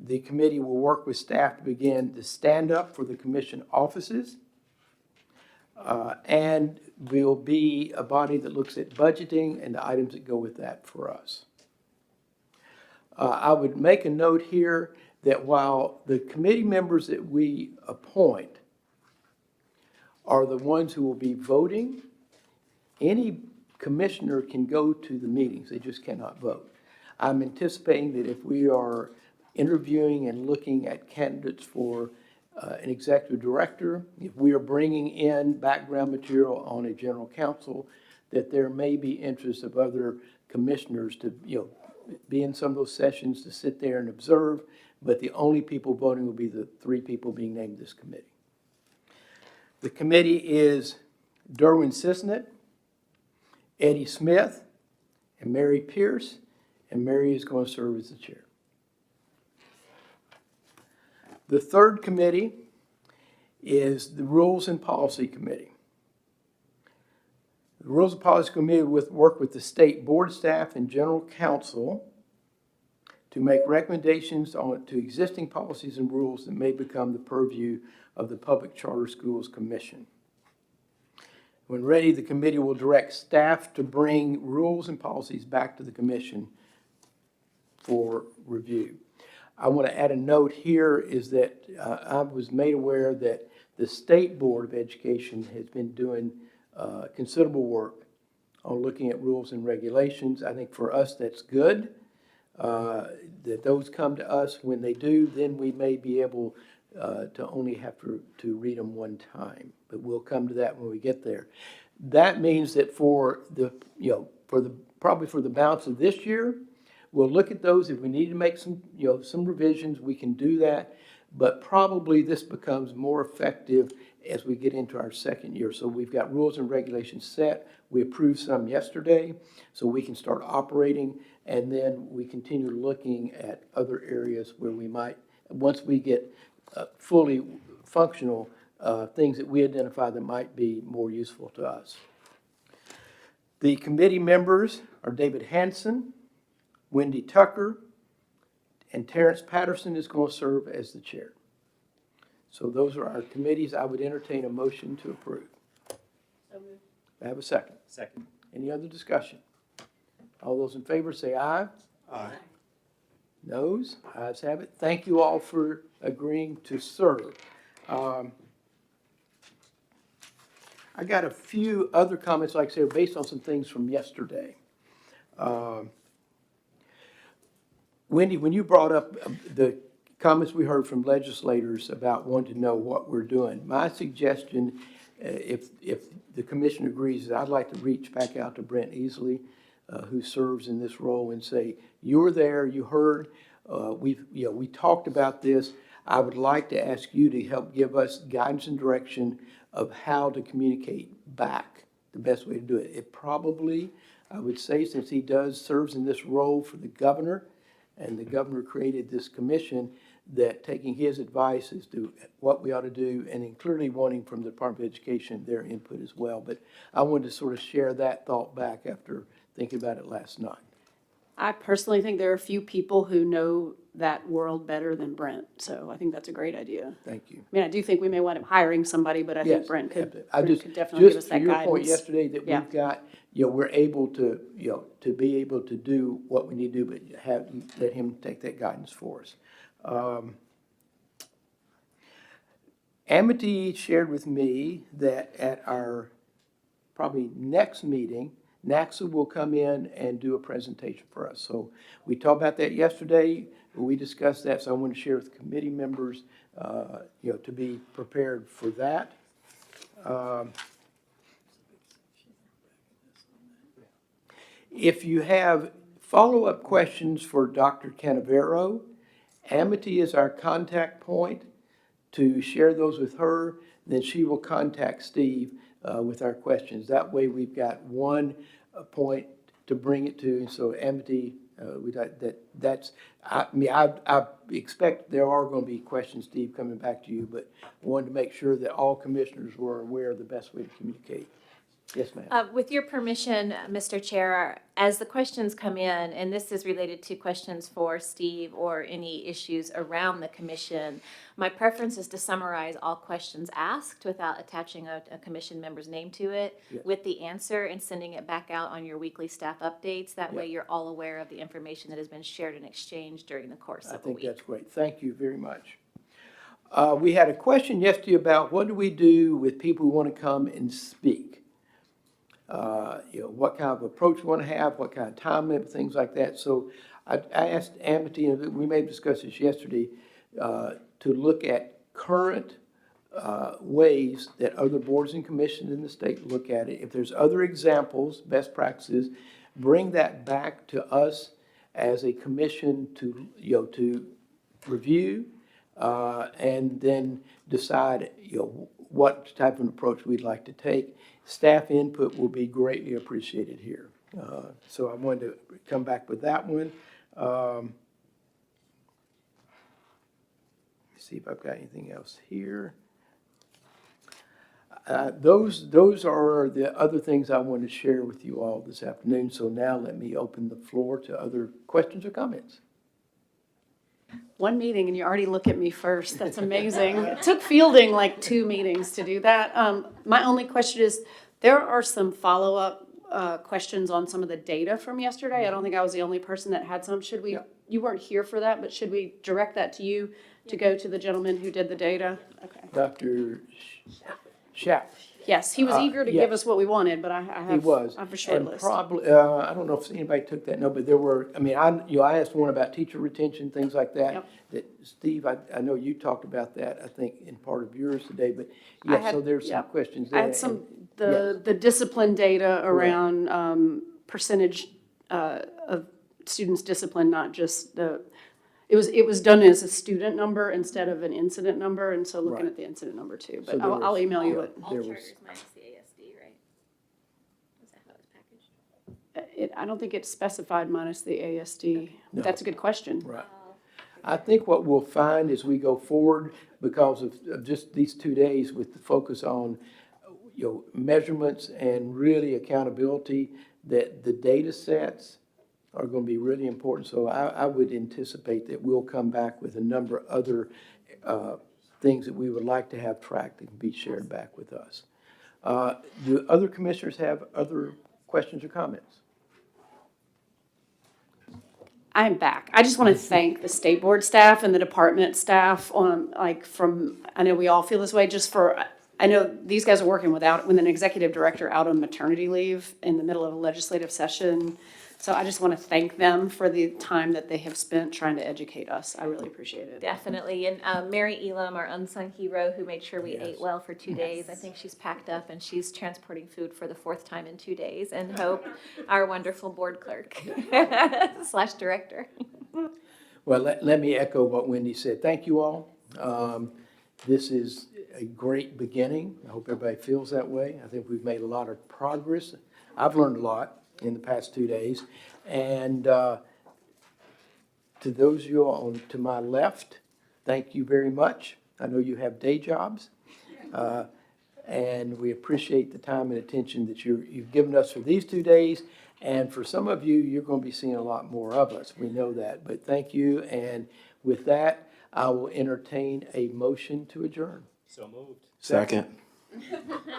The committee will work with staff to begin to stand up for the commission offices, and will be a body that looks at budgeting and the items that go with that for us. I would make a note here that while the committee members that we appoint are the ones who will be voting, any commissioner can go to the meetings, they just cannot vote. I'm anticipating that if we are interviewing and looking at candidates for an executive director, if we are bringing in background material on a general counsel, that there may be interest of other commissioners to, be in some of those sessions to sit there and observe, but the only people voting will be the 3 people being named this committee. The committee is Derwin Sisnett, Eddie Smith, and Mary Pierce, and Mary is going to serve as the chair. The third committee is the Rules and Policy Committee. The Rules and Policy Committee will work with the state board staff and general counsel to make recommendations to existing policies and rules that may become the purview of the Public Charter Schools Commission. When ready, the committee will direct staff to bring rules and policies back to the commission for review. I want to add a note here is that I was made aware that the State Board of Education has been doing considerable work on looking at rules and regulations. I think for us that's good, that those come to us. When they do, then we may be able to only have to read them one time, but we'll come to that when we get there. That means that probably for the balance of this year, we'll look at those. If we need to make some revisions, we can do that. But probably this becomes more effective as we get into our second year. So we've got rules and regulations set. We approved some yesterday, so we can start operating. And then we continue looking at other areas where we might, once we get fully functional, things that we identify that might be more useful to us. The committee members are David Hanson, Wendy Tucker, and Terrence Patterson is going to serve as the chair. So those are our committees. I would entertain a motion to approve. I have a second. Second. Any other discussion? All those in favor say aye. Aye. Noes? Ayes have it. Thank you all for agreeing to serve. I got a few other comments, like I said, based on some things from yesterday. Wendy, when you brought up the comments we heard from legislators about wanting to know what we're doing, my suggestion, if the commission agrees, is I'd like to reach back out to Brent Easley, who serves in this role, and say, you were there, you heard, we talked about this. I would like to ask you to help give us guidance and direction of how to communicate back, the best way to do it. It probably, I would say, since he serves in this role for the governor, and the governor created this commission, that taking his advice as to what we ought to do, and then clearly wanting from the Department of Education their input as well. But I wanted to sort of share that thought back after thinking about it last night. I personally think there are a few people who know that world better than Brent, so I think that's a great idea. Thank you. I mean, I do think we may wind up hiring somebody, but I think Yes, Brent could I just, definitely give us just that to your point guidance. yesterday, that Yeah. we've got, we're able to, to be able to do what we need to do, but let him take that guidance for us. Amity shared with me that at our probably next meeting, NACSA will come in and do a presentation for us. So we talked about that yesterday. We discussed that, so I want to share with committee members, to be prepared for that. If you have follow-up questions for Dr. Canavero, Amity is our contact point to share those with her. Then she will contact Steve with our questions. That way we've got one point to bring it to. So Amity, I expect there are going to be questions, Steve, coming back to you, but I wanted to make sure that all commissioners were aware of the best way to communicate. Yes, ma'am. With your permission, Mr. Chair, as the questions come in, and this is related to questions for Steve or any issues around the commission, my preference is to summarize all questions asked without attaching a commission member's name to it Yes. with the answer and sending it back out on your weekly staff updates. That way Yeah. you're all aware of the information that has been shared and exchanged during the course I of the think week. that's great. Thank you very much. We had a question yesterday about what do we do with people who want to come and speak? What kind of approach we want to have, what kind of time limit, things like that. So I asked Amity, and we may have discussed this yesterday, to look at current ways that other boards and commissions in the state look at it. If there's other examples, best practices, bring that back to us as a commission to review, and then decide, what type of approach we'd like to take. Staff input will be greatly appreciated here. So I wanted to come back with that one. See if I've got anything else here. Those are the other things I wanted to share with you all this afternoon. So now let me open the floor to other questions or comments. One meeting and you already look at me first. That's amazing. It took fielding like 2 meetings to do that. My only question is, there are some follow-up questions on some of the data from yesterday. I don't think I was the only person that had some. Should we, you weren't here for that, but should we direct that to you to go to the gentleman who did the data? Okay. Dr. Schaff. Yes, he was eager to give yes. us what we wanted, but I have, He was. I have a short And list. probably, I don't know if anybody took that note, but there were, I asked one about teacher retention, things like that. Yep. That, Steve, I know you talked about that, I think, in part of yours today, but I yeah, had- so there's some yeah. questions there. I had some, and- the discipline data around percentage of students disciplined, not just it was done as a student number instead of an incident number, and so looking Right. at the incident number too. So But there I'll was- email you yeah. it. All There was- charters minus the ASD, right? Is that how it's packaged? I don't think it's specified minus the ASD. No. That's a good question. Right. I think what we'll find as we go forward, because of just these 2 days with the focus on, measurements and really accountability, that the data sets are going to be really important. So I would anticipate that we'll come back with a number of other things that we would like to have tracked that can be shared back with us. Do other commissioners have other questions or comments? I'm back. I just want to thank the state board staff and the department staff on, I know we all feel this way, I know these guys are working with an executive director out on maternity leave in the middle of a legislative session. So I just want to thank them for the time that they have spent trying to educate us. I really appreciate it. Definitely. And Mary Elam, our unsung hero, who made sure we Yes. ate well for 2 days. I think she's packed up and she's transporting food for the 4th time in 2 days. And Hope, our wonderful board clerk / director. Well, let me echo what Wendy said. Thank you all. This is a great beginning. I hope everybody feels that way. I think we've made a lot of progress. I've learned a lot in the past 2 days. And to those of you to my left, thank you very much. I know you have day jobs. And we appreciate the time and attention that you've given us for these 2 days. And for some of you, you're going to be seeing a lot more of us. We know that. But thank you. And with that, I will entertain a motion to adjourn. So moved. Second.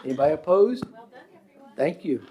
Anybody opposed? Well done, everyone. Thank you.